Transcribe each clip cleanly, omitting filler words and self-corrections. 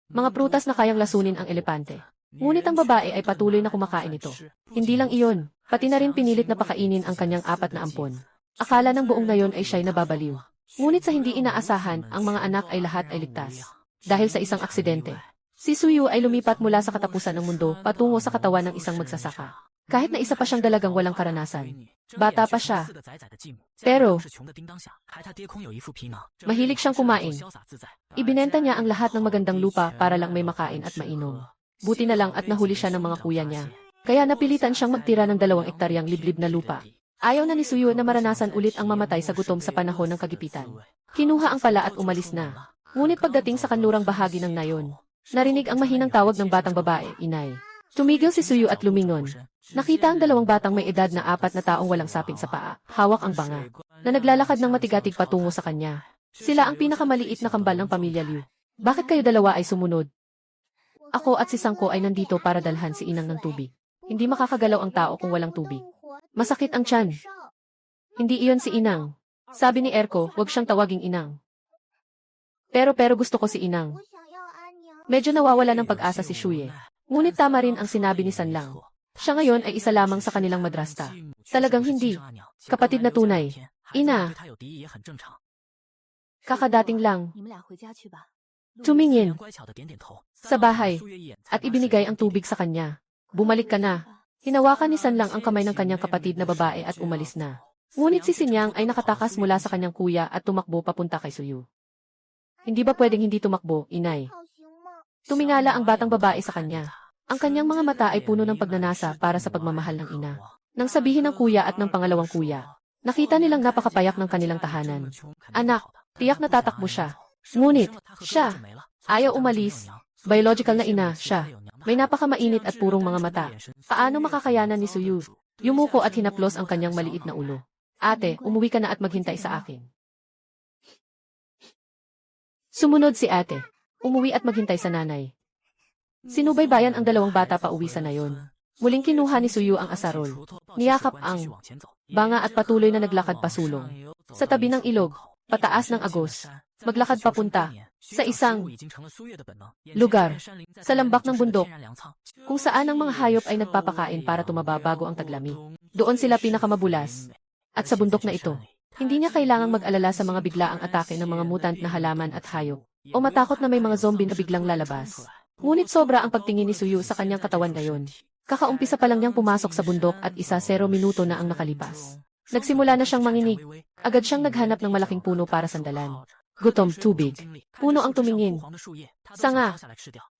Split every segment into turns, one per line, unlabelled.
Mga prutas na kayang lasunin ang elepante. Ngunit ang babae ay patuloy na kumakain ito. Hindi lang iyon, pati na rin pinilit na pakainin ang kanyang 4 na ampon. Akala ng buong nayon ay siya'y nababaliw. Ngunit sa hindi inaasahan, ang mga anak ay lahat ay ligtas. Dahil sa isang aksidente, si Suyu ay lumipat mula sa katapusan ng mundo patungo sa katawan ng isang magsasaka. Kahit na isa pa siyang dalagang walang karanasan. Bata pa siya. Pero, mahilig siyang kumain. Ibinenta niya ang lahat ng magandang lupa para lang may makain at mainom. Buti na lang at nahuli siya ng mga kuya niya. Kaya napilitan siyang magtira ng 2 ektaryang liblib na lupa. Ayaw na ni Suyu na maranasan ulit ang mamatay sa gutom sa panahon ng kagipitan. Kinuha ang pala at umalis na. Ngunit pagdating sa kanlurang bahagi ng nayon, narinig ang mahinang tawag ng batang babae, inay. Tumigil si Suyu at lumingon. Nakita ang 2 batang may edad na 4 na taong walang sapin sa paa, hawak ang banga, na naglalakad ng matigatig patungo sa kanya. Sila ang pinakamaliit na kambal ng pamilya Liu. Bakit kayo dalawa ay sumunod? Ako at si Sangko ay nandito para dalhan si inang ng tubig. Hindi makakagalaw ang tao kung walang tubig. Masakit ang tiyan. Hindi iyon si inang. Sabi ni Erko, huwag siyang tawaging inang. Pero gusto ko si inang. Medyo nawawala ng pag-asa si Shuye. Ngunit tama rin ang sinabi ni Sanlang. Siya ngayon ay isa lamang sa kanilang madrasta. Talagang hindi. Kapatid na tunay. Ina. Kakadating lang. Tumingin sa bahay at ibinigay ang tubig sa kanya. Bumalik ka na. Hinawakan ni Sanlang ang kamay ng kanyang kapatid na babae at umalis na. Ngunit si Sinyang ay nakatakas mula sa kanyang kuya at tumakbo papunta kay Suyu. Hindi ba pwedeng hindi tumakbo, inay? Tumingala ang batang babae sa kanya. Ang kanyang mga mata ay puno ng pagnanasa para sa pagmamahal ng ina. Nang sabihin ng kuya at ng pangalawang kuya, nakita nilang napakapayak ng kanilang tahanan. Anak, tiyak na tatakbo siya. Ngunit, siya, ayaw umalis. Biological na ina, siya. May napakamainit at purong mga mata. Paano makakayanan ni Suyu? Yumuko at hinaplos ang kanyang maliit na ulo. Ate, umuwi ka na at maghintay sa akin. Sumunod si ate. Umuwi at maghintay sa nanay. Sinubaybayan ang 2 bata pa uwi sa nayon. Muling kinuha ni Suyu ang asarol. Niyakap ang banga at patuloy na naglakad pasulong. Sa tabi ng ilog, pataas ng agos, maglakad papunta sa isang lugar, sa lambak ng bundok, kung saan ang mga hayop ay nagpapakain para tumaba bago ang taglamig. Doon sila pinakamabulas. At sa bundok na ito, hindi niya kailangang mag-alala sa mga biglaang atake ng mga mutant na halaman at hayop, o matakot na may mga zombie na biglang lalabas. Ngunit sobra ang pagtingin ni Suyu sa kanyang katawan ngayon. Kakaumpisa pa lang niyang pumasok sa bundok at 0 minuto na ang nakalipas. Nagsimula na siyang manginig. Agad siyang naghanap ng malaking puno para sandalan. Gutom, tubig. Puno ang tumingin. Sanga.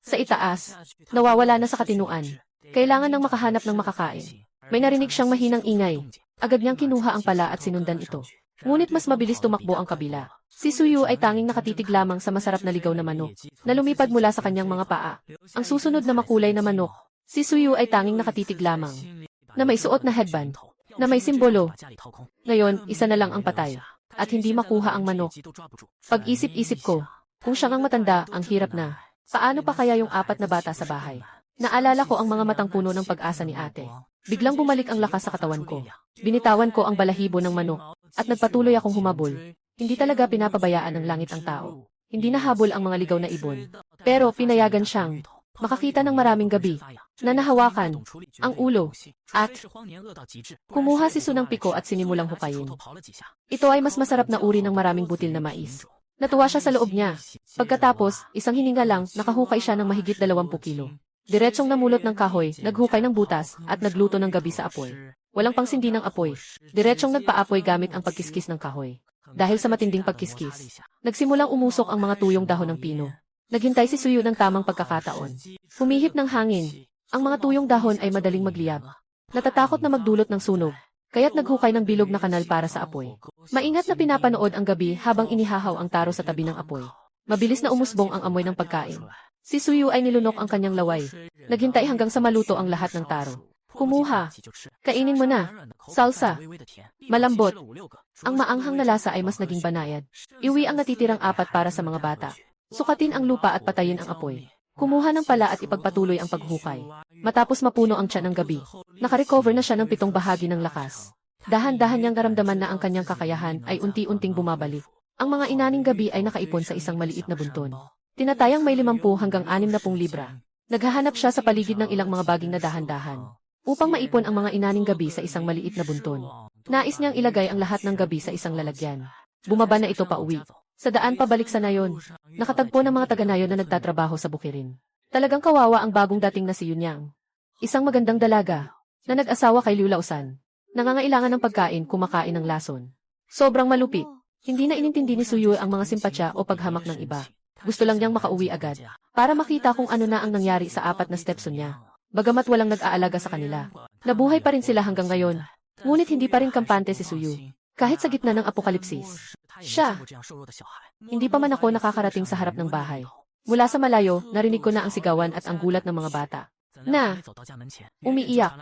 Sa itaas. Nawawala na sa katinuan. Kailangan nang makahanap ng makakain. May narinig siyang mahinang ingay. Agad niyang kinuha ang pala at sinundan ito. Ngunit mas mabilis tumakbo ang kabila. Si Suyu ay tanging nakatitig lamang sa masarap na ligaw na manok, na lumipad mula sa kanyang mga paa. Ang susunod na makulay na manok, si Suyu ay tanging nakatitig lamang, na may suot na headband, na may simbolo. Ngayon, isa na lang ang patay, at hindi makuha ang manok. Pag-isip-isip ko, kung siyang ang matanda, ang hirap na. Paano pa kaya yung 4 na bata sa bahay? Naalala ko ang mga matang puno ng pag-asa ni ate. Biglang bumalik ang lakas sa katawan ko. Binitawan ko ang balahibo ng manok, at nagpatuloy akong humabol. Hindi talaga pinapabayaan ng langit ang tao. Hindi nahabol ang mga ligaw na ibon. Pero pinayagan siyang makakita ng maraming gabi, na nahawakan ang ulo, at kumuha si Su ng piko at sinimulang hukayin. Ito ay mas masarap na uri ng maraming butil na mais. Natuwa siya sa loob niya. Pagkatapos, isang hininga lang, nakahukay siya ng mahigit 20 kilo. Diretsong namulot ng kahoy, naghukay ng butas, at nagluto ng gabi sa apoy. Walang pangsindi ng apoy. Diretsong nagpaapoy gamit ang pagkiskis ng kahoy. Dahil sa matinding pagkiskis, nagsimulang umusok ang mga tuyong dahon ng pino. Naghintay si Suyu ng tamang pagkakataon. Humihip ng hangin. Ang mga tuyong dahon ay madaling magliyab. Natatakot na magdulot ng sunog, kaya't naghukay ng bilog na kanal para sa apoy. Maingat na pinapanood ang gabi habang inihahaw ang taro sa tabi ng apoy. Mabilis na umusbong ang amoy ng pagkain. Si Suyu ay nilunok ang kanyang laway. Naghintay hanggang sa maluto ang lahat ng taro. Kumuha. Kainin mo na. Salsa. Malambot. Ang maanghang na lasa ay mas naging banayad. Iwi ang natitirang 4 para sa mga bata. Sukatin ang lupa at patayin ang apoy. Kumuha ng pala at ipagpatuloy ang paghukay. Matapos mapuno ang tiyan ng gabi, nakarecover na siya ng 7 bahagi ng lakas. Dahan-dahan niyang naramdaman na ang kanyang kakayahan ay unti-unting bumabalik. Ang mga inaning gabi ay nakaipon sa isang maliit na bunton. Tinatayang may 50 hanggang 60 libra. Naghahanap siya sa paligid ng ilang mga baging na dahan-dahan upang maipon ang mga inaning gabi sa isang maliit na bunton. Nais niyang ilagay ang lahat ng gabi sa isang lalagyan. Bumaba na ito pauwi. Sa daan pabalik sa Nayon, nakatagpo ng mga taga-Nayon na nagtatrabaho sa bukirin. Talagang kawawa ang bagong dating na si Yunyang. Isang magandang dalaga na nag-asawa kay Liu Laosan. Nangangailangan ng pagkain, kumakain ng lason. Sobrang malupit. Hindi na inintindi ni Suyu ang mga simpatya o paghamak ng iba. Gusto lang niyang makauwi agad para makita kung ano na ang nangyari sa 4 na stepson niya. Bagamat walang nag-aalaga sa kanila, nabuhay pa rin sila hanggang ngayon. Ngunit hindi pa rin kampante si Suyu. Kahit sa gitna ng apokalipsis. Siya. Hindi pa man ako nakakarating sa harap ng bahay. Mula sa malayo, narinig ko na ang sigawan at ang gulat ng mga bata. Na umiiyak.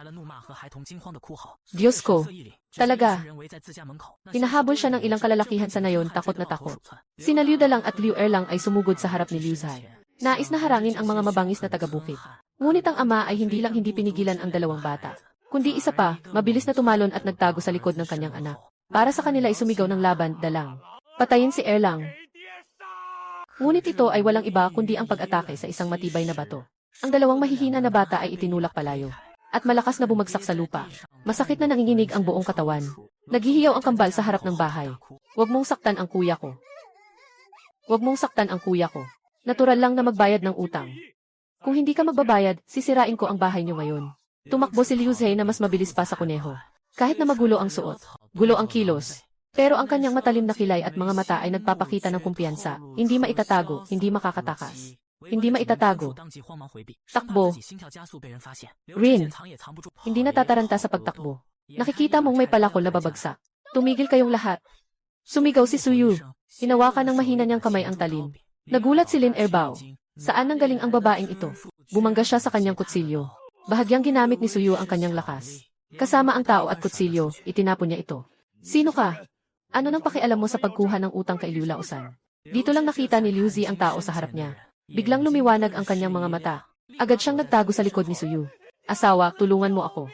Diyos ko. Talaga. Hinahabol siya ng ilang kalalakihan sa Nayon, takot na takot. Sina Liu Dalang at Liu Erlang ay sumugod sa harap ni Liu Zai. Nais na harangin ang mga mabangis na taga-bukid. Ngunit ang ama ay hindi lang hindi pinigilan ang dalawang bata. Kundi isa pa, mabilis na tumalon at nagtago sa likod ng kanyang anak. Para sa kanila ay sumigaw ng laban, Dalang. Patayin si Erlang. Ngunit ito ay walang iba kundi ang pag-atake sa isang matibay na bato. Ang dalawang mahihina na bata ay itinulak palayo. At malakas na bumagsak sa lupa. Masakit na nanginginig ang buong katawan. Naghihiyaw ang kambal sa harap ng bahay. Huwag mong saktan ang kuya ko. Huwag mong saktan ang kuya ko. Natural lang na magbayad ng utang. Kung hindi ka magbabayad, sisirain ko ang bahay niyo ngayon. Tumakbo si Liu Zhe na mas mabilis pa sa kuneho. Kahit na magulo ang suot, gulo ang kilos. Pero ang kanyang matalim na kilay at mga mata ay nagpapakita ng kumpiyansa. Hindi maitatago, hindi makakatakas. Hindi maitatago. Takbo. Rin. Hindi natataranta sa pagtakbo. Nakikita mong may palakol na babagsak. Tumigil kayong lahat. Sumigaw si Suyu. Hinawakan ng mahina niyang kamay ang talim. Nagulat si Lin Erbao. Saan nanggaling ang babaeng ito? Bumangga siya sa kanyang kutsilyo. Bahagyang ginamit ni Suyu ang kanyang lakas. Kasama ang tao at kutsilyo, itinapon niya ito. Sino ka? Ano nang pakialam mo sa pagkuha ng utang kay Liu Laosan? Dito lang nakita ni Liu Zi ang tao sa harap niya. Biglang lumiwanag ang kanyang mga mata. Agad siyang nagtago sa likod ni Suyu. Asawa, tulungan mo ako.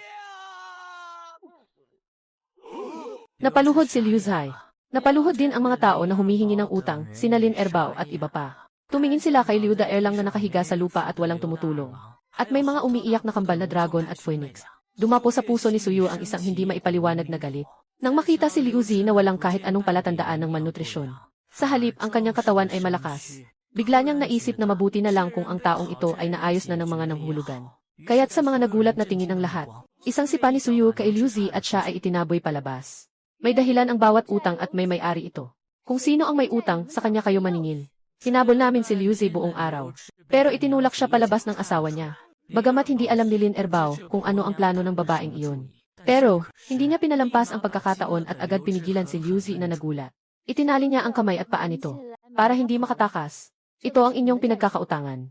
Napaluhod si Liu Zai. Napaluhod din ang mga tao na humihingi ng utang, sina Lin Erbao at iba pa. Tumingin sila kay Liu Da Erlang na nakahiga sa lupa at walang tumutulong. At may mga umiiyak na kambal na dragon at phoenix. Dumapo sa puso ni Suyu ang isang hindi maipaliwanag na galit. Nang makita si Liu Zi na walang kahit anong palatandaan ng malnutrisyon. Sa halip, ang kanyang katawan ay malakas. Bigla niyang naisip na mabuti na lang kung ang taong ito ay naayos na ng mga nanghulugan. Kaya't sa mga nagulat na tingin ng lahat, isang sipa ni Suyu kay Liu Zi at siya ay itinaboy palabas. May dahilan ang bawat utang at may may-ari ito. Kung sino ang may utang, sa kanya kayo maningil. Hinabol namin si Liu Zi buong araw. Pero itinulak siya palabas ng asawa niya. Bagamat hindi alam ni Lin Erbao kung ano ang plano ng babaeng iyon. Pero, hindi niya pinalampas ang pagkakataon at agad pinigilan si Liu Zi na nagulat. Itinali niya ang kamay at paa nito. Para hindi makatakas. Ito ang inyong pinagkakautangan.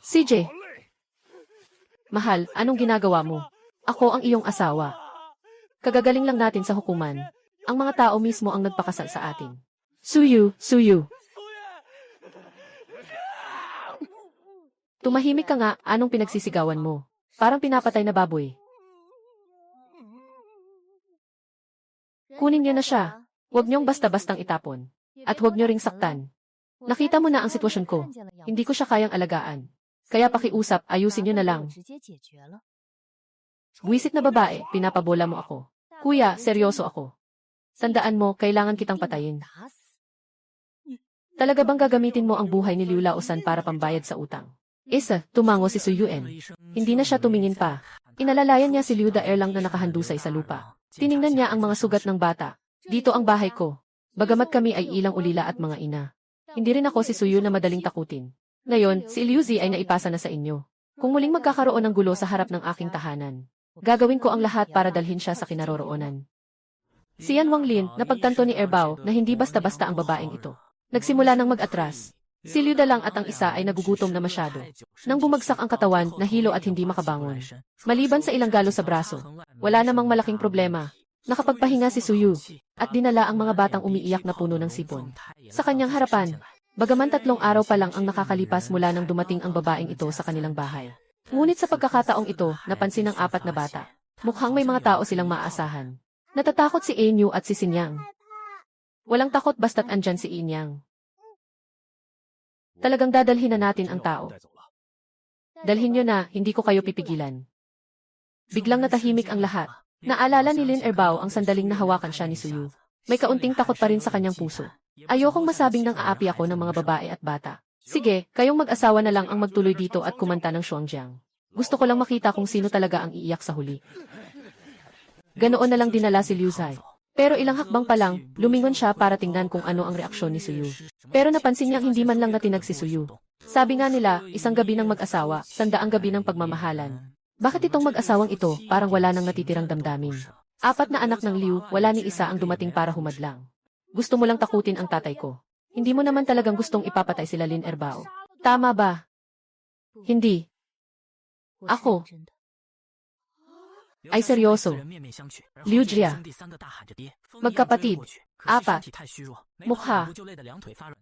CJ. Mahal, anong ginagawa mo? Ako ang iyong asawa. Kagagaling lang natin sa hukuman. Ang mga tao mismo ang nagpakasal sa atin. Suyu, Suyu. Tumahimik ka nga, anong pinagsisigawan mo? Parang pinapatay na baboy. Kunin niyo na siya. Huwag niyong basta-bastang itapon. At huwag niyo ring saktan. Nakita mo na ang sitwasyon ko. Hindi ko siya kayang alagaan. Kaya pakiusap, ayusin niyo na lang. Buwisit na babae, pinapabola mo ako. Kuya, seryoso ako. Tandaan mo, kailangan kitang patayin. Talaga bang gagamitin mo ang buhay ni Liu Laosan para pambayad sa utang? Isa, tumango si Suyuen. Hindi na siya tumingin pa. Inalalayan niya si Liu Da Erlang na nakahandusay sa lupa. Tiningnan niya ang mga sugat ng bata. Dito ang bahay ko. Bagamat kami ay ilang ulila at mga ina. Hindi rin ako si Suyu na madaling takutin. Ngayon, si Liu Zi ay naipasa na sa inyo. Kung muling magkakaroon ng gulo sa harap ng aking tahanan, gagawin ko ang lahat para dalhin siya sa kinaroroonan. Si Yan Wanglin, napagtanto ni Erbao na hindi basta-basta ang babaeng ito. Nagsimula ng mag-atras. Si Liu Dalang at ang isa ay nagugutom na masyado. Nang bumagsak ang katawan, nahilo at hindi makabangon. Maliban sa ilang galo sa braso, wala namang malaking problema. Nakapagpahinga si Suyu, at dinala ang mga batang umiiyak na puno ng sipon. Sa kanyang harapan, bagaman 3 araw pa lang ang nakakalipas mula nang dumating ang babaeng ito sa kanilang bahay. Ngunit sa pagkakataong ito, napansin ng 4 na bata. Mukhang may mga tao silang maaasahan. Natatakot si Enyu at si Sinyang. Walang takot basta't andyan si Inyang. Talagang dadalhin na natin ang tao. Dalhin nyo na, hindi ko kayo pipigilan. Biglang natahimik ang lahat. Naalala ni Lin Erbao ang sandaling nahawakan siya ni Suyu. May kaunting takot pa rin sa kanyang puso. Ayokong masabing nang aapi ako ng mga babae at bata. Sige, kayong mag-asawa na lang ang magtuloy dito at kumanta ng Shuangjiang. Gusto ko lang makita kung sino talaga ang iiyak sa huli. Ganoon na lang dinala si Liu Zai. Pero ilang hakbang pa lang, lumingon siya para tingnan kung ano ang reaksyon ni Suyu. Pero napansin niyang hindi man lang natinag si Suyu. Sabi nga nila, isang gabi ng mag-asawa, 100 gabi ng pagmamahalan. Bakit itong mag-asawang ito, parang wala nang natitirang damdamin? 4 na anak ng Liu, wala ni isa ang dumating para humadlang. Gusto mo lang takutin ang tatay ko. Hindi mo naman talagang gustong ipapatay sila Lin Erbao. Tama ba? Hindi. Ako. Ay seryoso. Liu Jia. Magkapatid. 4. Mukha.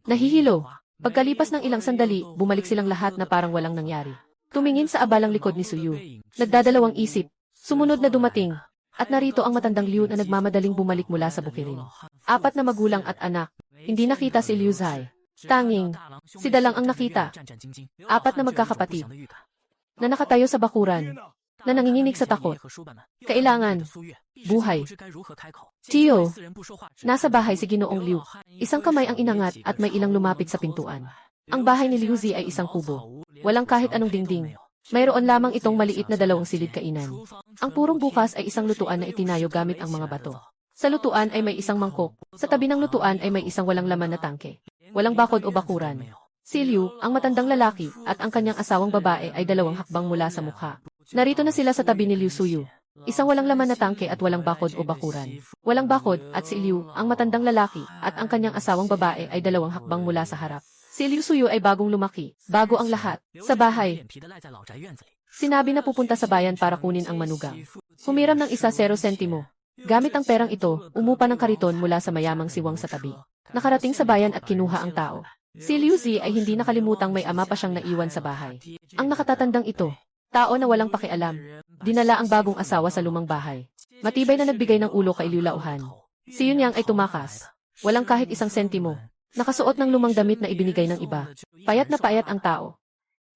Nahihilo. Pagkalipas ng ilang sandali, bumalik silang lahat na parang walang nangyari. Tumingin sa abalang likod ni Suyu. Nagdadalawang isip. Sumunod na dumating. At narito ang matandang Liu na nagmamadaling bumalik mula sa bukirin. 4 na magulang at anak. Hindi nakita si Liu Zai. Tanging, si Dalang ang nakita. 4 na magkakapatid. Na nakatayo sa bakuran. Na nanginginig sa takot. Kailangan. Buhay. Tio. Nasa bahay si Ginoong Liu. Isang kamay ang inangat at may ilang lumapit sa pintuan. Ang bahay ni Liu Zi ay isang kubo. Walang kahit anong dingding. Mayroon lamang itong maliit na 2 silid kainan. Ang purong bukas ay isang lutuan na itinayo gamit ang mga bato. Sa lutuan ay may isang mangkok. Sa tabi ng lutuan ay may isang walang laman na tangke. Walang bakod o bakuran. Si Liu, ang matandang lalaki, at ang kanyang asawang babae ay 2 hakbang mula sa mukha. Narito na sila sa tabi ni Liu Suyu. Isang walang laman na tangke at walang bakod o bakuran. Walang bakod at si Liu, ang matandang lalaki, at ang kanyang asawang babae ay 2 hakbang mula sa harap. Si Liu Suyu ay bagong lumaki, bago ang lahat, sa bahay. Sinabi na pupunta sa bayan para kunin ang manugang. Humiram ng 1 sentimo. Gamit ang perang ito, umupa ng kariton mula sa mayamang siwang sa tabi. Nakarating sa bayan at kinuha ang tao. Si Liu Zi ay hindi nakalimutang may ama pa siyang naiwan sa bahay. Ang nakatatandang ito, tao na walang pakialam, dinala ang bagong asawa sa lumang bahay. Matibay na nagbigay ng ulo kay Liu Laohan. Si Yunyang ay tumakas. Walang kahit 1 sentimo. Nakasuot ng lumang damit na ibinigay ng iba. Payat na payat ang tao.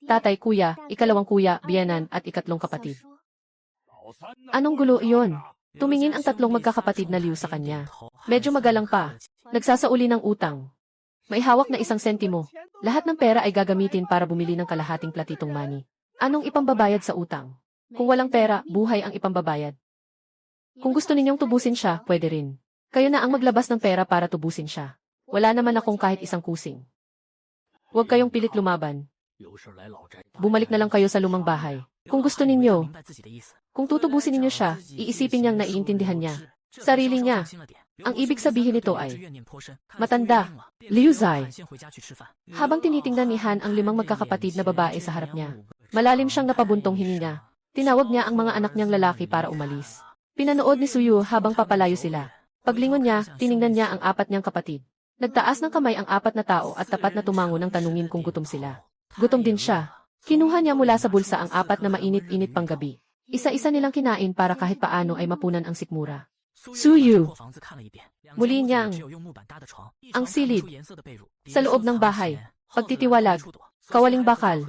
Tatay, kuya, ikalawang kuya, biyanan, at 3 kapatid. Anong gulo iyon? Tumingin ang 3 magkakapatid na Liu sa kanya. Medyo magalang pa. Nagsasauli ng utang. May hawak na 1 sentimo. Lahat ng pera ay gagamitin para bumili ng kalahating platitong money. Anong ipambabayad sa utang? Kung walang pera, buhay ang ipambabayad. Kung gusto ninyong tubusin siya, pwede rin. Kayo na ang maglabas ng pera para tubusin siya. Wala naman akong kahit 1 kusing. Huwag kayong pilit lumaban. Bumalik na lang kayo sa lumang bahay. Kung gusto ninyo, kung tutubusin ninyo siya, iisipin niyang naiintindihan niya. Sarili niya. Ang ibig sabihin nito ay, matanda, Liu Zai. Habang tinitingnan ni Han ang 5 magkakapatid na babae sa harap niya, malalim siyang napabuntong hininga. Tinawag niya ang mga anak niyang lalaki para umalis. Pinanood ni Suyu habang papalayo sila. Paglingon niya, tiningnan niya ang 4 niyang kapatid. Nagtaas ng kamay ang 4 na tao at tapat na tumango ng tanungin kung gutom sila. Gutom din siya. Kinuha niya mula sa bulsa ang 4 na mainit-init pang gabi. Isa-isa nilang kinain para kahit paano ay mapunan ang sikmura. Suyu. Muli niyang ang silid. Sa loob ng bahay. Pagtitiwalag. Kawaling bakal.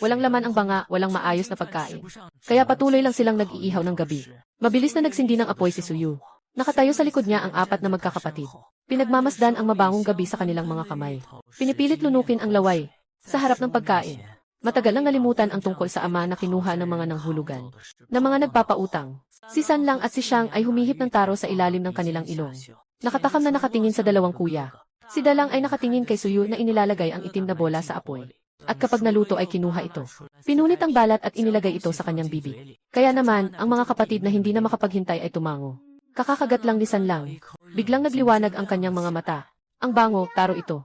Walang laman ang banga, walang maayos na pagkain. Kaya patuloy lang silang nag-iihaw ng gabi. Mabilis na nagsindi ng apoy si Suyu. Nakatayo sa likod niya ang 4 na magkakapatid. Pinagmamasdan ang mabangong gabi sa kanilang mga kamay. Pinipilit lunukin ang laway. Sa harap ng pagkain. Matagal nang nalimutan ang tungkol sa ama na kinuha ng mga nanghulugan. Na mga nagpapautang. Si San Lang at si Xiang ay humihip ng taro sa ilalim ng kanilang ilong. Nakatakam na nakatingin sa 2 kuya. Si Dalang ay nakatingin kay Suyu na inilalagay ang itim na bola sa apoy. At kapag naluto ay kinuha ito. Pinunit ang balat at inilagay ito sa kanyang bibig. Kaya naman, ang mga kapatid na hindi na makapaghintay ay tumango. Kakakagat lang ni San Lang. Biglang nagliwanag ang kanyang mga mata. Ang bango, taro ito.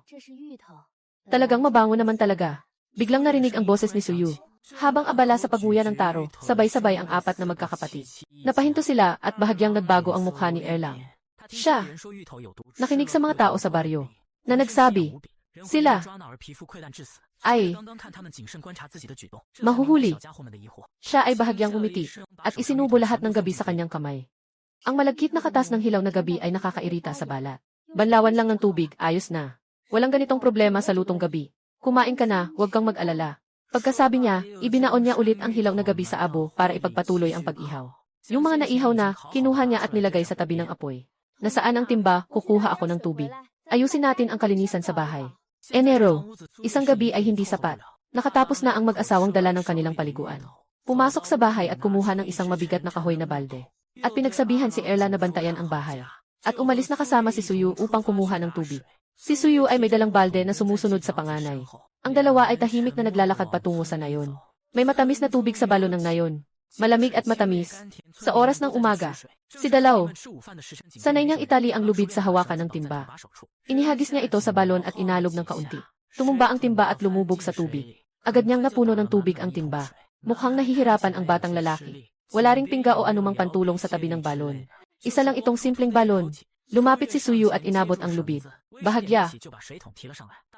Talagang mabango naman talaga. Biglang narinig ang boses ni Suyu. Habang abala sa paguya ng taro, sabay-sabay ang 4 na magkakapatid. Napahinto sila at bahagyang nagbago ang mukha ni Erlang. Siya. Nakinig sa mga tao sa baryo. Na nagsabi, sila ay mahuhuli. Siya ay bahagyang umiti at isinubo lahat ng gabi sa kanyang kamay. Ang malagkit na katas ng hilaw na gabi ay nakakairita sa balat. Banlawan lang ng tubig, ayos na. Walang ganitong problema sa lutong gabi. Kumain ka na, huwag kang mag-alala. Pagkasabi niya, ibinaon niya ulit ang hilaw na gabi sa abo para ipagpatuloy ang pag-ihaw. Yung mga naihaw na, kinuha niya at nilagay sa tabi ng apoy. Nasaan ang timba, kukuha ako ng tubig. Ayusin natin ang kalinisan sa bahay. Enero, isang gabi ay hindi sapat. Nakatapos na ang mag-asawang dala ng kanilang paliguan. Pumasok sa bahay at kumuha ng isang mabigat na kahoy na balde. At pinagsabihan si Erla na bantayan ang bahay. At umalis na kasama si Suyu upang kumuha ng tubig. Si Suyu ay may dalang balde na sumusunod sa panganay. Ang dalawa ay tahimik na naglalakad patungo sa nayon. May matamis na tubig sa balon ng nayon. Malamig at matamis. Sa oras ng umaga, si Dalaw, sanay niyang itali ang lubid sa hawakan ng timba. Inihagis niya ito sa balon at inalog ng kaunti. Tumumba ang timba at lumubog sa tubig. Agad niyang napuno ng tubig ang timba. Mukhang nahihirapan ang batang lalaki. Wala ring pingga o anumang pantulong sa tabi ng balon. Isa lang itong simpleng balon. Lumapit si Suyu at inabot ang lubid. Bahagya.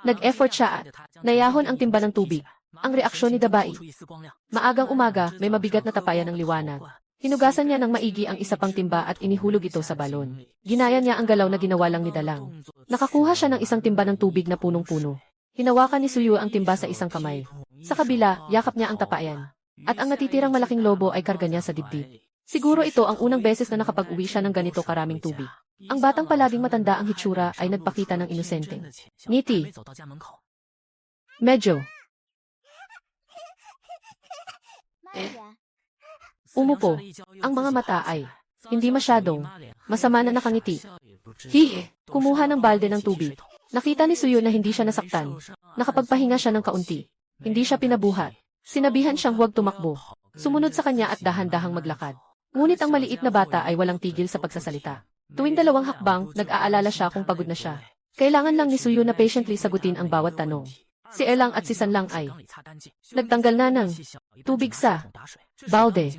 Nag-effort siya at nayahon ang timba ng tubig. Ang reaksyon ni Dabai. Maagang umaga, may mabigat na tapayan ng liwanag. Hinugasan niya ng maigi ang isa pang timba at inihulog ito sa balon. Ginaya niya ang galaw na ginawa lang ni Dalang. Nakakuha siya ng isang timba ng tubig na punong-puno. Hinawakan ni Suyu ang timba sa isang kamay. Sa kabila, yakap niya ang tapayan. At ang natitirang malaking lobo ay karga niya sa dibdib. Siguro ito ang unang beses na nakapag-uwi siya ng ganito karaming tubig. Ang batang palaging matanda ang hitsura ay nagpakita ng inosenteng ngiti. Medyo. Umupo. Ang mga mata ay hindi masyadong masama na nakangiti. Kumuha ng balde ng tubig. Nakita ni Suyu na hindi siya nasaktan. Nakapagpahinga siya ng kaunti. Hindi siya pinabuhat. Sinabihan siyang huwag tumakbo. Sumunod sa kanya at dahan-dahang maglakad. Ngunit ang maliit na bata ay walang tigil sa pagsasalita. Tuwing dalawang hakbang, nag-aalala siya kung pagod na siya. Kailangan lang ni Suyu na patiently sagutin ang bawat tanong. Si Erlang at si Sanlang ay nagtanggal na ng tubig sa balde.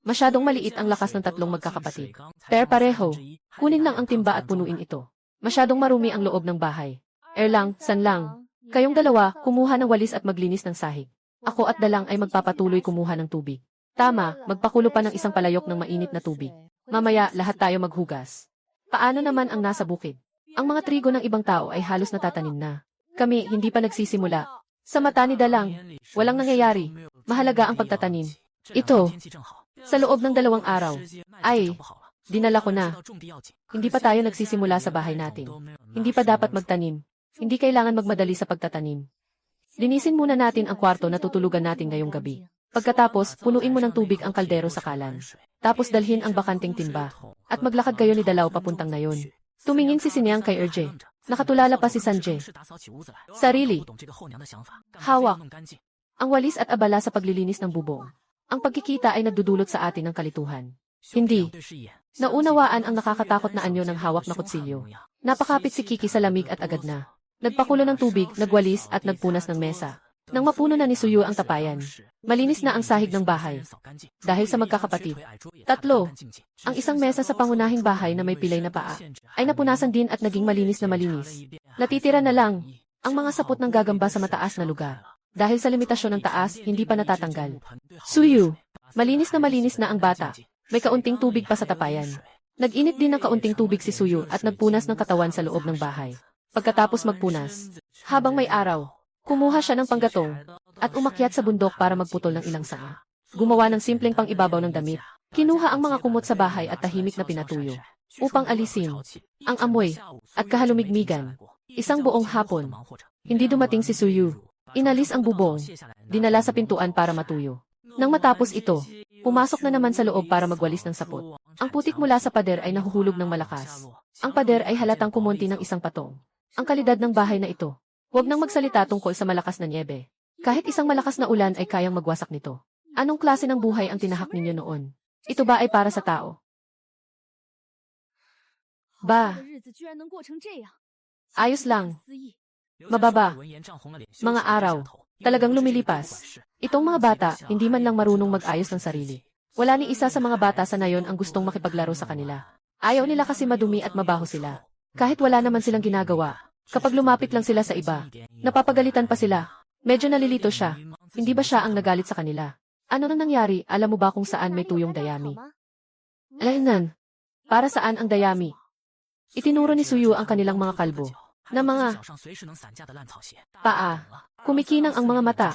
Masyadong maliit ang lakas ng tatlong magkakapatid. Pero pareho, kunin lang ang timba at punuin ito. Masyadong marumi ang loob ng bahay. Erlang, Sanlang, kayong dalawa, kumuha ng walis at maglinis ng sahig. Ako at Dalang ay magpapatuloy kumuha ng tubig. Tama, magpakulo pa ng isang palayok ng mainit na tubig. Mamaya, lahat tayo maghugas. Paano naman ang nasa bukid? Ang mga trigo ng ibang tao ay halos natatanim na. Kami, hindi pa nagsisimula. Sa mata ni Dalang, walang nangyayari. Mahalaga ang pagtatanim. Ito, sa loob ng 2 araw, ay, dinala ko na. Hindi pa tayo nagsisimula sa bahay natin. Hindi pa dapat magtanim. Hindi kailangan magmadali sa pagtatanim. Linisin muna natin ang kwarto na tutulugan natin ngayong gabi. Pagkatapos, punuin mo ng tubig ang kaldero sa kalan. Tapos dalhin ang bakanting timba. At maglakad kayo ni Dalaw papuntang nayon. Tumingin si Sinyang kay Erje. Nakatulala pa si Sanje. Sarili. Hawak. Ang walis at abala sa paglilinis ng bubong. Ang pagkikita ay nagdudulot sa atin ng kalituhan. Hindi. Naunawaan ang nakakatakot na anyo ng hawak na kutsilyo. Napakapit si Kiki sa lamig at agad na. Nagpakulo ng tubig, nagwalis at nagpunas ng mesa. Nang mapuno na ni Suyu ang tapayan, malinis na ang sahig ng bahay. Dahil sa magkakapatid. 3. Ang isang mesa sa pangunahing bahay na may pilay na paa, ay napunasan din at naging malinis na malinis. Natitira na lang, ang mga sapot ng gagamba sa mataas na lugar. Dahil sa limitasyon ng taas, hindi pa natatanggal. Suyu, malinis na ang bata. May kaunting tubig pa sa tapayan. Nag-init din ng kaunting tubig si Suyu at nagpunas ng katawan sa loob ng bahay. Pagkatapos magpunas, habang may araw, kumuha siya ng panggatong at umakyat sa bundok para magputol ng ilang sanga. Gumawa ng simpleng pang-ibabaw ng damit. Kinuha ang mga kumot sa bahay at tahimik na pinatuyo upang alisin ang amoy at kahalumigmigan. Isang buong hapon, hindi dumating si Suyu. Inalis ang bubong, dinala sa pintuan para matuyo. Nang matapos ito, pumasok na naman sa loob para magwalis ng sapot. Ang putik mula sa pader ay nahuhulog ng malakas. Ang pader ay halatang kumonti ng isang patong. Ang kalidad ng bahay na ito. Huwag nang magsalita tungkol sa malakas na niebe. Kahit isang malakas na ulan ay kayang magwasak nito. Anong klase ng buhay ang tinahak ninyo noon? Ito ba ay para sa tao? Ba? Ayos lang. Mababa. Mga araw. Talagang lumilipas. Itong mga bata, hindi man lang marunong mag-ayos ng sarili. Wala ni isa sa mga bata sa nayon ang gustong makipaglaro sa kanila. Ayaw nila kasi madumi at mabaho sila. Kahit wala naman silang ginagawa. Kapag lumapit lang sila sa iba, napapagalitan pa sila. Medyo nalilito siya. Hindi ba siya ang nagalit sa kanila? Ano nang nangyari? Alam mo ba kung saan may tuyong dayami? Alainan. Para saan ang dayami? Itinuro ni Suyu ang kanilang mga kalbo. na mga paa. Kumikinang ang mga mata.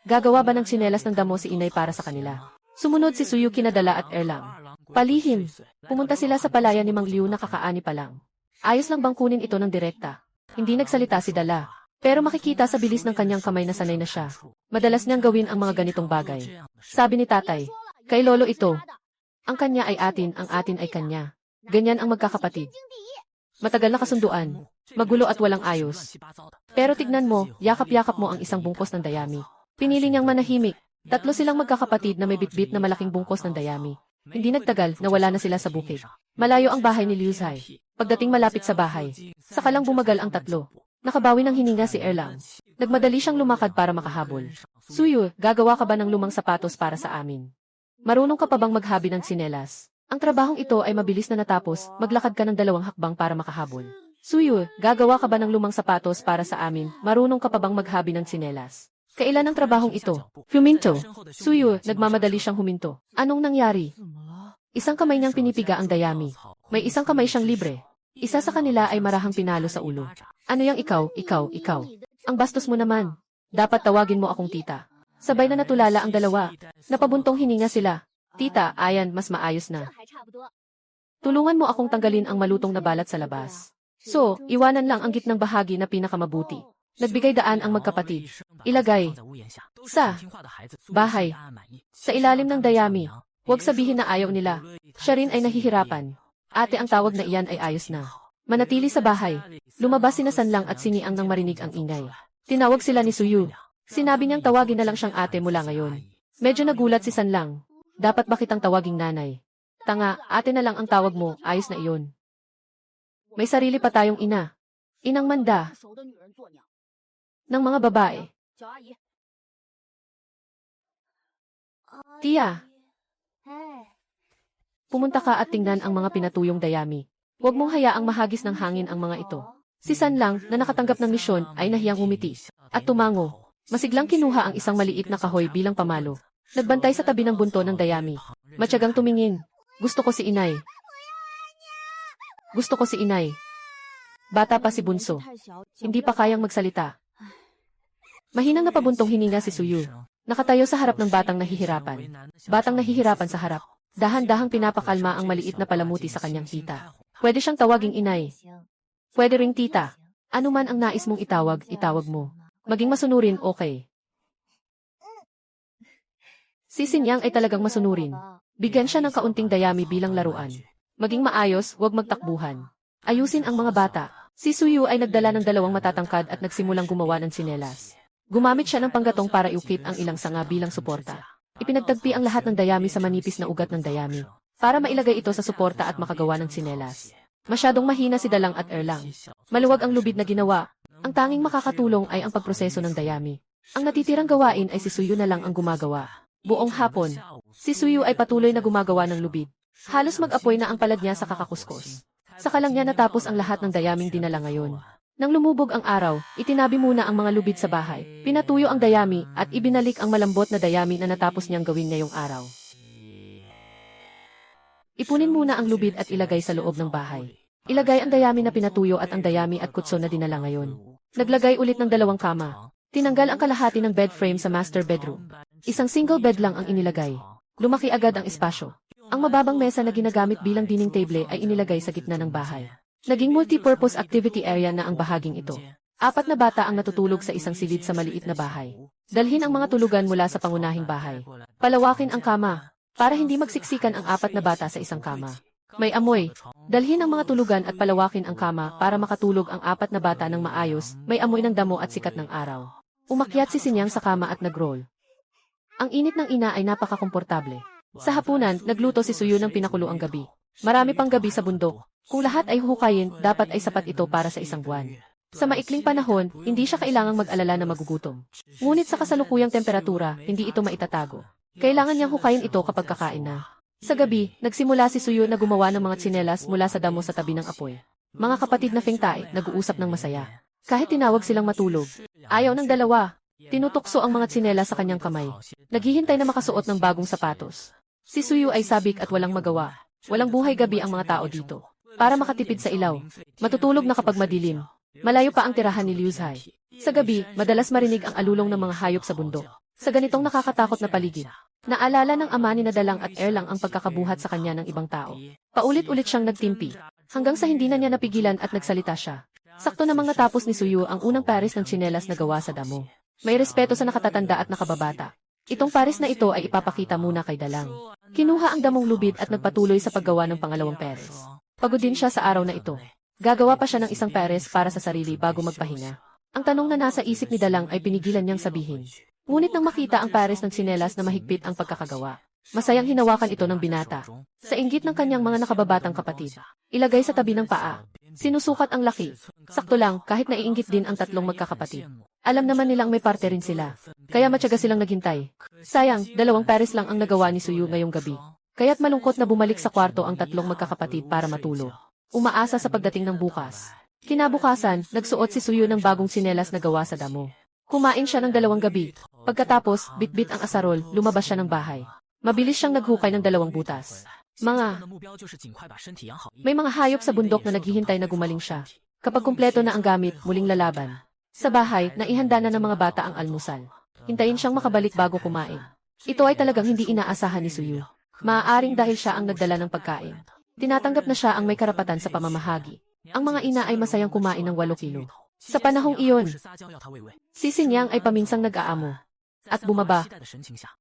Gagawa ba ng tsinelas ng damo si inay para sa kanila? Sumunod si Suyu kinadala at Erlang. Palihim. Pumunta sila sa palayan ni Mang Liu na kakaani pa lang. Ayos lang bang kunin ito ng direkta? Hindi nagsalita si Dala. Pero makikita sa bilis ng kanyang kamay na sanay na siya. Madalas niyang gawin ang mga ganitong bagay. Sabi ni tatay, kay lolo ito. Ang kanya ay atin, ang atin ay kanya. Ganyan ang magkakapatid. Matagal na kasunduan. Magulo at walang ayos. Pero tignan mo, yakap-yakap mo ang isang bungkos ng dayami. Pinili niyang manahimik. Tatlo silang magkakapatid na may bitbit na malaking bungkos ng dayami. Hindi nagtagal, nawala na sila sa bukid. Malayo ang bahay ni Liu Zai. Pagdating malapit sa bahay, saka lang bumagal ang tatlo. Nakabawi ng hininga si Erlang. Nagmadali siyang lumakad para makahabol. Suyu, gagawa ka ba ng lumang sapatos para sa amin? Marunong ka pa bang maghabi ng tsinelas? Ang trabahong ito ay mabilis na natapos, maglakad ka ng 2 hakbang para makahabol. Suyu, gagawa ka ba ng lumang sapatos para sa amin? Marunong ka pa bang maghabi ng tsinelas? Kailan ang trabahong ito? Huminto. Suyu, nagmamadali siyang huminto. Anong nangyari? Isang kamay niyang pinipiga ang dayami. May isang kamay siyang libre. Isa sa kanila ay marahang pinalo sa ulo. Ano yang ikaw? Ang bastos mo naman. Dapat tawagin mo akong tita. Sabay na natulala ang dalawa. Napabuntong hininga sila. Tita, ayan, mas maayos na. Tulungan mo akong tanggalin ang malutong na balat sa labas. So, iwanan lang ang gitnang bahagi na pinakamabuti. Nagbigay daan ang magkapatid. Ilagay sa bahay. Sa ilalim ng dayami. Huwag sabihin na ayaw nila. Siya rin ay nahihirapan. Ate, ang tawag na iyan ay ayos na. Manatili sa bahay. Lumabas sina Sanlang at Siniang nang marinig ang ingay. Tinawag sila ni Suyu. Sinabi niyang tawagin na lang siyang ate mula ngayon. Medyo nagulat si Sanlang. Dapat ba kitang tawaging nanay? Tanga, ate na lang ang tawag mo, ayos na iyon. May sarili pa tayong ina. Inang manda. Ng mga babae. Tia. Pumunta ka at tingnan ang mga pinatuyong dayami. Huwag mong hayaang mahagis ng hangin ang mga ito. Si Sanlang, na nakatanggap ng misyon, ay nahiyang umiti. At tumango. Masiglang kinuha ang isang maliit na kahoy bilang pamalo. Nagbantay sa tabi ng bunto ng dayami. Matyagang tumingin. Gusto ko si inay. Gusto ko si inay. Bata pa si Bunso. Hindi pa kayang magsalita. Mahinang napabuntong hininga si Suyu. Nakatayo sa harap ng batang nahihirapan. Batang nahihirapan sa harap. Dahan-dahang pinapakalma ang maliit na palamuti sa kanyang hita. Pwede siyang tawaging inay. Pwede ring tita. Ano man ang nais mong itawag, itawag mo. Maging masunurin, okay. Si Sinyang ay talagang masunurin. Bigyan siya ng kaunting dayami bilang laruan. Maging maayos, huwag magtakbuhan. Ayusin ang mga bata. Si Suyu ay nagdala ng 2 matatangkad at nagsimulang gumawa ng tsinelas. Gumamit siya ng panggatong para iukit ang ilang sanga bilang suporta. Ipinagtagpi ang lahat ng dayami sa manipis na ugat ng dayami para mailagay ito sa suporta at makagawa ng tsinelas. Masyadong mahina si Dalang at Erlang. Maluwag ang lubid na ginawa. Ang tanging makakatulong ay ang pagproseso ng dayami. Ang natitirang gawain ay si Suyu na lang ang gumagawa. Buong hapon, si Suyu ay patuloy na gumagawa ng lubid. Halos mag-apoy na ang palad niya sa kakakuskos. Saka lang niya natapos ang lahat ng dayaming dinala ngayon. Nang lumubog ang araw, itinabi muna ang mga lubid sa bahay. Pinatuyo ang dayami at ibinalik ang malambot na dayami na natapos niyang gawin ngayong araw. Ipunin muna ang lubid at ilagay sa loob ng bahay. Ilagay ang dayami na pinatuyo at ang dayami at kutso na dinala ngayon. Naglagay ulit ng 2 kama. Tinanggal ang kalahati ng bed frame sa master bedroom. Isang single bed lang ang inilagay. Lumaki agad ang espasyo. Ang mababang mesa na ginagamit bilang dining table ay inilagay sa gitna ng bahay. Naging multi-purpose activity area na ang bahaging ito. 4 na bata ang natutulog sa isang silid sa maliit na bahay. Dalhin ang mga tulugan mula sa pangunahing bahay. Palawakin ang kama, para hindi magsiksikan ang 4 na bata sa isang kama. May amoy. Dalhin ang mga tulugan at palawakin ang kama para makatulog ang 4 na bata ng maayos, may amoy ng damo at sikat ng araw. Umakyat si Sinyang sa kama at nag-roll. Ang init ng ina ay napakakomportable. Sa hapunan, nagluto si Suyu ng pinakuloang gabi. Marami pang gabi sa bundok. Kung lahat ay huhukayin, dapat ay sapat ito para sa isang buwan. Sa maikling panahon, hindi siya kailangang mag-alala na magugutom. Ngunit sa kasalukuyang temperatura, hindi ito maitatago. Kailangan niyang hukayin ito kapag kakain na. Sa gabi, nagsimula si Suyu na gumawa ng mga tsinelas mula sa damo sa tabi ng apoy. Mga kapatid na Feng Tai, nag-uusap ng masaya. Kahit tinawag silang matulog, ayaw ng dalawa. Tinutukso ang mga tsinelas sa kanyang kamay. Naghihintay na makasuot ng bagong sapatos. Si Suyu ay sabik at walang magawa. Walang buhay gabi ang mga tao dito. Para makatipid sa ilaw. Matutulog na kapag madilim. Malayo pa ang tirahan ni Liu Zhai. Sa gabi, madalas marinig ang alulong ng mga hayop sa bundok. Sa ganitong nakakatakot na paligid, naalala ng ama ni Nadalang at Erlang ang pagkakabuhat sa kanya ng ibang tao. Paulit-ulit siyang nagtimpi, hanggang sa hindi na niya napigilan at nagsalita siya. Sakto namang natapos ni Suyu ang unang pares ng tsinelas na gawa sa damo. May respeto sa nakatatanda at nakababata. Itong pares na ito ay ipapakita muna kay Dalang. Kinuha ang damong lubid at nagpatuloy sa paggawa ng pangalawang pares. Pagod din siya sa araw na ito. Gagawa pa siya ng isang pares para sa sarili bago magpahinga. Ang tanong na nasa isip ni Dalang ay pinigilan niyang sabihin. Ngunit nang makita ang pares ng tsinelas na mahigpit ang pagkakagawa, masayang hinawakan ito ng binata. Sa inggit ng kanyang mga nakababatang kapatid, ilagay sa tabi ng paa. Sinusukat ang laki. Sakto lang, kahit naiinggit din ang tatlong magkakapatid. Alam naman nilang may parte rin sila. Kaya matyaga silang naghintay. Sayang, 2 pares lang ang nagawa ni Suyu ngayong gabi. Kaya't malungkot na bumalik sa kwarto ang tatlong magkakapatid para matulog. Umaasa sa pagdating ng bukas. Kinabukasan, nagsuot si Suyu ng bagong tsinelas na gawa sa damo. Kumain siya ng 2 gabi. Pagkatapos, bitbit ang asarol, lumabas siya ng bahay. Mabilis siyang naghukay ng 2 butas. May mga hayop sa bundok na naghihintay na gumaling siya. Kapag kumpleto na ang gamit, muling lalaban. Sa bahay, naihanda na ng mga bata ang almusal. Hintayin siyang makabalik bago kumain. Ito ay talagang hindi inaasahan ni Suyu. Maaaring dahil siya ang nagdala ng pagkain. Tinatanggap na siya ang may karapatan sa pamamahagi. Ang mga ina ay masayang kumain ng 8 kilo. Sa panahong iyon, si Sinyang ay paminsang nag-aamo. At bumaba.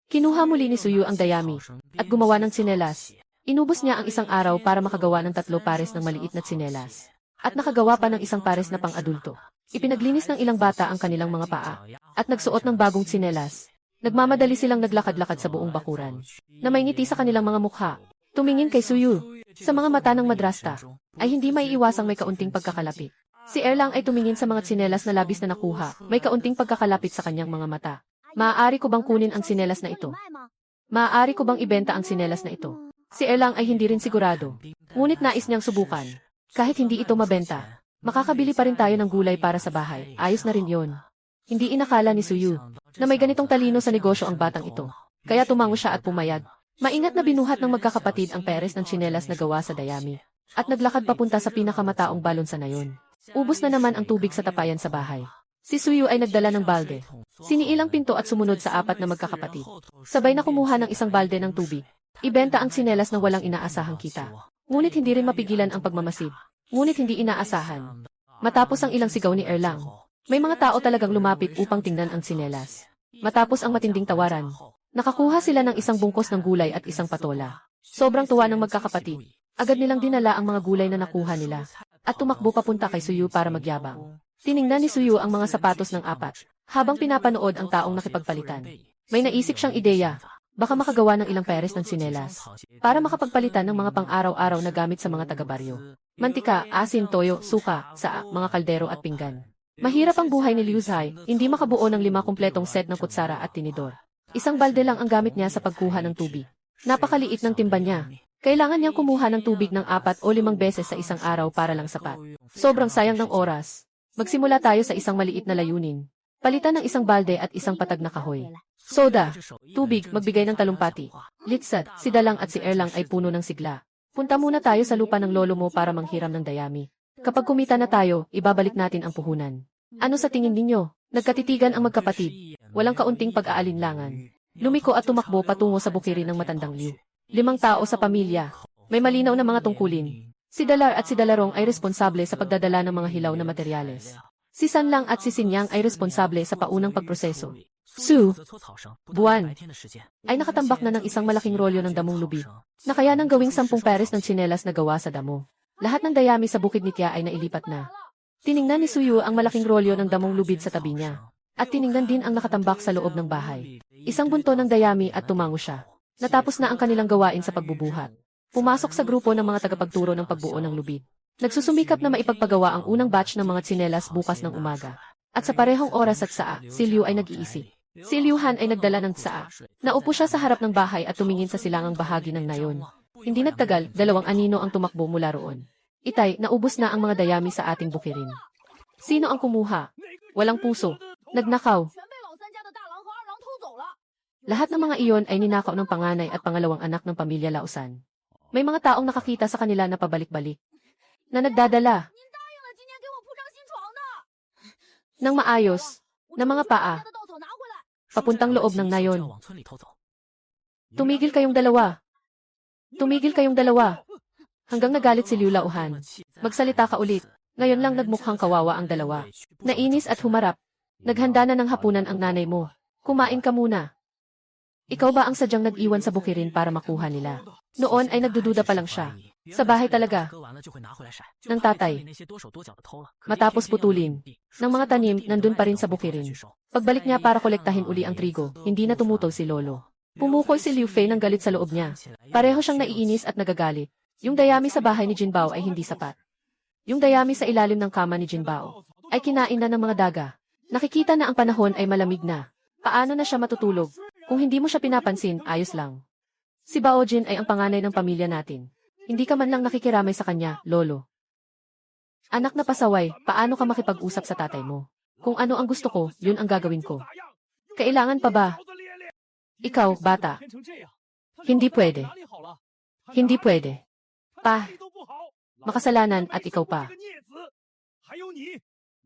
Kinuha muli ni Suyu ang dayami at gumawa ng tsinelas. Inubos niya ang isang araw para makagawa ng 3 pares ng maliit na tsinelas. At nakagawa pa ng isang pares na pang-adulto. Ipinaglinis ng ilang bata ang kanilang mga paa. At nagsuot ng bagong tsinelas. Nagmamadali silang naglakad-lakad sa buong bakuran. Na may ngiti sa kanilang mga mukha. Tumingin kay Suyu. Sa mga mata ng madrasta, ay hindi maiiwasang may kaunting pagkakalapit. Si Erlang ay tumingin sa mga tsinelas na labis na nakuha. May kaunting pagkakalapit sa kanyang mga mata. Maaari ko bang kunin ang tsinelas na ito? Maaari ko bang ibenta ang tsinelas na ito? Si Erlang ay hindi rin sigurado. Ngunit nais niyang subukan. Kahit hindi ito mabenta, makakabili pa rin tayo ng gulay para sa bahay. Ayos na rin yon. Hindi inakala ni Suyu na may ganitong talino sa negosyo ang batang ito. Kaya tumango siya at pumayag. Maingat na binuhat ng magkakapatid ang peres ng tsinelas na gawa sa dayami. At naglakad papunta sa pinakamataong balon sa nayon. Ubos na naman ang tubig sa tapayan sa bahay. Si Suyu ay nagdala ng balde. Siniilang pinto at sumunod sa 4 na magkakapatid. Sabay na kumuha ng isang balde ng tubig. Ibenta ang tsinelas na walang inaasahang kita. Ngunit hindi rin mapigilan ang pagmamasid. Ngunit hindi inaasahan. Matapos ang ilang sigaw ni Erlang, may mga tao talagang lumapit upang tingnan ang tsinelas. Matapos ang matinding tawaran, nakakuha sila ng isang bungkos ng gulay at isang patola. Sobrang tuwa ng magkakapatid. Agad nilang dinala ang mga gulay na nakuha nila. At tumakbo papunta kay Suyu para magyabang. Tiningnan ni Suyu ang mga sapatos ng 4, habang pinapanood ang taong nakipagpalitan. May naisip siyang ideya. Baka makagawa ng ilang peres ng tsinelas para makapagpalitan ng mga pang-araw-araw na gamit sa mga taga-baryo. Mantika, asin, toyo, suka, saa, mga kaldero at pinggan. Mahirap ang buhay ni Liu Zhai, hindi makabuo ng 5 kumpletong set ng kutsara at tinidor. Isang balde lang ang gamit niya sa pagkuha ng tubig. Napakaliit ng timba niya. Kailangan niyang kumuha ng tubig ng 4 o 5 beses sa isang araw para lang sapat. Sobrang sayang ng oras. Magsimula tayo sa isang maliit na layunin. Palitan ng isang balde at isang patag na kahoy. Soda, tubig, magbigay ng talumpati. Litsat, si Dalang at si Erlang ay puno ng sigla. Punta muna tayo sa lupa ng lolo mo para manghiram ng dayami. Kapag kumita na tayo, ibabalik natin ang puhunan. Ano sa tingin ninyo? Nagkatitigan ang magkapatid. Walang kaunting pag-aalinlangan. Lumiko at tumakbo patungo sa bukirin ng matandang Liu. 5 tao sa pamilya. May malinaw na mga tungkulin. Si Dalar at si Dalarong ay responsable sa pagdadala ng mga hilaw na materyales. Si Sanlang at si Sinyang ay responsable sa paunang pagproseso. Su, buwan, ay nakatambak na ng isang malaking rolyo ng damong lubi, na kaya nang gawing 10 pares ng tsinelas na gawa sa damo. Lahat ng dayami sa bukid ni Tia ay nailipat na. Tiningnan ni Suyu ang malaking rolyo ng damong lubid sa tabi niya. At tiningnan din ang nakatambak sa loob ng bahay. Isang bunto ng dayami at tumango siya. Natapos na ang kanilang gawain sa pagbubuhat. Pumasok sa grupo ng mga tagapagturo ng pagbuo ng lubid. Nagsusumikap na maipagpagawa ang unang batch ng mga tsinelas bukas ng umaga. At sa parehong oras at saa, si Liu ay nag-iisip. Si Liu Han ay nagdala ng tsaa. Naupo siya sa harap ng bahay at tumingin sa silangang bahagi ng nayon. Hindi nagtagal, 2 anino ang tumakbo mula roon. Itay, naubos na ang mga dayami sa ating bukirin. Sino ang kumuha? Walang puso. Nagnakaw. Lahat ng mga iyon ay ninakaw ng panganay at pangalawang anak ng pamilya Lausan. May mga taong nakakita sa kanila na pabalik-balik. Na nagdadala. Nang maayos, na mga paa, papuntang loob ng nayon. Tumigil kayong dalawa. Tumigil kayong dalawa. Hanggang nagalit si Liu Laohan. Magsalita ka ulit. Ngayon lang nagmukhang kawawa ang dalawa. Nainis at humarap. Naghanda na ng hapunan ang nanay mo. Kumain ka muna. Ikaw ba ang sadyang nag-iwan sa bukirin para makuha nila? Noon ay nagdududa pa lang siya. Sa bahay talaga. Ng tatay. Matapos putulin. Ng mga tanim, nandun pa rin sa bukirin. Pagbalik niya para kolektahin uli ang trigo, hindi na tumutol si Lolo. Pumukol si Liu Fei ng galit sa loob niya. Pareho siyang naiinis at nagagalit. Yung dayami sa bahay ni Jinbao ay hindi sapat. Yung dayami sa ilalim ng kama ni Jinbao ay kinain na ng mga daga. Nakikita na ang panahon ay malamig na. Paano na siya matutulog? Kung hindi mo siya pinapansin, ayos lang. Si Baojin ay ang panganay ng pamilya natin. Hindi ka man lang nakikiramay sa kanya, Lolo. Anak na pasaway, paano ka makipag-usap sa tatay mo? Kung ano ang gusto ko, yun ang gagawin ko. Kailangan pa ba? Ikaw, bata. Hindi pwede. Hindi pwede. Pa. Makasalanan at ikaw pa.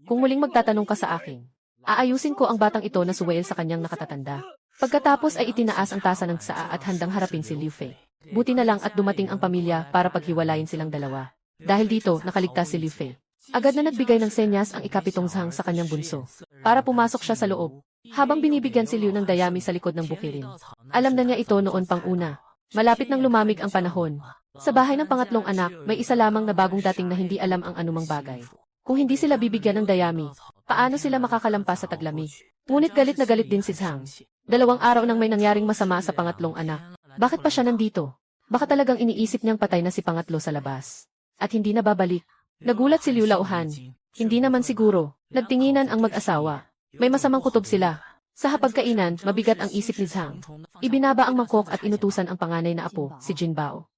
Kung muling magtatanong ka sa akin, aayusin ko ang batang ito na suwail sa kanyang nakatatanda. Pagkatapos ay itinaas ang tasa ng saa at handang harapin si Liu Fei. Buti na lang at dumating ang pamilya para paghiwalayin silang dalawa. Dahil dito, nakaligtas si Liu Fei. Agad na nagbigay ng senyas ang ikapitong zhang sa kanyang bunso, para pumasok siya sa loob, habang binibigyan si Liu ng dayami sa likod ng bukirin. Alam na niya ito noon pang una. Malapit nang lumamig ang panahon. Sa bahay ng pangatlong anak, may isa lamang na bagong dating na hindi alam ang anumang bagay. Kung hindi sila bibigyan ng dayami, paano sila makakalampas sa taglamig? Ngunit galit na galit din si Zhang. 2 araw nang may nangyaring masama sa pangatlong anak. Bakit pa siya nandito? Baka talagang iniisip niyang patay na si pangatlo sa labas. At hindi na babalik. Nagulat si Liu Laohan. Hindi naman siguro. Nagtinginan ang mag-asawa. May masamang kutob sila. Sa hapagkainan, mabigat ang isip ni Zhang. Ibinaba ang mangkok at inutusan ang panganay na apo, si Jinbao.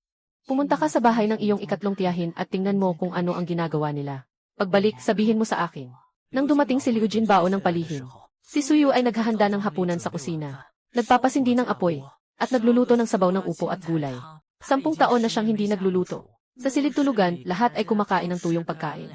Pumunta ka sa bahay ng iyong ikatlong tiyahin at tingnan mo kung ano ang ginagawa nila. Pagbalik, sabihin mo sa akin. Nang dumating si Liu Jinbao ng palihim, si Suyu ay naghahanda ng hapunan sa kusina. Nagpapasindi ng apoy, at nagluluto ng sabaw ng upo at gulay. 10 taon na siyang hindi nagluluto. Sa silid tulugan, lahat ay kumakain ng tuyong pagkain.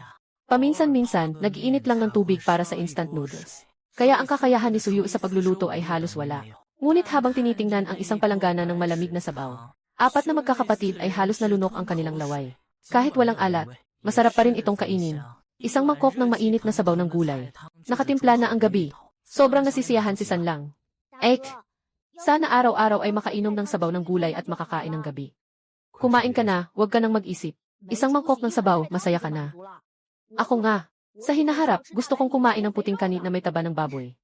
Paminsan-minsan, nag-iinit lang ng tubig para sa instant noodles. Kaya ang kakayahan ni Suyu sa pagluluto ay halos wala. Ngunit habang tinitingnan ang isang palanggana ng malamig na sabaw, 4 na magkakapatid ay halos nalunok ang kanilang laway. Kahit walang alat, masarap pa rin itong kainin. Isang mangkok ng mainit na sabaw ng gulay. Nakatimpla na ang gabi. Sobrang nasisiyahan si Sanlang. Sana araw-araw ay makainom ng sabaw ng gulay at makakain ng gabi. Kumain ka na, huwag ka nang mag-isip. Isang mangkok ng sabaw, masaya ka na. Ako nga. Sa hinaharap, gusto kong kumain ng puting kanin na may taba ng baboy.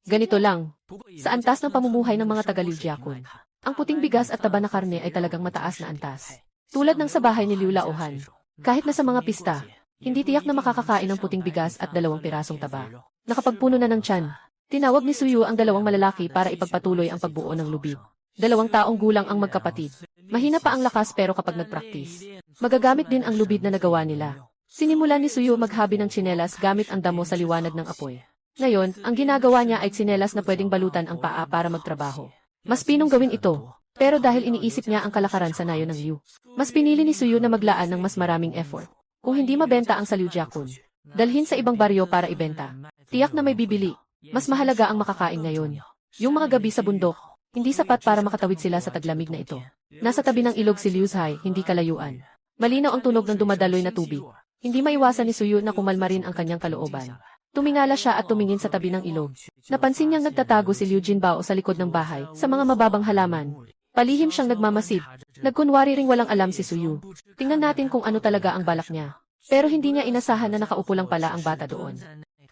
Ganito lang. Sa antas ng pamumuhay ng mga taga-Liujiakun, ang puting bigas at taba na karne ay talagang mataas na antas. Tulad ng sa bahay ni Liu Laohan. Kahit na sa mga pista, hindi tiyak na makakakain ng puting bigas at 2 pirasong taba. Nakapagpuno na ng tiyan. Tinawag ni Suyu ang 2 malalaki para ipagpatuloy ang pagbuo ng lubid. 2 taong gulang ang magkapatid. Mahina pa ang lakas pero kapag nag-practice, magagamit din ang lubid na nagawa nila. Sinimulan ni Suyu maghabi ng tsinelas gamit ang damo sa liwanag ng apoy. Ngayon, ang ginagawa niya ay tsinelas na pwedeng balutan ang paa para magtrabaho. Mas pinong gawin ito, pero dahil iniisip niya ang kalakaran sa nayon ng Liu, mas pinili ni Suyu na maglaan ng mas maraming effort. Kung hindi mabenta ang sa Liujiakun, dalhin sa ibang baryo para ibenta. Tiyak na may bibili. Mas mahalaga ang makakain ngayon. Yung mga gabi sa bundok, hindi sapat para makatawid sila sa taglamig na ito. Nasa tabi ng ilog si Liuzhai, hindi kalayuan. Malinaw ang tunog ng dumadaloy na tubig. Hindi maiwasan ni Suyu na kumalma rin ang kanyang kalooban. Tumingala siya at tumingin sa tabi ng ilog. Napansin niyang nagtatago si Liu Jinbao sa likod ng bahay, sa mga mababang halaman. Palihim siyang nagmamasid. Nagkunwari ring walang alam si Suyu. Tingnan natin kung ano talaga ang balak niya. Pero hindi niya inasahan na nakaupo lang pala ang bata doon.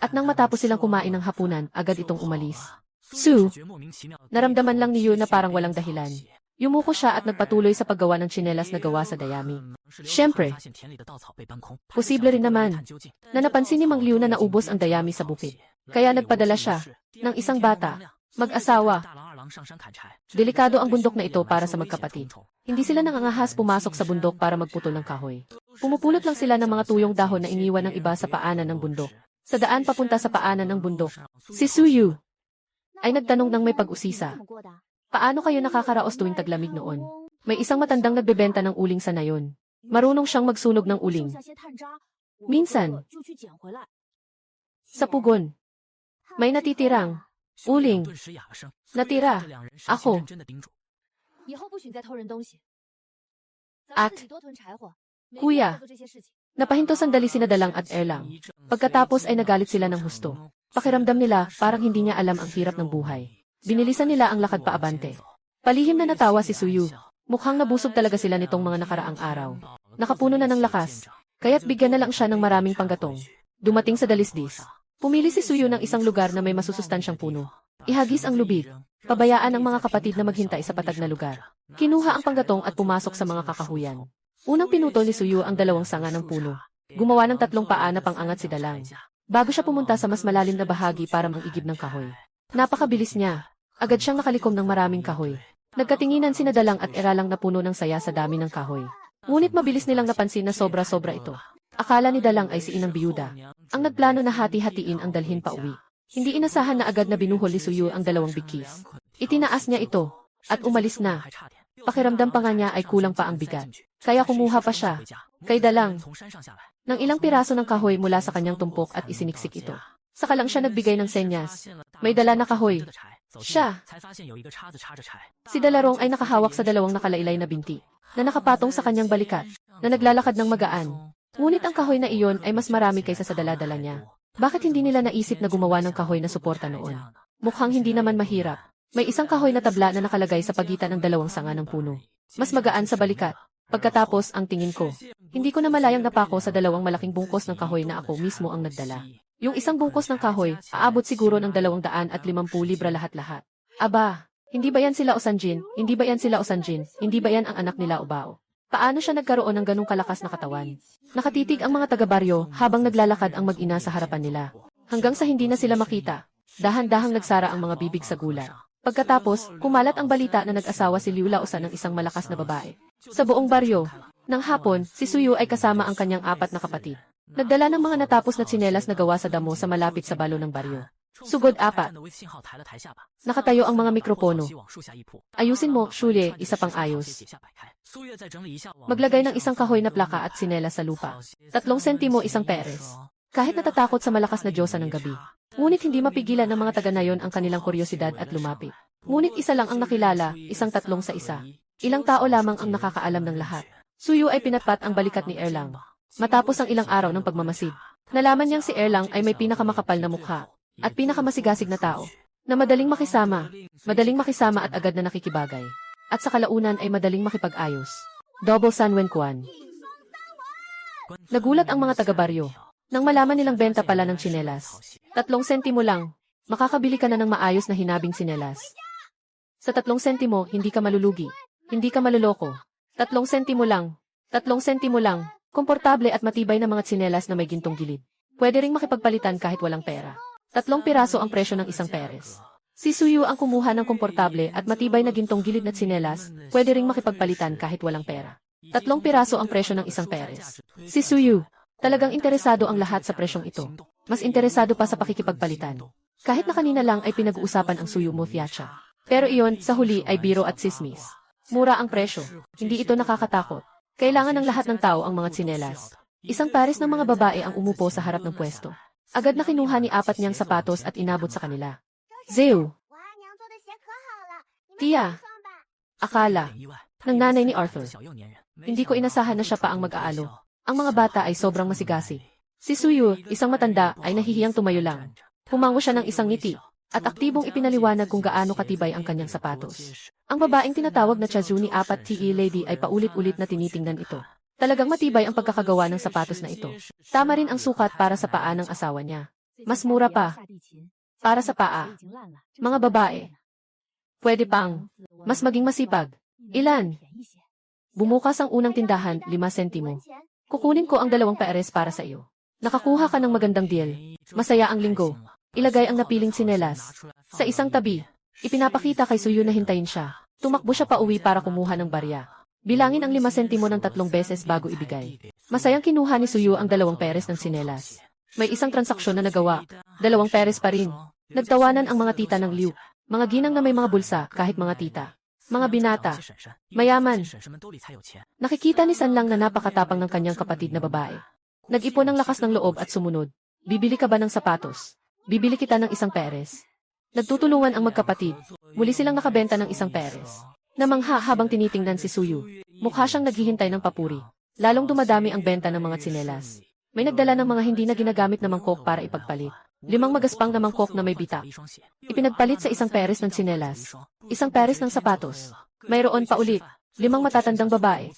At nang matapos silang kumain ng hapunan, agad itong umalis. Su! Naramdaman lang ni Yu na parang walang dahilan. Yumuko siya at nagpatuloy sa paggawa ng tsinelas na gawa sa dayami. Siyempre, posible rin naman na napansin ni Mang Liu na naubos ang dayami sa bukid. Kaya nagpadala siya ng isang bata, mag-asawa. Delikado ang bundok na ito para sa magkapatid. Hindi sila nangangahas pumasok sa bundok para magputol ng kahoy. Pumupulot lang sila ng mga tuyong dahon na iniwan ng iba sa paanan ng bundok. Sa daan papunta sa paanan ng bundok, si Suyu ay nagtanong ng may pag-usisa. Paano kayo nakakaraos tuwing taglamig noon? May isang matandang nagbebenta ng uling sa nayon. Marunong siyang magsunog ng uling. Minsan, sa pugon. May natitirang uling. Natira. Ako. At, Kuya, napahinto sandali sina Dalang at Erlang. Pagkatapos ay nagalit sila ng husto. Pakiramdam nila parang hindi niya alam ang hirap ng buhay. Binilisan nila ang lakad paabante. Palihim na natawa si Suyu. Mukhang nabusog talaga sila nitong mga nakaraang araw. Nakapuno na ng lakas, kaya't bigyan na lang siya ng maraming panggatong. Dumating sa dalisdis. Pumili si Suyu ng isang lugar na may masusustansyang puno. Ihagis ang lubid. Pabayaan ang mga kapatid na maghintay sa patag na lugar. Kinuha ang panggatong at pumasok sa mga kakahuyan. Unang pinutol ni Suyu ang 2 sanga ng puno. Gumawa ng 3 paa na pangangat si Dalang. Bago siya pumunta sa mas malalim na bahagi para mangigib ng kahoy. Napakabilis niya. Agad siyang nakalikom ng maraming kahoy. Nagkatinginan sina Dalang at Eralang na puno ng saya sa dami ng kahoy. Ngunit mabilis nilang napansin na sobra-sobra ito. Akala ni Dalang ay si Inang Biyuda. Ang nagplano na hati-hatiin ang dalhin pa uwi. Hindi inasahan na agad na binuhol ni Suyu ang 2 bigkis. Itinaas niya ito, at umalis na. Pakiramdam pa nga niya ay kulang pa ang bigat. Kaya kumuha pa siya, kay Dalang, ng ilang piraso ng kahoy mula sa kanyang tumpok at isiniksik ito. Saka lang siya nagbigay ng senyas. May dala na kahoy. Siya. Si Dalarong ay nakahawak sa 2 nakalaylay na binti, na nakapatong sa kanyang balikat, na naglalakad ng magaan. Ngunit ang kahoy na iyon ay mas marami kaysa sa dala-dala niya. Bakit hindi nila naisip na gumawa ng kahoy na suporta noon? Mukhang hindi naman mahirap. May isang kahoy na tabla na nakalagay sa pagitan ng 2 sanga ng puno. Mas magaan sa balikat. Pagkatapos, ang tingin ko, hindi ko na malayang napako sa 2 malaking bungkos ng kahoy na ako mismo ang nagdala. Yung isang bungkos ng kahoy, aabot siguro ng 250 libra lahat-lahat. Aba, hindi ba yan sila Osanjin? Hindi ba yan sila Osanjin? Hindi ba yan ang anak nila Ubao? Paano siya nagkaroon ng ganong kalakas na katawan? Nakatitig ang mga taga-baryo habang naglalakad ang mag-ina sa harapan nila. Hanggang sa hindi na sila makita, dahan-dahang nagsara ang mga bibig sa gulat. Pagkatapos, kumalat ang balita na nag-asawa si Liu Laosan ng isang malakas na babae. Sa buong baryo, nang hapon, si Suyu ay kasama ang kanyang 4 na kapatid. Nagdala ng mga natapos na tsinelas na gawa sa damo sa malapit sa balo ng baryo. Sugod 4. Nakatayo ang mga mikropono. Ayusin mo, Shule, isa pang ayos. Maglagay ng isang kahoy na plaka at tsinelas sa lupa. 3 sentimo isang peres. Kahit natatakot sa malakas na diyosa ng gabi. Ngunit hindi mapigilan ng mga taga nayon ang kanilang kuryosidad at lumapit. Ngunit isa lang ang nakilala, isang 3 sa isa. Ilang tao lamang ang nakakaalam ng lahat. Suyu ay pinatpat ang balikat ni Erlang. Matapos ang ilang araw ng pagmamasid, nalaman niyang si Erlang ay may pinakamakapal na mukha at pinakamasigasig na tao, na madaling makisama at agad na nakikibagay, at sa kalaunan ay madaling makipag-ayos. Double San Wen Quan. Nagulat ang mga taga-baryo nang malaman nilang benta pala ng tsinelas. 3 sentimo lang, makakabili ka na ng maayos na hinabing tsinelas. Sa 3 sentimo, hindi ka malulugi, hindi ka maluloko. 3 sentimo lang, 3 sentimo lang, komportable at matibay na mga tsinelas na may gintong gilid. Pwede ring makipagpalitan kahit walang pera. 3 piraso ang presyo ng isang peres. Si Suyu ang kumuha ng komportable at matibay na gintong gilid na tsinelas, pwede ring makipagpalitan kahit walang pera. 3 piraso ang presyo ng isang peres. Si Suyu, talagang interesado ang lahat sa presyong ito. Mas interesado pa sa pakikipagpalitan. Kahit na kanina lang ay pinag-uusapan ang Suyu Muthiacha. Pero iyon, sa huli ay biro at sismis. Mura ang presyo. Hindi ito nakakatakot. Kailangan ng lahat ng tao ang mga tsinelas. Isang pares ng mga babae ang umupo sa harap ng pwesto. Agad na kinuha ni 4 niyang sapatos at inabot sa kanila. Zeu! Tia! Akala ng nanay ni Arthur. Hindi ko inasahan na siya pa ang mag-aalo. Ang mga bata ay sobrang masigasig. Si Suyu, isang matanda, ay nahihiyang tumayo lang. Humango siya ng isang ngiti, at aktibong ipinaliwanag kung gaano katibay ang kanyang sapatos. Ang babaeng tinatawag na Chazu ni 4 TE Lady ay paulit-ulit na tinitingnan ito. Talagang matibay ang pagkakagawa ng sapatos na ito. Tama rin ang sukat para sa paa ng asawa niya. Mas mura pa. Para sa paa. Mga babae. Pwede pang mas maging masipag. Ilan? Bumukas ang unang tindahan, 5 sentimo. Kukunin ko ang 2 peres para sa iyo. Nakakuha ka ng magandang deal. Masaya ang linggo. Ilagay ang napiling tsinelas sa isang tabi. Ipinapakita kay Suyu na hintayin siya. Tumakbo siya pa uwi para kumuha ng barya. Bilangin ang 5 sentimo ng 3 beses bago ibigay. Masayang kinuha ni Suyu ang 2 peres ng tsinelas. May isang transaksyon na nagawa. 2 peres pa rin. Nagtawanan ang mga tita ng Liu. Mga ginang na may mga bulsa kahit mga tita. Mga binata. Mayaman. Nakikita ni Sanlang na napakatapang ng kanyang kapatid na babae. Nag-ipon ng lakas ng loob at sumunod. Bibili ka ba ng sapatos? Bibili kita ng isang peres. Nagtutulungan ang magkapatid. Muli silang nakabenta ng isang peres. Namangha habang tinitingnan si Suyu. Mukha siyang naghihintay ng papuri. Lalong dumadami ang benta ng mga tsinelas. May nagdala ng mga hindi na ginagamit na mangkok para ipagpalit. 5 magaspang na mangkok na may bitak. Ipinagpalit sa isang peres ng tsinelas. Isang peres ng sapatos. Mayroon pa ulit. 5 matatandang babae.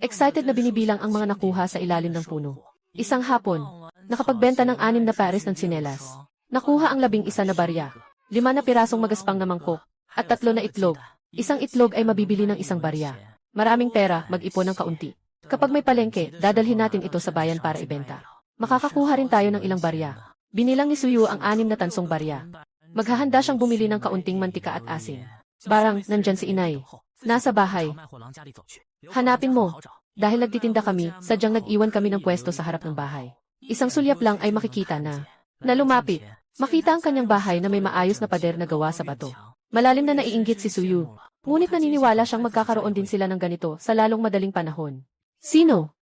Excited na binibilang ang mga nakuha sa ilalim ng puno. Isang hapon, nakapagbenta ng 6 na pares ng tsinelas. Nakuha ang 11 na barya. 5 na pirasong magaspang na mangkok. At 3 na itlog. Isang itlog ay mabibili ng isang barya. Maraming pera, mag-ipon ng kaunti. Kapag may palengke, dadalhin natin ito sa bayan para ibenta. Makakakuha rin tayo ng ilang barya. Binilang ni Suyu ang 6 na tansong barya. Maghahanda siyang bumili ng kaunting mantika at asin. Barang, nandyan si inay. Nasa bahay. Hanapin mo. Dahil nagtitinda kami, sadyang nag-iwan kami ng pwesto sa harap ng bahay. Isang sulyap lang ay makikita na lumapit. Makita ang kanyang bahay na may maayos na pader na gawa sa bato. Malalim na naiinggit si Suyu. Ngunit naniniwala siyang magkakaroon din sila ng ganito sa lalong madaling panahon. Sino?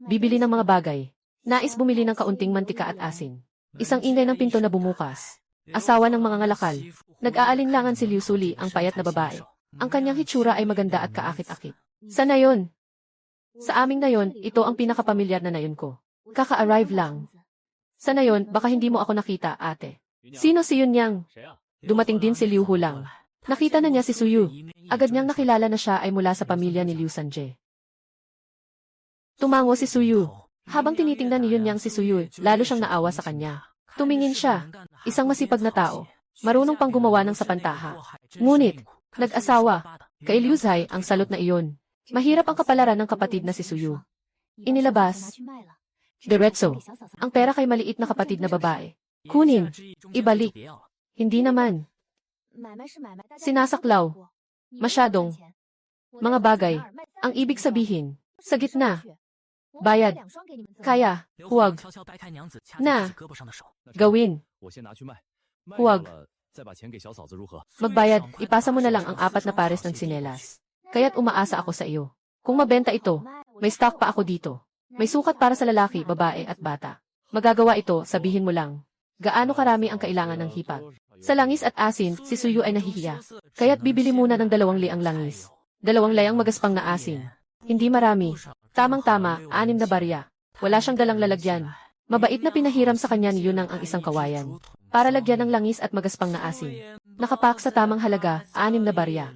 Bibili ng mga bagay. Nais bumili ng kaunting mantika at asin. Isang ingay ng pinto na bumukas. Asawa ng mga ngalakal. Nag-aalinlangan si Liu Suli, ang payat na babae. Ang kanyang hitsura ay maganda at kaakit-akit. Sa nayon? Sa aming nayon, ito ang pinakapamilyar na nayon ko. Kaka-arrive lang. Sa nayon, baka hindi mo ako nakita, ate. Sino si Yun Yang? Dumating din si Liu Hulang. Nakita na niya si Suyu. Agad niyang nakilala na siya ay mula sa pamilya ni Liu Sanje. Tumango si Suyu. Habang tinitingnan ni Yun Yang si Suyu, lalo siyang naawa sa kanya. Tumingin siya. Isang masipag na tao. Marunong pang gumawa ng sapantaha. Ngunit, nag-asawa. Kay Liu Zai ang salot na iyon. Mahirap ang kapalaran ng kapatid na si Suyu. Inilabas. Diretso. Ang pera kay maliit na kapatid na babae. Kunin. Ibalik. Hindi naman. Sinasaklaw. Masyadong. Mga bagay. Ang ibig sabihin. Sa gitna. Bayad. Kaya. Huwag. Na. Gawin. Huwag. Magbayad. Ipasa mo na lang ang 4 na pares ng tsinelas. Kaya't umaasa ako sa iyo. Kung mabenta ito, may stock pa ako dito. May sukat para sa lalaki, babae at bata. Magagawa ito, sabihin mo lang. Gaano karami ang kailangan ng hipag? Sa langis at asin, si Suyu ay nahihiya. Kaya't bibili muna ng 2 liang langis. 2 layang magaspang na asin. Hindi marami. Tamang-tama, 6 na barya. Wala siyang dalang lalagyan. Mabait na pinahiram sa kanya ni Yunang ang isang kawayan. Para lagyan ng langis at magaspang na asin. Nakapak sa tamang halaga, 6 na barya.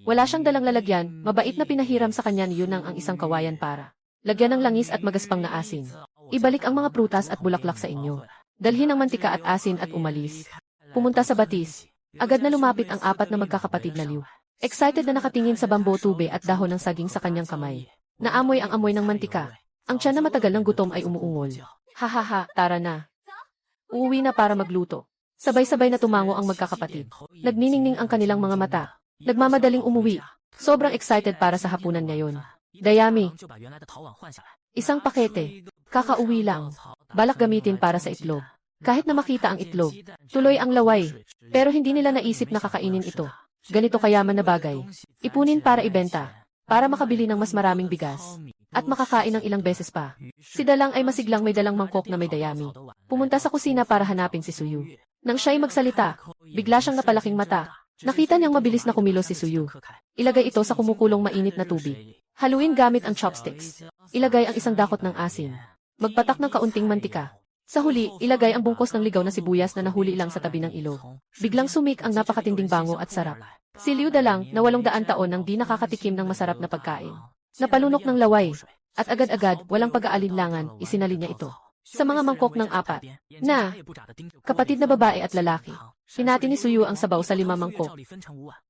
Wala siyang dalang lalagyan, mabait na pinahiram sa kanya ni Yunang ang isang kawayan para lagyan ng langis at magaspang na asin. Ibalik ang mga prutas at bulaklak sa inyo. Dalhin ang mantika at asin at umalis. Pumunta sa batis. Agad na lumapit ang 4 na magkakapatid na Liu. Excited na nakatingin sa bambo tube at dahon ng saging sa kanyang kamay. Naamoy ang amoy ng mantika. Ang tiyan na matagal ng gutom ay umuungol. Hahaha, tara na. Uuwi na para magluto. Sabay-sabay na tumango ang magkakapatid. Nagniningning ang kanilang mga mata. Nagmamadaling umuwi. Sobrang excited para sa hapunan ngayon. Dayami. Isang pakete. Kakauwi lang. Balak gamitin para sa itlog. Kahit na makita ang itlog, tuloy ang laway. Pero hindi nila naisip na kakainin ito. Ganito kayaman na bagay. Ipunin para ibenta. Para makabili ng mas maraming bigas. At makakain ng ilang beses pa. Si Dalang ay masiglang may dalang mangkok na may dayami. Pumunta sa kusina para hanapin si Suyu. Nang siya'y magsalita, bigla siyang napalaking mata. Nakita niyang mabilis na kumilos si Suyu. Ilagay ito sa kumukulong mainit na tubig. Haluin gamit ang chopsticks. Ilagay ang isang dakot ng asin. Magpatak ng kaunting mantika. Sa huli, ilagay ang bungkos ng ligaw na sibuyas na nahuli lang sa tabi ng ilog. Biglang sumik ang napakatinding bango at sarap. Si Liu Dalang, na 800 taon nang di nakakatikim ng masarap na pagkain. Napalunok ng laway. At agad-agad, walang pag-aalinlangan, isinalin niya ito. Sa mga mangkok ng 4 na kapatid na babae at lalaki. Hinati ni Suyu ang sabaw sa 5 mangkok.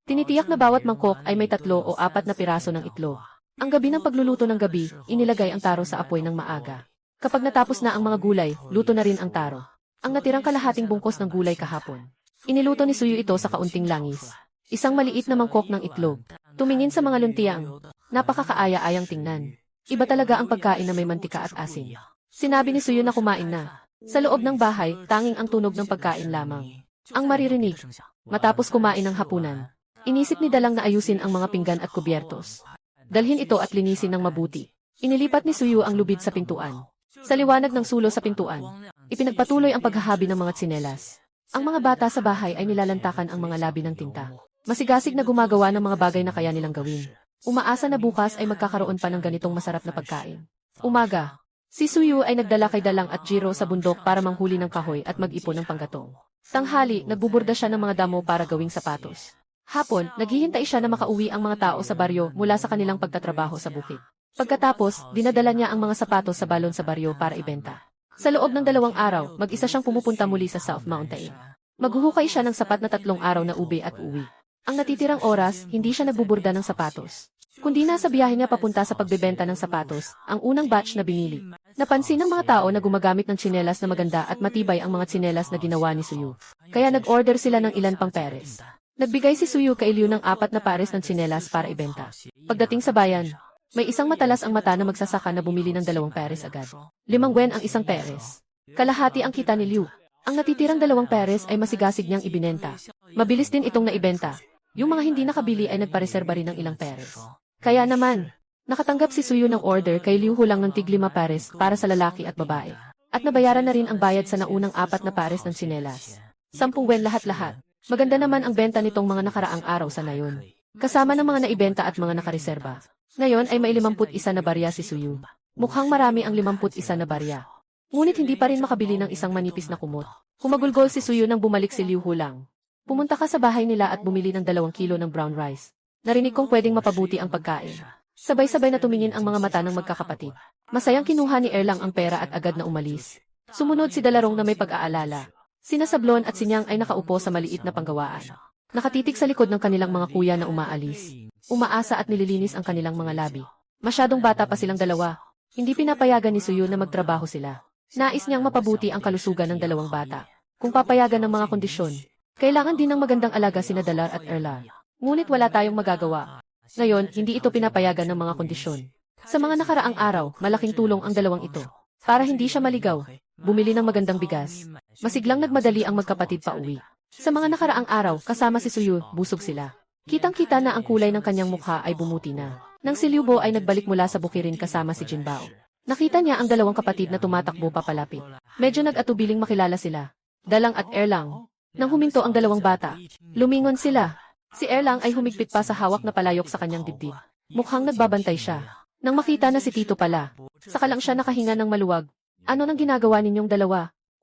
Tinitiyak na bawat mangkok ay may 3 o 4 na piraso ng itlog. Ang gabi ng pagluluto ng gabi, inilagay ang taro sa apoy ng maaga. Kapag natapos na ang mga gulay, luto na rin ang taro. Ang natirang kalahating bungkos ng gulay kahapon. Iniluto ni Suyu ito sa kaunting langis. Isang maliit na mangkok ng itlog. Tumingin sa mga luntiang. Napakakaaya-ayang tingnan. Iba talaga ang pagkain na may mantika at asin. Sinabi ni Suyu na kumain na. Sa loob ng bahay, tanging ang tunog ng pagkain lamang ang maririnig. Matapos kumain ng hapunan, inisip ni Dalang na ayusin ang mga pinggan at kubyertos. Dalhin ito at linisin ng mabuti. Inilipat ni Suyu ang lubid sa pintuan. Sa liwanag ng sulo sa pintuan, ipinagpatuloy ang paghahabi ng mga tsinelas. Ang mga bata sa bahay ay nilalantakan ang mga labi ng tinta. Masigasig na gumagawa ng mga bagay na kaya nilang gawin. Umaasa na bukas ay magkakaroon pa ng ganitong masarap na pagkain. Umaga, si Suyu ay nagdala kay Dalang at Jiro sa bundok para manghuli ng kahoy at mag-ipon ng panggatong. Tanghali, nagbuburda siya ng mga damo para gawing sapatos. Hapon, naghihintay siya na makauwi ang mga tao sa baryo mula sa kanilang pagtatrabaho sa bukid. Pagkatapos, dinadala niya ang mga sapatos sa balon sa baryo para ibenta. Sa loob ng 2 araw, mag-isa siyang pumupunta muli sa South Mountain. Maghuhukay siya ng sapat na 3 araw na ube at uwi. Ang natitirang oras, hindi siya nagbuburda ng sapatos. Kundi nasa biyahe niya papunta sa pagbebenta ng sapatos, ang unang batch na binili. Napansin ng mga tao na gumagamit ng tsinelas na maganda at matibay ang mga tsinelas na ginawa ni Suyu. Kaya nag-order sila ng ilan pang pares. Nagbigay si Suyu kay Liu ng 4 na pares ng tsinelas para ibenta. Pagdating sa bayan, may isang matalas ang mata na magsasaka na bumili ng 2 pares agad. 5 yen ang isang pares. Kalahati ang kita ni Liu. Ang natitirang 2 pares ay masigasig niyang ibinenta. Mabilis din itong naibenta. Yung mga hindi nakabili ay nagpareserba rin ng ilang pares. Kaya naman, nakatanggap si Suyu ng order kay Liu Hulang ng tig 5 pares para sa lalaki at babae. At nabayaran na rin ang bayad sa naunang 4 na pares ng tsinelas. 10 yen lahat-lahat. Maganda naman ang benta nitong mga nakaraang araw sa nayon. Kasama ng mga naibenta at mga nakareserba. Ngayon ay may 51 na barya si Suyu. Mukhang marami ang 51 na barya. Ngunit hindi pa rin makabili ng isang manipis na kumot. Kumagulgol si Suyu nang bumalik si Liu Hulang. Pumunta ka sa bahay nila at bumili ng 2 kilo ng brown rice. Narinig kong pwedeng mapabuti ang pagkain. Sabay-sabay na tumingin ang mga mata ng magkakapatid. Masayang kinuha ni Erlang ang pera at agad na umalis. Sumunod si Dalarong na may pag-aalala. Sina Sablon at Sinyang ay nakaupo sa maliit na panggawaan. Nakatitig sa likod ng kanilang mga kuya na umaalis. Umaasa at nililinis ang kanilang mga labi. Masyadong bata pa silang dalawa. Hindi pinapayagan ni Suyu na magtrabaho sila. Nais niyang mapabuti ang kalusugan ng 2 bata. Kung papayagan ng mga kondisyon, kailangan din ng magandang alaga sina Dalar at Erla. Ngunit wala tayong magagawa. Ngayon, hindi ito pinapayagan ng mga kondisyon. Sa mga nakaraang araw, malaking tulong ang 2 ito. Para hindi siya maligaw, bumili ng magandang bigas. Masiglang nagmadali ang magkapatid pa uwi. Sa mga nakaraang araw, kasama si Suyu, busog sila. Kitang-kita na ang kulay ng kanyang mukha ay bumuti na. Nang si Liu Bo ay nagbalik mula sa bukirin kasama si Jinbao. Nakita niya ang 2 kapatid na tumatakbo papalapit. Medyo nag-atubiling makilala sila. Dalang at Erlang. Nang huminto ang 2 bata, lumingon sila. Si Erlang ay humigpit pa sa hawak na palayok sa kanyang dibdib. Mukhang nagbabantay siya. Nang makita na si Tito pala, saka lang siya nakahinga ng maluwag. Ano nang ginagawa ninyong 2?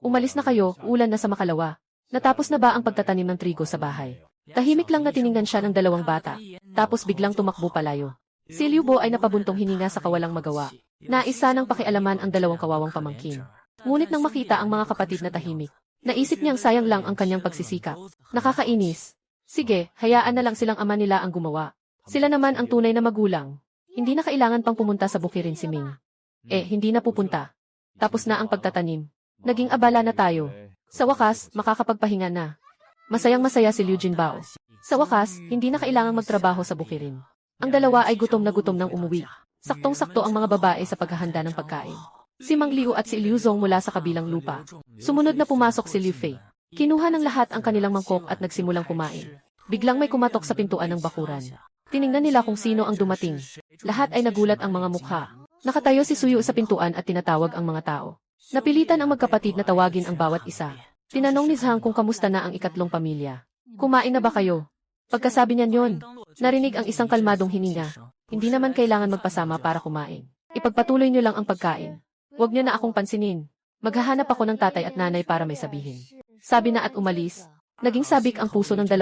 Umalis na kayo, ulan na sa Makalawa. Natapos na ba ang pagtatanim ng trigo sa bahay? Tahimik lang na tiningnan siya ng 2 bata, tapos biglang tumakbo palayo. Si Liu Bo ay napabuntong hininga sa kawalang magawa. Naisa ng pakialaman ang 2 kawawang pamangkin. Ngunit nang makita ang mga kapatid na tahimik, naisip niyang sayang lang ang kanyang pagsisikap. Nakakainis. Sige, hayaan na lang silang ama nila ang gumawa. Sila naman ang tunay na magulang. Hindi na kailangan pang pumunta sa bukirin si Ming. Hindi na pupunta. Tapos na ang pagtatanim. Naging abala na tayo. Sa wakas, makakapagpahinga na. Masayang-masaya si Liu Jinbao. Sa wakas, hindi na kailangang magtrabaho sa bukirin. Ang 2 ay gutom na gutom nang umuwi. Saktong-sakto ang mga babae sa paghahanda ng pagkain. Si Mang Liu at si Liu Zong mula sa kabilang lupa. Sumunod na pumasok si Liu Fei. Kinuha ng lahat ang kanilang mangkok at nagsimulang kumain. Biglang may kumatok sa pintuan ng bakuran. Tiningnan nila kung sino ang dumating. Lahat ay nagulat ang mga mukha. Nakatayo si Suyu sa pintuan at tinatawag ang mga tao. Napilitan ang magkapatid na tawagin ang bawat isa. Tinanong ni Zhang kung kamusta na ang ikatlong pamilya. Kumain na ba kayo? Pagkasabi niyan yon, narinig ang isang kalmadong hininga. Hindi naman kailangan magpasama para kumain. Ipagpatuloy niyo lang ang pagkain. Huwag niyo na akong pansinin. Maghahanap ako ng tatay at nanay para may sabihin. Sabi na at umalis. Naging sabik ang puso ng 2.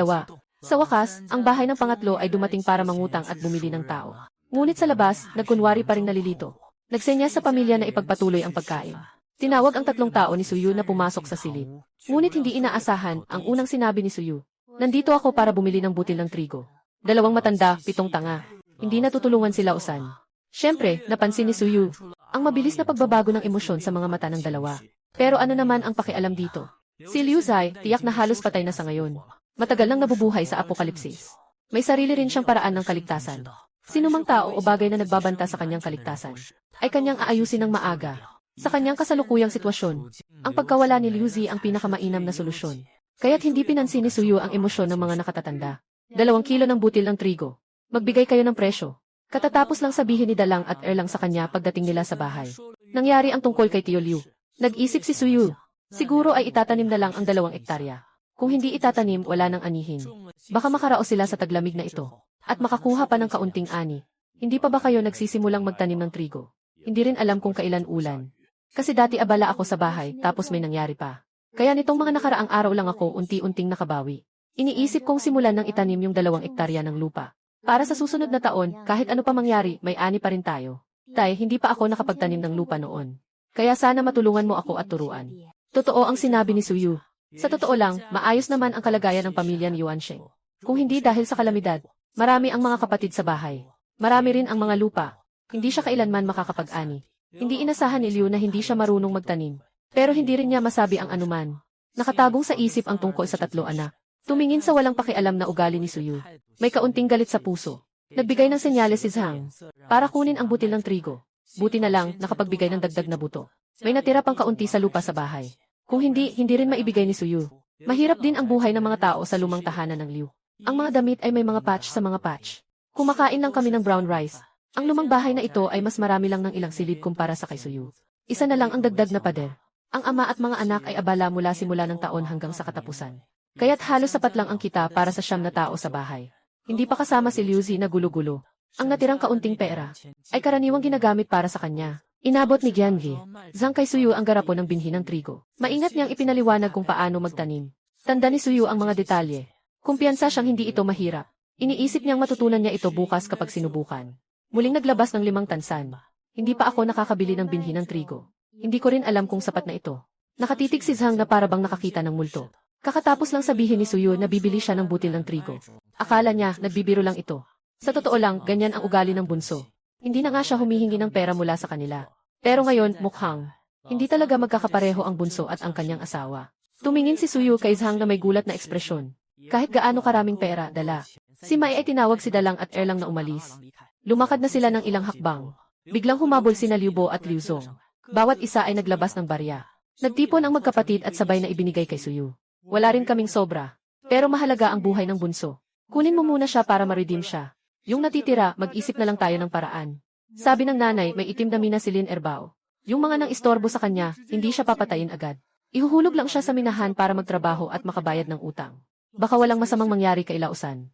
Sa wakas, ang bahay ng pangatlo ay dumating para mangutang at bumili ng tao. Ngunit sa labas, nagkunwari pa ring nalilito. Nagsenya sa pamilya na ipagpatuloy ang pagkain. Tinawag ang 3 tao ni Suyu na pumasok sa silid. Ngunit hindi inaasahan ang unang sinabi ni Suyu. Nandito ako para bumili ng butil ng trigo. 2 matanda, 7 tanga. Hindi natutulungan sila usan. Siyempre, napansin ni Suyu ang mabilis na pagbabago ng emosyon sa mga mata ng 2. Pero ano naman ang pakialam dito? Si Liu Zai, tiyak na halos patay na sa ngayon. Matagal nang nabubuhay sa apokalipsis. May sarili rin siyang paraan ng kaligtasan. Sinumang tao o bagay na nagbabanta sa kanyang kaligtasan ay kanyang aayusin ng maaga. Sa kanyang kasalukuyang sitwasyon, ang pagkawala ni Liu Zi ang pinakamainam na solusyon. Kaya't hindi pinansin ni Suyu ang emosyon ng mga nakatatanda. 2 kilo ng butil ng trigo. Magbigay kayo ng presyo. Katatapos lang sabihin ni Dalang at Erlang sa kanya pagdating nila sa bahay. Nangyari ang tungkol kay Tio Liu. Nag-isip si Suyu. Siguro ay itatanim na lang ang 2 ektarya. Kung hindi itatanim, wala nang anihin. Baka makaraos sila sa taglamig na ito. At makakuha pa ng kaunting ani. Hindi pa ba kayo nagsisimulang magtanim ng trigo? Hindi rin alam kung kailan ulan. Kasi dati abala ako sa bahay, tapos may nangyari pa. Kaya nitong mga nakaraang araw lang ako unti-unting nakabawi. Iniisip kong simulan ng itanim yung 2 ektarya ng lupa. Para sa susunod na taon, kahit ano pa mangyari, may ani pa rin tayo. Tay, hindi pa ako nakapagtanim ng lupa noon. Kaya sana matulungan mo ako at turuan. Totoo ang sinabi ni Suyu. Sa totoo lang, maayos naman ang kalagayan ng pamilya ni Yuansheng. Kung hindi dahil sa kalamidad, marami ang mga kapatid sa bahay. Marami rin ang mga lupa. Hindi siya kailanman makakapag-ani. Hindi inasahan ni Liu na hindi siya marunong magtanim. Pero hindi rin niya masabi ang anuman. Nakatagong sa isip ang tungkol sa 3 anak. Tumingin sa walang pakialam na ugali ni Suyu. May kaunting galit sa puso. Nagbigay ng senyales si Zhang para kunin ang butil ng trigo. Buti na lang nakapagbigay ng dagdag na buto. May natira pang kaunti sa lupa sa bahay. Kung hindi rin maibigay ni Suyu. Mahirap din ang buhay ng mga tao sa lumang tahanan ng Liu. Ang mga damit ay may mga patch sa mga patch. Kumakain lang kami ng brown rice. Ang lumang bahay na ito ay mas marami lang ng ilang silid kumpara sa kay Suyu. Isa na lang ang dagdag na pader. Ang ama at mga anak ay abala mula simula ng taon hanggang sa katapusan. Kaya't halos sapat lang ang kita para sa 9 na tao sa bahay. Hindi pa kasama si Liu Zi na gulo-gulo. Ang natirang kaunting pera ay karaniwang ginagamit para sa kanya. Inabot ni Giangi. Zhang kay Suyu ang garapon ng binhi ng trigo. Maingat niyang ipinaliwanag kung paano magtanim. Tanda ni Suyu ang mga detalye. Kumpiyansa siyang hindi ito mahirap. Iniisip niyang matutunan niya ito bukas kapag sinubukan. Muling naglabas ng 5 tansan. Hindi pa ako nakakabili ng binhi ng trigo. Hindi ko rin alam kung sapat na ito. Nakatitig si Zhang na para bang nakakita ng multo. Kakatapos lang sabihin ni Suyu na bibili siya ng butil ng trigo. Akala niya, nagbibiro lang ito. Sa totoo lang, ganyan ang ugali ng bunso. Hindi na nga siya humihingi ng pera mula sa kanila. Pero ngayon, mukhang hindi talaga magkakapareho ang bunso at ang kanyang asawa. Tumingin si Suyu kay Zhang na may gulat na ekspresyon. Kahit gaano karaming pera, dala. Si Mai ay tinawag si Dalang at Erlang na umalis. Lumakad na sila ng ilang hakbang. Biglang humabol sina Liu Bo at Liu Zong. Bawat isa ay naglabas ng barya. Nagtipon ang magkapatid at sabay na ibinigay kay Suyu. Wala rin kaming sobra. Pero mahalaga ang buhay ng bunso. Kunin mo muna siya para ma-redeem siya. Yung natitira, mag-isip na lang tayo ng paraan. Sabi ng nanay, may itim na mina si Lin Erbao. Yung mga nang istorbo sa kanya, hindi siya papatayin agad. Ihuhulog lang siya sa minahan para magtrabaho at makabayad ng utang. Baka walang masamang mangyari kay Lausan.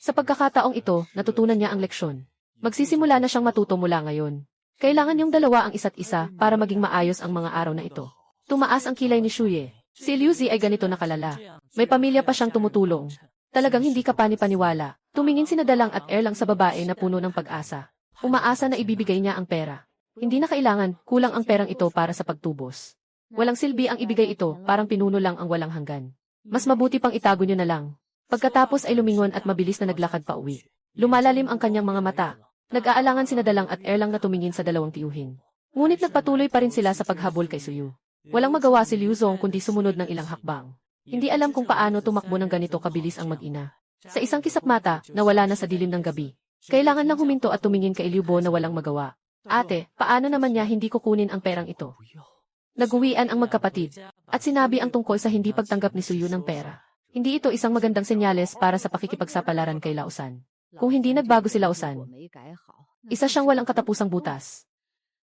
Sa pagkakataong ito, natutunan niya ang leksyon. Magsisimula na siyang matuto mula ngayon. Kailangan yung dalawa ang isa't isa para maging maayos ang mga araw na ito. Tumaas ang kilay ni Shuye. Si Liu Zi ay ganito nakalala. May pamilya pa siyang tumutulong. Talagang hindi ka pani-paniwala. Tumingin sina Dalang at Erlang sa babae na puno ng pag-asa. Umaasa na ibibigay niya ang pera. Hindi na kailangan, kulang ang perang ito para sa pagtubos. Walang silbi ang ibigay ito, parang pinuno lang ang walang hanggan. Mas mabuti pang itago niyo na lang. Pagkatapos ay lumingon at mabilis na naglakad pa uwi. Lumalalim ang kanyang mga mata. Nag-aalangan sina Dalang at Erlang na tumingin sa 2 tiyuhin. Ngunit nagpatuloy pa rin sila sa paghabol kay Suyu. Walang magawa si Liu Zong kundi sumunod ng ilang hakbang. Hindi alam kung paano tumakbo ng ganito kabilis ang mag-ina. Sa isang kisap mata, nawala na sa dilim ng gabi. Kailangan lang huminto at tumingin kay Liu Bo na walang magawa. Ate, paano naman niya hindi kukunin ang perang ito? Naguwian ang magkapatid, at sinabi ang tungkol sa hindi pagtanggap ni Suyu ng pera. Hindi ito isang magandang senyales para sa pakikipagsapalaran kay Lausan. Kung hindi nagbago si Lausan, isa siyang walang katapusang butas.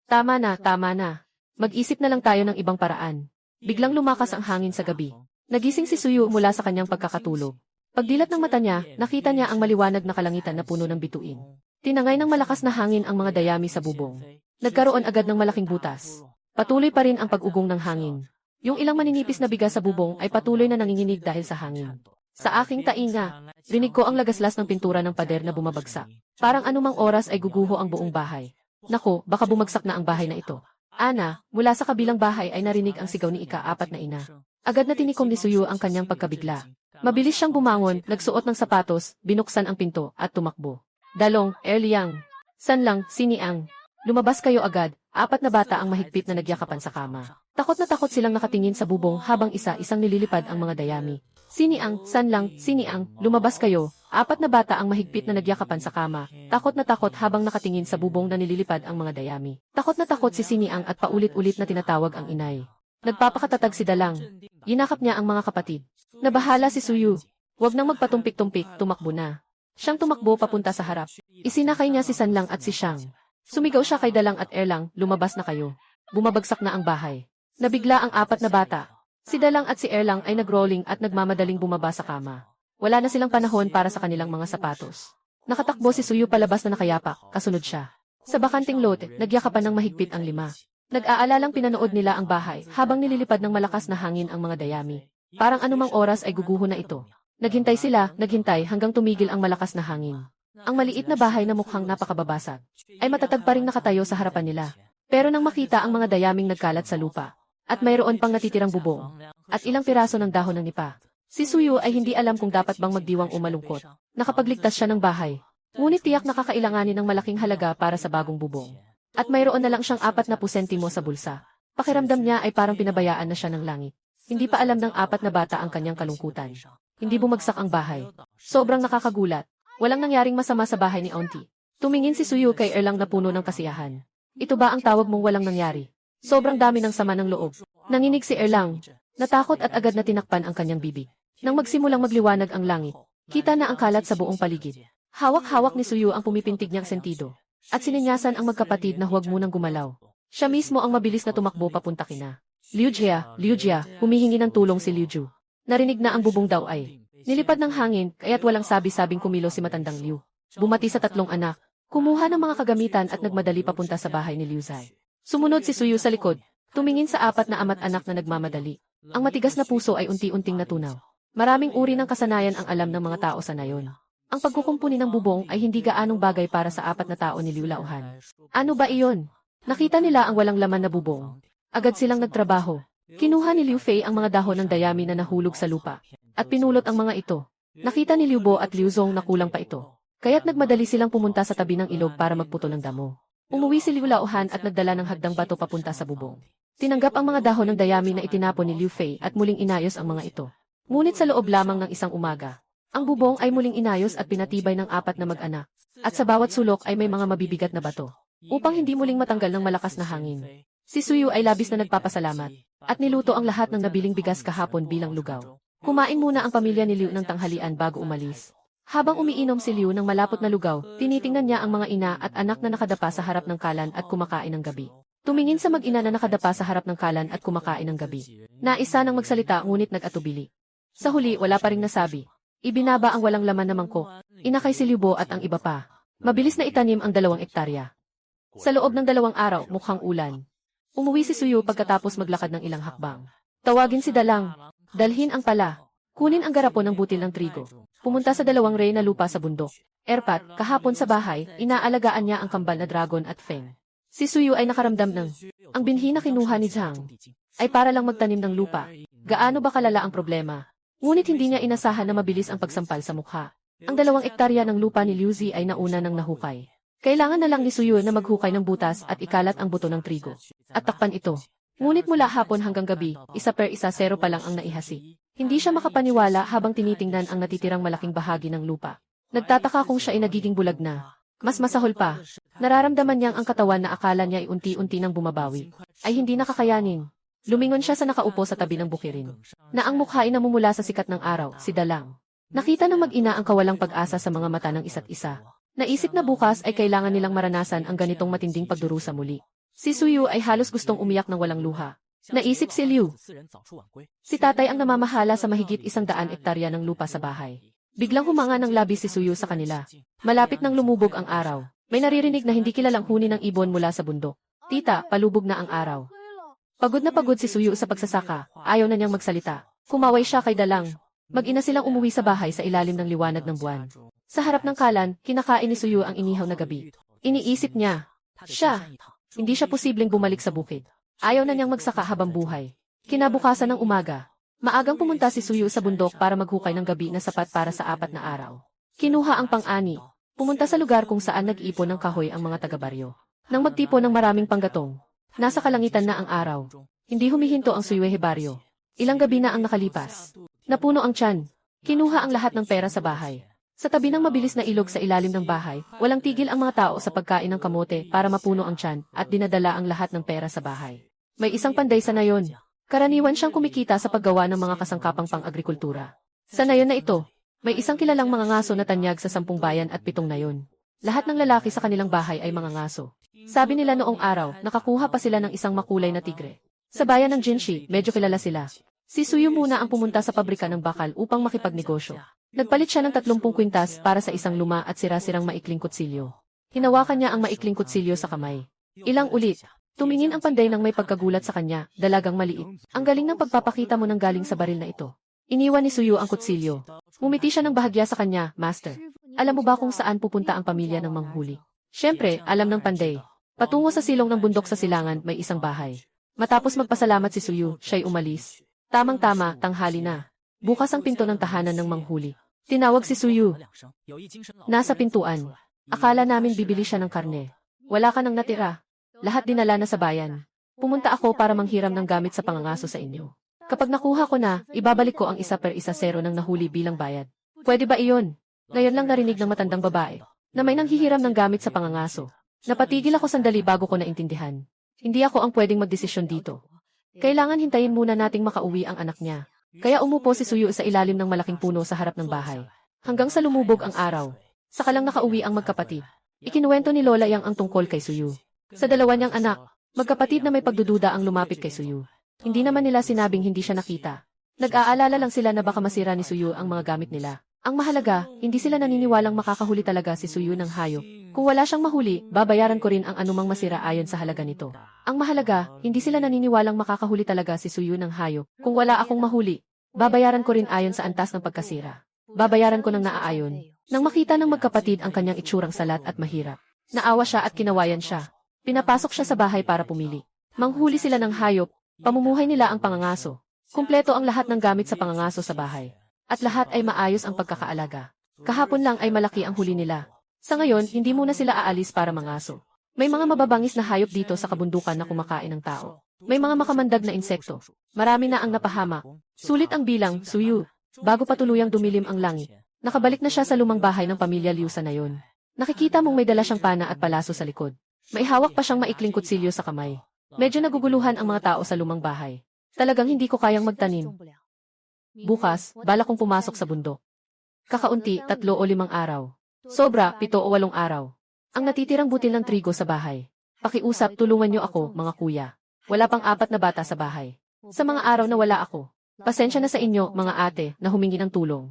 Tama na. Mag-isip na lang tayo ng ibang paraan. Biglang lumakas ang hangin sa gabi. Nagising si Suyu mula sa kanyang pagkakatulog. Pagdilat ng mata niya, nakita niya ang maliwanag na kalangitan na puno ng bituin. Tinangay ng malakas na hangin ang mga dayami sa bubong. Nagkaroon agad ng malaking butas. Patuloy pa rin ang pag-ugong ng hangin. Yung ilang maninipis na bigas sa bubong ay patuloy na nanginginig dahil sa hangin. Sa aking tainga, rinig ko ang lagaslas ng pintura ng pader na bumabagsak. Parang anumang oras ay guguho ang buong bahay. Nako, baka bumagsak na ang bahay na ito. Ana, mula sa kabilang bahay ay narinig ang sigaw ni ika-4 na ina. Agad na tinikom ni Suyu ang kanyang pagkabigla. Mabilis siyang bumangon, nagsuot ng sapatos, binuksan ang pinto, at tumakbo. Dalong, Erliang. Sanlang, Siniang. Lumabas kayo agad, 4 na bata ang mahigpit na nagyakapan sa kama. Takot na takot silang nakatingin sa bubong habang isa-isang nililipad ang mga dayami. Siniang, Sanlang, Siniang, lumabas kayo. 4 na bata ang mahigpit na nagyakapan sa kama. Takot na takot habang nakatingin sa bubong na nililipad ang mga dayami. Takot na takot si Siniang at paulit-ulit na tinatawag ang inay. Nagpapakatatag si Dalang. Yinakap niya ang mga kapatid. Nabahala si Suyu. Huwag nang magpatumpik-tumpik, tumakbo na. Siyang tumakbo papunta sa harap. Isinakay niya si Sanlang at si Xiang. Sumigaw siya kay Dalang at Erlang, lumabas na kayo. Bumabagsak na ang bahay. Nabigla ang apat na bata. Si Dalang at si Erlang ay nag-rolling at nagmamadaling bumaba sa kama. Wala na silang panahon para sa kanilang mga sapatos. Nakatakbo si Suyu palabas na nakayapak, kasunod siya. Sa bakanting lote, nagyakapan ng mahigpit ang lima. Nag-aalalang pinanood nila ang bahay habang nililipad ng malakas na hangin ang mga dayami. Parang anumang oras ay guguho na ito. Naghintay sila, naghintay hanggang tumigil ang malakas na hangin. Ang maliit na bahay na mukhang napakababasag ay matatag pa ring nakatayo sa harapan nila. Pero nang makita ang mga dayaming nagkalat sa lupa, at mayroon pang natitirang bubong, at ilang piraso ng dahon ng nipa, si Suyu ay hindi alam kung dapat bang magdiwang o malungkot. Nakapagligtas siya ng bahay. Ngunit tiyak na kakailanganin ng malaking halaga para sa bagong bubong. At mayroon na lang siyang 40 sentimo sa bulsa. Pakiramdam niya ay parang pinabayaan na siya ng langit. Hindi pa alam ng apat na bata ang kanyang kalungkutan. Hindi bumagsak ang bahay. Sobrang nakakagulat. Walang nangyaring masama sa bahay ni Auntie. Tumingin si Suyu kay Erlang na puno ng kasiyahan. Ito ba ang tawag mong walang nangyari? Sobrang dami ng sama ng loob. Nanginig si Erlang. Natakot at agad na tinakpan ang kanyang bibig. Nang magsimulang magliwanag ang langit, kita na ang kalat sa buong paligid. Hawak-hawak ni Suyu ang pumipintig niyang sentido. At sininyasan ang magkapatid na huwag munang gumalaw. Siya mismo ang mabilis na tumakbo papunta kina Liu Jia, humihingi ng tulong si Liu Ju. Narinig na ang bubong daw ay nilipad ng hangin, kaya't walang sabi-sabing kumilo si matandang Liu. Bumati sa tatlong anak, kumuha ng mga kagamitan at nagmadali papunta sa bahay ni Liu Zai. Sumunod si Suyu sa likod, tumingin sa apat na ama't anak na nagmamadali. Ang matigas na puso ay unti-unting natunaw. Maraming uri ng kasanayan ang alam ng mga tao sa nayon. Ang pagkukumpuni ng bubong ay hindi gaanong bagay para sa apat na tao ni Liu Laohan. Ano ba iyon? Nakita nila ang walang laman na bubong. Agad silang nagtrabaho. Kinuha ni Liu Fei ang mga dahon ng dayami na nahulog sa lupa. At pinulot ang mga ito. Nakita ni Liu Bo at Liu Zong na kulang pa ito. Kaya't nagmadali silang pumunta sa tabi ng ilog para magputol ng damo. Umuwi si Liu Laohan at nagdala ng hagdang bato papunta sa bubong. Tinanggap ang mga dahon ng dayami na itinapon ni Liu Fei at muling inayos ang mga ito. Ngunit sa loob lamang ng isang umaga, ang bubong ay muling inayos at pinatibay ng apat na mag-anak. At sa bawat sulok ay may mga mabibigat na bato. Upang hindi muling matanggal ng malakas na hangin. Si Suyu ay labis na nagpapasalamat. At niluto ang lahat ng nabiling bigas kahapon bilang lugaw. Kumain muna ang pamilya ni Liu ng tanghalian bago umalis. Habang umiinom si Liu ng malapot na lugaw, tinitingnan niya ang mga ina at anak na nakadapa sa harap ng kalan at kumakain ng gabi. Tumingin sa mag-ina na nakadapa sa harap ng kalan at kumakain ng gabi. Naisa nang magsalita ngunit nag-atubili. Sa huli wala pa ring nasabi. Ibinaba ang walang laman na mangkok. Inakay si Liu Bo at ang iba pa. Mabilis na itanim ang 2 ektarya. Sa loob ng 2 araw, mukhang ulan. Umuwi si Suyu pagkatapos maglakad ng ilang hakbang. Tawagin si Dalang. Dalhin ang pala. Kunin ang garapon ng butil ng trigo. Pumunta sa 2 rey na lupa sa bundok. Erpat, kahapon sa bahay, inaalagaan niya ang kambal na dragon at Feng. Si Suyu ay nakaramdam ng ang binhi na kinuha ni Zhang ay para lang magtanim ng lupa. Gaano ba kalala ang problema? Ngunit hindi niya inasahan na mabilis ang pagsampal sa mukha. Ang 2 ektarya ng lupa ni Liu Zi ay nauna ng nahukay. Kailangan na lang ni Suyu na maghukay ng butas at ikalat ang buto ng trigo. At takpan ito. Ngunit mula hapon hanggang gabi, isa per isa 0 pa lang ang naihasi. Hindi siya makapaniwala habang tinitingnan ang natitirang malaking bahagi ng lupa. Nagtataka kung siya ay nagiging bulag na. Mas masahol pa. Nararamdaman niyang ang katawan na akala niya ay unti-unti nang bumabawi. Ay hindi nakakayanin. Lumingon siya sa nakaupo sa tabi ng bukirin. Na ang mukha ay namumula sa sikat ng araw, si Dalang. Nakita ng mag-ina ang kawalang pag-asa sa mga mata ng isa't isa. Naisip na bukas ay kailangan nilang maranasan ang ganitong matinding pagdurusa muli. Si Suyu ay halos gustong umiyak ng walang luha. Naisip si Liu. Si tatay ang namamahala sa mahigit 100 ektarya ng lupa sa bahay. Biglang humanga ng labis si Suyu sa kanila. Malapit nang lumubog ang araw. May naririnig na hindi kilalang huni ng ibon mula sa bundok. Tita, palubog na ang araw. Pagod na pagod si Suyu sa pagsasaka, ayaw na niyang magsalita. Kumaway siya kay Dalang. Mag-ina silang umuwi sa bahay sa ilalim ng liwanag ng buwan. Sa harap ng kalan, kinakain ni Suyu ang inihaw na gabi. Iniisip niya, hindi siya posibleng bumalik sa bukid. Ayaw na niyang magsaka habang buhay. Kinabukasan ng umaga, maagang pumunta si Suyu sa bundok para maghukay ng gabi na sapat para sa 4 na araw. Kinuha ang pang-ani. Pumunta sa lugar kung saan nag-ipon ng kahoy ang mga taga-baryo. Nang magtipon ng maraming panggatong, nasa kalangitan na ang araw. Hindi humihinto ang Suyue baryo. Ilang gabi na ang nakalipas. Napuno ang tiyan. Kinuha ang lahat ng pera sa bahay. Sa tabi ng mabilis na ilog sa ilalim ng bahay, walang tigil ang mga tao sa pagkain ng kamote para mapuno ang tiyan at dinadala ang lahat ng pera sa bahay. May isang panday sa nayon. Karaniwan siyang kumikita sa paggawa ng mga kasangkapang pang-agrikultura. Sa nayon na ito, May isang kilalang mga ngaso na tanyag sa 10 bayan at 7 nayon. Lahat ng lalaki sa kanilang bahay ay mga ngaso. Sabi nila noong araw, nakakuha pa sila ng isang makulay na tigre. Sa bayan ng Jinshi, medyo kilala sila. Si Suyu muna ang pumunta sa pabrika ng bakal upang makipagnegosyo. Nagpalit siya ng 30 kwintas para sa isang luma at sira-sirang maikling kutsilyo. Hinawakan niya ang maikling kutsilyo sa kamay. Ilang ulit. Tumingin ang panday nang may pagkagulat sa kanya, dalagang maliit. Ang galing ng pagpapakita mo ng galing sa baril na ito. Iniwan ni Suyu ang kutsilyo. Ngumiti siya ng bahagya sa kanya, Master. Alam mo ba kung saan pupunta ang pamilya ng manghuli? Siyempre, alam ng panday. Patungo sa silong ng bundok sa silangan, may isang bahay. Matapos magpasalamat si Suyu, siya'y umalis. Tamang-tama, tanghali na. Bukas ang pinto ng tahanan ng manghuli. Tinawag si Suyu. Nasa pintuan. Akala namin bibili siya ng karne. Wala ka nang natira. Lahat dinala na sa bayan. Pumunta ako para manghiram ng gamit sa pangangaso sa inyo. Kapag nakuha ko na, ibabalik ko ang isa per isa zero ng nahuli bilang bayad. Pwede ba iyon? Ngayon lang narinig ng matandang babae na may nanghihiram ng gamit sa pangangaso. Napatigil ako sandali bago ko naintindihan. Hindi ako ang pwedeng magdesisyon dito. Kailangan hintayin muna nating makauwi ang anak niya. Kaya umupo si Suyu sa ilalim ng malaking puno sa harap ng bahay. Hanggang sa lumubog ang araw. Saka lang nakauwi ang magkapatid. Ikinuwento ni Lola Yang ang tungkol kay Suyu. Sa dalawa niyang anak, magkapatid na may pagdududa ang lumapit kay Suyu. Hindi naman nila sinabing hindi siya nakita. Nag-aalala lang sila na baka masira ni Suyu ang mga gamit nila. Ang mahalaga, hindi sila naniniwalang makakahuli talaga si Suyu ng hayop. Kung wala siyang mahuli, babayaran ko rin ang anumang masira ayon sa halaga nito. Ang mahalaga, hindi sila naniniwalang makakahuli talaga si Suyu ng hayop. Kung wala akong mahuli, babayaran ko rin ayon sa antas ng pagkasira. Babayaran ko ng naaayon. Nang makita ng magkapatid ang kanyang itsurang salat at mahirap, naawa siya at kinawayan siya. Pinapasok siya sa bahay para pumili. Manghuli sila ng hayop, pamumuhay nila ang pangangaso. Kumpleto ang lahat ng gamit sa pangangaso sa bahay. At lahat ay maayos ang pagkakaalaga. Kahapon lang ay malaki ang huli nila. Sa ngayon, hindi muna sila aalis para mangaso. May mga mababangis na hayop dito sa kabundukan na kumakain ng tao. May mga makamandag na insekto. Marami na ang napahamak. Sulit ang bilang, Suyu. Bago pa tuluyang dumilim ang langit, nakabalik na siya sa lumang bahay ng pamilya Liu sa nayon. Nakikita mong may dala siyang pana at palaso sa likod. May hawak pa siyang maikling kutsilyo sa kamay. Medyo naguguluhan ang mga tao sa lumang bahay. Talagang hindi ko kayang magtanim. Bukas, balak kong pumasok sa bundok. Kakaunti, 3 o 5 araw. Sobra, 7 o 8 araw. Ang natitirang butil ng trigo sa bahay. Pakiusap, tulungan niyo ako, mga kuya. Wala pang 4 na bata sa bahay. Sa mga araw na wala ako, pasensya na sa inyo, mga ate, na humingi ng tulong.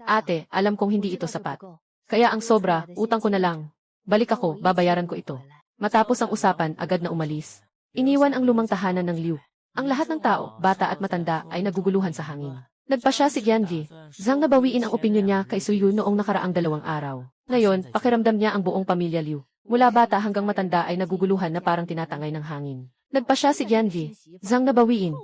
Ate, alam kong hindi ito sapat. Kaya ang sobra, utang ko na lang. Balik ako, babayaran ko ito. Matapos ang usapan, agad na umalis. Iniwan ang lumang tahanan ng Liu. Ang lahat ng tao, bata at matanda, ay naguguluhan sa hangin. Nagpa siya si Gianji. Zhang nabawiin ang opinyon niya kay Suyu noong nakaraang 2 araw. Ngayon, pakiramdam niya ang buong pamilya Liu. Mula bata hanggang matanda ay naguguluhan na parang tinatangay ng hangin. Nagpa siya si Gianji. Zhang nabawiin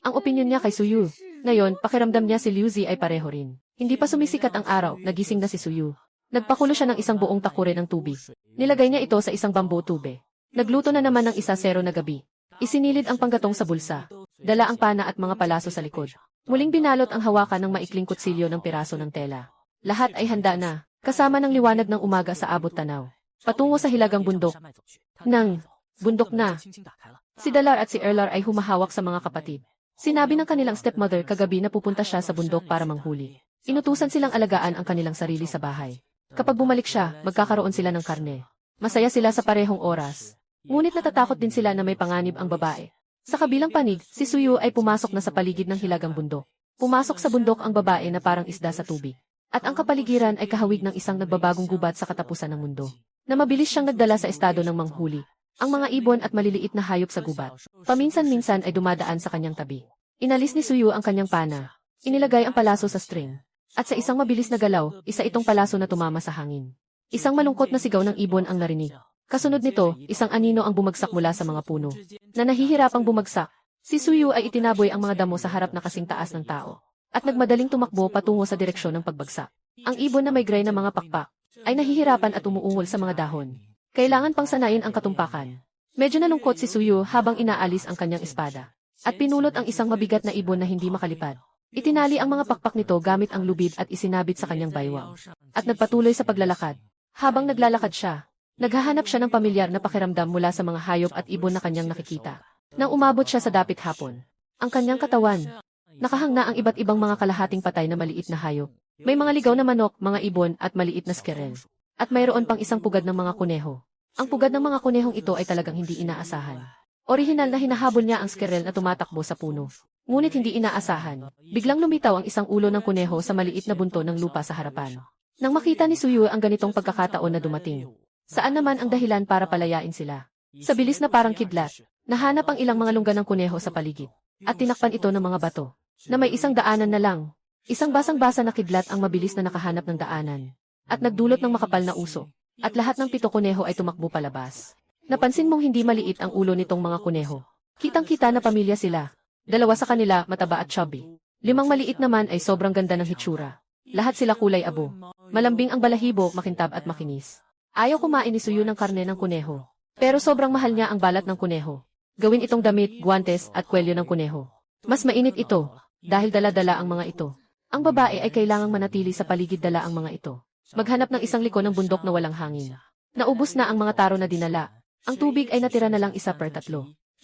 ang opinyon niya kay Suyu. Ngayon, pakiramdam niya si Liu Zi ay pareho rin. Hindi pa sumisikat ang araw, nagising na si Suyu. Nagpakulo siya ng isang buong takure ng tubig. Nilagay niya ito sa isang bamboo tube. Nagluto na naman ng 1-0 na gabi. Isinilid ang panggatong sa bulsa. Dala ang pana at mga palaso sa likod. Muling binalot ang hawakan ng maikling kutsilyo ng piraso ng tela. Lahat ay handa na, kasama ng liwanag ng umaga sa abot tanaw. Patungo sa hilagang bundok. Nang bundok na. Si Dalar at si Erlar ay humahawak sa mga kapatid. Sinabi ng kanilang stepmother kagabi na pupunta siya sa bundok para manghuli. Inutusan silang alagaan ang kanilang sarili sa bahay. Kapag bumalik siya, magkakaroon sila ng karne. Masaya sila sa parehong oras. Ngunit natatakot din sila na may panganib ang babae. Sa kabilang panig, si Suyu ay pumasok na sa paligid ng hilagang bundok. Pumasok sa bundok ang babae na parang isda sa tubig. At ang kapaligiran ay kahawig ng isang nagbabagong gubat sa katapusan ng mundo. Na mabilis siyang nagdala sa estado ng manghuli. Ang mga ibon at maliliit na hayop sa gubat. Paminsan-minsan ay dumadaan sa kanyang tabi. Inalis ni Suyu ang kanyang pana. Inilagay ang palaso sa string. At sa isang mabilis na galaw, isa itong palaso na tumama sa hangin. Isang malungkot na sigaw ng ibon ang narinig. Kasunod nito, isang anino ang bumagsak mula sa mga puno. Na nahihirapang bumagsak, si Suyu ay itinaboy ang mga damo sa harap na kasing taas ng tao. At nagmadaling tumakbo patungo sa direksyon ng pagbagsak. Ang ibon na may gray na mga pakpak, ay nahihirapan at umuungol sa mga dahon. Kailangan pang sanayin ang katumpakan. Medyo nalungkot si Suyu habang inaalis ang kanyang espada. At pinulot ang isang mabigat na ibon na hindi makalipad. Itinali ang mga pakpak nito gamit ang lubid at isinabit sa kanyang baywang. At nagpatuloy sa paglalakad. Habang naglalakad siya, naghahanap siya ng pamilyar na pakiramdam mula sa mga hayop at ibon na kanyang nakikita. Nang umabot siya sa dapit hapon, ang kanyang katawan Nakahanga ang iba't ibang mga kalahating patay na maliit na hayop. May mga ligaw na manok, mga ibon at maliit na squirrel. At mayroon pang isang pugad ng mga kuneho. Ang pugad ng mga kunehong ito ay talagang hindi inaasahan. Orihinal na hinahabol niya ang squirrel na tumatakbo sa puno. Ngunit hindi inaasahan. Biglang lumitaw ang isang ulo ng kuneho sa maliit na bunto ng lupa sa harapan. Nang makita ni Suyu ang ganitong pagkakataon na dumating, saan naman ang dahilan para palayain sila? Sa bilis na parang kidlat, nahanap ang ilang mga lungga ng kuneho sa paligid. At tinakpan ito ng mga bato, na may isang daanan na lang. Isang basang-basa na kidlat ang mabilis na nakahanap ng daanan. At nagdulot ng makapal na uso. At lahat ng 7 kuneho ay tumakbo palabas. Napansin mong hindi maliit ang ulo nitong mga kuneho. Kitang-kita na pamilya sila. 2 sa kanila mataba at chubby. 5 maliit naman ay sobrang ganda ng hitsura. Lahat sila kulay abo. Malambing ang balahibo, makintab at makinis. Ayaw kumain ni Suyu ng karne ng kuneho. Pero sobrang mahal niya ang balat ng kuneho. Gawin itong damit, guwantes at kwelyo ng kuneho. Mas mainit ito, dahil dala-dala ang mga ito. Ang babae ay kailangang manatili sa paligid dala ang mga ito. Maghanap ng isang liko ng bundok na walang hangin. Naubos na ang mga taro na dinala. Ang tubig ay natira na lang 1 per 3.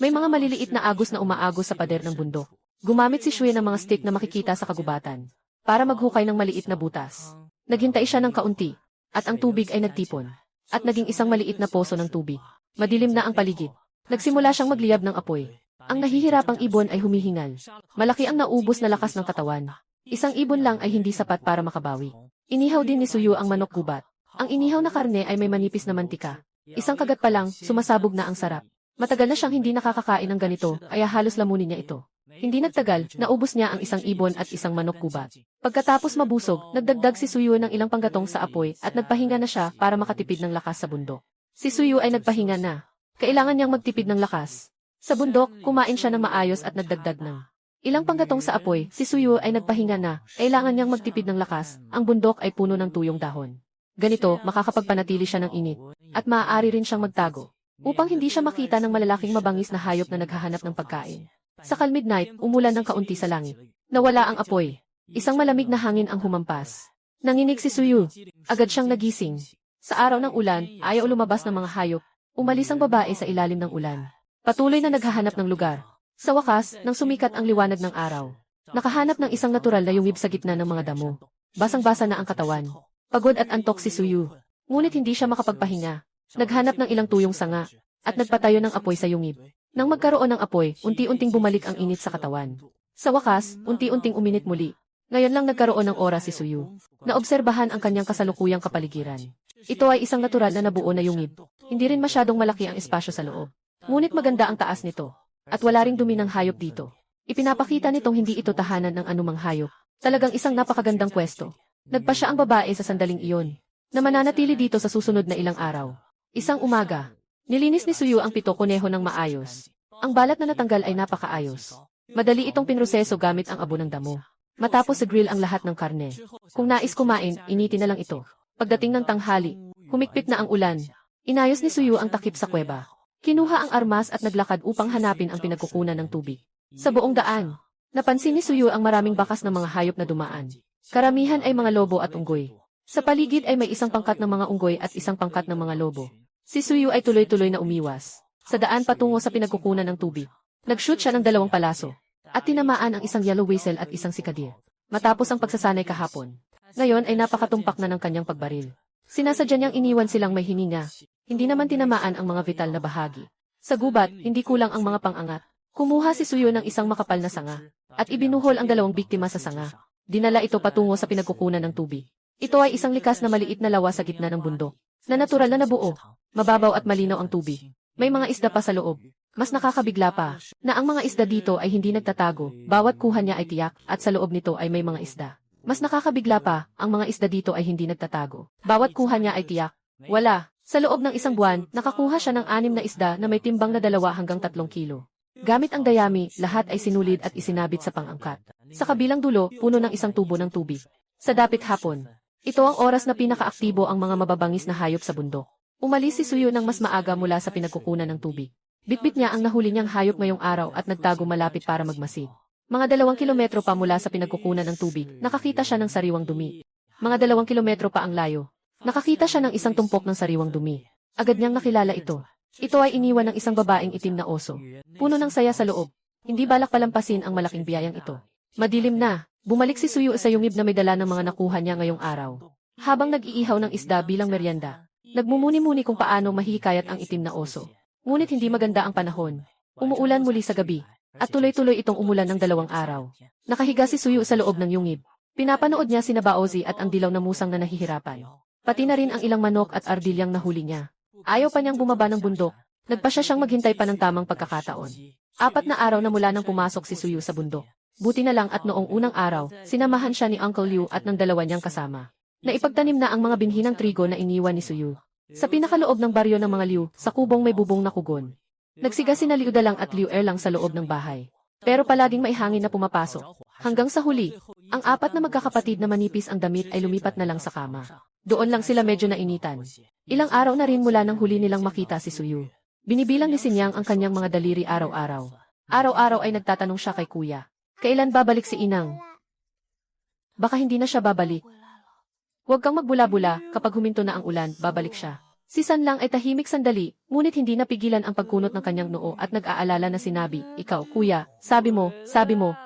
May mga maliliit na agos na umaagos sa pader ng bundok. Gumamit si Shui ng mga stick na makikita sa kagubatan para maghukay ng maliit na butas. Naghintay siya ng kaunti, at ang tubig ay nagtipon. At naging isang maliit na poso ng tubig. Madilim na ang paligid. Nagsimula siyang magliyab ng apoy. Ang nahihirapang ibon ay humihingal. Malaki ang naubos na lakas ng katawan. Isang ibon lang ay hindi sapat para makabawi. Inihaw din ni Suyu ang manok gubat. Ang inihaw na karne ay may manipis na mantika. Isang kagat pa lang, sumasabog na ang sarap. Matagal na siyang hindi nakakakain ng ganito, kaya halos lamunin niya ito. Hindi nagtagal, naubos niya ang isang ibon at isang manok gubat. Pagkatapos mabusog, nagdagdag si Suyu ng ilang panggatong sa apoy at nagpahinga na siya para makatipid ng lakas sa bundok. Si Suyu ay nagpahinga na. Kailangan niyang magtipid ng lakas. Sa bundok, kumain siya ng maayos at nagdagdag ng ilang panggatong sa apoy. Si Suyu ay nagpahinga na. Kailangan niyang magtipid ng lakas. Ang bundok ay puno ng tuyong dahon. Ganito, makakapagpanatili siya ng init. At maaari rin siyang magtago upang hindi siya makita ng malalaking mabangis na hayop na naghahanap ng pagkain. Sa midnight, umulan ng kaunti sa langit. Nawala ang apoy. Isang malamig na hangin ang humampas. Nanginig si Suyu. Agad siyang nagising. Sa araw ng ulan, ayaw lumabas ng mga hayop. Umalis ang babae sa ilalim ng ulan. Patuloy na naghahanap ng lugar. Sa wakas, nang sumikat ang liwanag ng araw, nakahanap ng isang natural na yungib sa gitna ng mga damo. Basang-basa na ang katawan. Pagod at antok si Suyu. Ngunit hindi siya makapagpahinga. Naghanap ng ilang tuyong sanga at nagpatayo ng apoy sa yungib. Nang magkaroon ng apoy, unti-unting bumalik ang init sa katawan. Sa wakas, unti-unting uminit muli. Ngayon lang nagkaroon ng oras si Suyu. Naobserbahan ang kanyang kasalukuyang kapaligiran. Ito ay isang natural na nabuo na yungib. Hindi rin masyadong malaki ang espasyo sa loob. Ngunit maganda ang taas nito. At wala ring dumi ng hayop dito. Ipinapakita nitong hindi ito tahanan ng anumang hayop. Talagang isang napakagandang pwesto. Nagpa siya ang babae sa sandaling iyon, na mananatili dito sa susunod na ilang araw. Isang umaga, nilinis ni Suyu ang 7 kuneho ng maayos. Ang balat na natanggal ay napakaayos. Madali itong pinroseso gamit ang abo ng damo. Matapos sa grill ang lahat ng karne. Kung nais kumain, initin na lang ito. Pagdating ng tanghali, humikpit na ang ulan. Inayos ni Suyu ang takip sa kuweba. Kinuha ang armas at naglakad upang hanapin ang pinagkukunan ng tubig. Sa buong daan, napansin ni Suyu ang maraming bakas ng mga hayop na dumaan. Karamihan ay mga lobo at unggoy. Sa paligid ay may isang pangkat ng mga unggoy at isang pangkat ng mga lobo. Si Suyu ay tuloy-tuloy na umiwas. Sa daan patungo sa pinagkukunan ng tubig. Nag-shoot siya ng 2 palaso. At tinamaan ang isang yellow whistle at isang sikadir. Matapos ang pagsasanay kahapon. Ngayon ay napakatumpak na ng kanyang pagbaril. Sinasadya niyang iniwan silang may hininga. Hindi naman tinamaan ang mga vital na bahagi. Sa gubat, hindi kulang ang mga pangangat. Kumuha si Suyu ng isang makapal na sanga. At ibinuhol ang 2 biktima sa sanga. Dinala ito patungo sa pinagkukunan ng tubig. Ito ay isang likas na maliit na lawa sa gitna ng bundok. Na natural na nabuo. Mababaw at malinaw ang tubig. May mga isda pa sa loob. Mas nakakabigla pa, na ang mga isda dito ay hindi nagtatago. Bawat kuha niya ay tiyak, at sa loob nito ay may mga isda. Mas nakakabigla pa, ang mga isda dito ay hindi nagtatago. Bawat kuha niya ay tiyak. Wala. Sa loob ng isang buwan, nakakuha siya ng 6 na isda na may timbang na 2 hanggang 3 kilo. Gamit ang dayami, lahat ay sinulid at isinabit sa pangangkat. Sa kabilang dulo, puno ng isang tubo ng tubig. Sa dapit hapon, ito ang oras na pinakaaktibo ang mga mababangis na hayop sa bundok. Umalis si Suyu ng mas maaga mula sa pinagkukunan ng tubig. Bitbit niya ang nahuli niyang hayop ngayong araw at nagtago malapit para magmasid. Mga 2 kilometro pa mula sa pinagkukunan ng tubig, nakakita siya ng sariwang dumi. Mga 2 kilometro pa ang layo. Nakakita siya ng isang tumpok ng sariwang dumi. Agad niyang nakilala ito. Ito ay iniwan ng isang babaeng itim na oso. Puno ng saya sa loob. Hindi balak palampasin ang malaking biyayang ito. Madilim na. Bumalik si Suyu sa yungib na may dala ng mga nakuha niya ngayong araw. Habang nag-iihaw ng isda bilang merienda, nagmumuni-muni kung paano mahihikayat ang itim na oso. Ngunit hindi maganda ang panahon. Umuulan muli sa gabi, at tuloy-tuloy itong umulan ng 2 araw. Nakahiga si Suyu sa loob ng yungib. Pinapanood niya sina Baozi at ang dilaw na musang na nahihirapan. Pati na rin ang ilang manok at ardilyang nahuli niya. Ayaw pa niyang bumaba ng bundok. Nagpa siyang maghintay pa ng tamang pagkakataon. 4 na araw na mula nang pumasok si Suyu sa bundok. Buti na lang at noong unang araw, sinamahan siya ni Uncle Liu at ng 2 niyang kasama. Naipagtanim na ang mga binhi ng trigo na iniwan ni Suyu. Sa pinakaloob ng baryo ng mga Liu, sa kubong may bubong na kugon. Nagsiga sina Liu Dalang at Liu Erlang sa loob ng bahay. Pero palaging may hangin na pumapasok. Hanggang sa huli, ang 4 na magkakapatid na manipis ang damit ay lumipat na lang sa kama. Doon lang sila medyo nainitan. Ilang araw na rin mula nang huli nilang makita si Suyu. Binibilang ni Sinyang ang kanyang mga daliri araw-araw. Araw-araw ay nagtatanong siya kay kuya. Kailan babalik si Inang? Baka hindi na siya babalik. Huwag kang magbula-bula, kapag huminto na ang ulan, babalik siya. Si Sanlang ay tahimik sandali, ngunit hindi napigilan ang pagkunot ng kanyang noo at nag-aalala na sinabi, "Ikaw, kuya, sabi mo,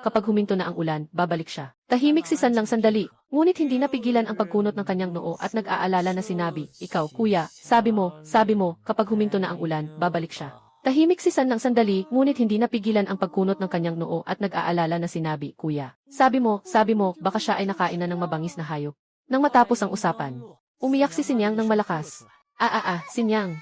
kapag huminto na ang ulan, babalik siya." Tahimik si Sanlang sandali, ngunit hindi napigilan ang pagkunot ng kanyang noo at nag-aalala na sinabi, "Ikaw, kuya, sabi mo, kapag huminto na ang ulan, babalik siya." Tahimik si Sanlang sandali, ngunit hindi napigilan ang pagkunot ng kanyang noo at nag-aalala na sinabi, "Kuya, sabi mo, baka siya ay nakain na ng mabangis na hayop." Nang matapos ang usapan, umiyak si Sinyang ng malakas. Sinyang.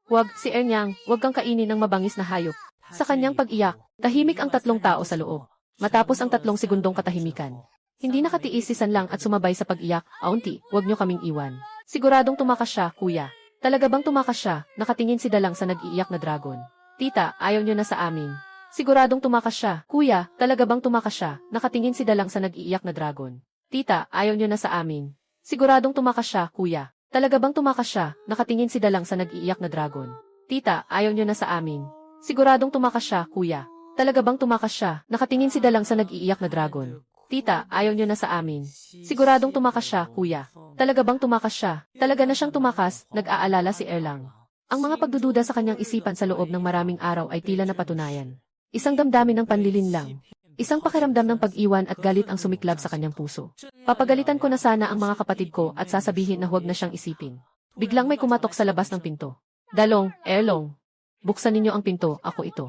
Wag, si Ernyang, wag kang kainin ng mabangis na hayop. Sa kanyang pag-iyak, tahimik ang 3 tao sa loob. Matapos ang 3 segundong katahimikan, hindi nakatiis si Sanlang at sumabay sa pag-iyak, "Auntie, wag niyo kaming iwan." Siguradong tumakas siya, kuya. Talaga bang tumakas siya? Nakatingin si Dalang sa nag-iiyak na dragon. "Tita, ayaw niyo na sa amin." Siguradong tumakas siya, kuya. Talaga bang tumakas siya? Nakatingin si Dalang sa nag-iiyak na dragon. "Tita, ayaw niyo na sa amin." Siguradong tumakas siya, kuya. Talaga bang tumakas siya? Nakatingin si Dalang sa nag-iiyak na dragon. "Tita, ayaw niyo na sa amin." Siguradong tumakas siya, kuya. Talaga bang tumakas siya? Nakatingin si Dalang sa nag-iiyak na dragon. "Tita, ayaw niyo na sa amin." Siguradong tumakas siya, kuya. Talaga bang tumakas siya? Talaga na siyang tumakas, nag-aalala si Erlang. Ang mga pagdududa sa kanyang isipan sa loob ng maraming araw ay tila napatunayan. Isang damdamin ng panlilinlang. Isang pakiramdam ng pag-iwan at galit ang sumiklab sa kanyang puso. Papagalitan ko na sana ang mga kapatid ko at sasabihin na huwag na siyang isipin. Biglang may kumatok sa labas ng pinto. "Dalong, Erlong. Buksan ninyo ang pinto, ako ito."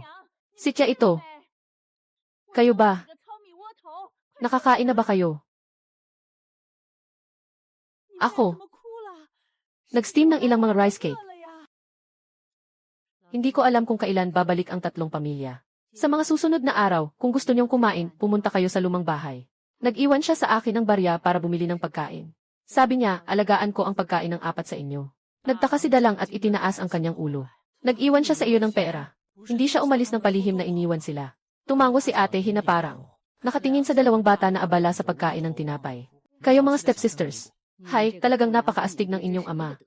"Si Tia ito." "Kayo ba? Nakakain na ba kayo?" "Ako." Nag-steam ng ilang mga rice cake. Hindi ko alam kung kailan babalik ang 3 pamilya. Sa mga susunod na araw, kung gusto niyong kumain, pumunta kayo sa lumang bahay. Nag-iwan siya sa akin ng barya para bumili ng pagkain. Sabi niya, alagaan ko ang pagkain ng 4 sa inyo. Nagtaka si Dalang at itinaas ang kanyang ulo. Nag-iwan siya sa iyo ng pera. Hindi siya umalis ng palihim na iniwan sila. Tumango si ate hinaparang. Nakatingin sa 2 bata na abala sa pagkain ng tinapay. "Kayo mga stepsisters. Hay, talagang napakaastig ng inyong ama.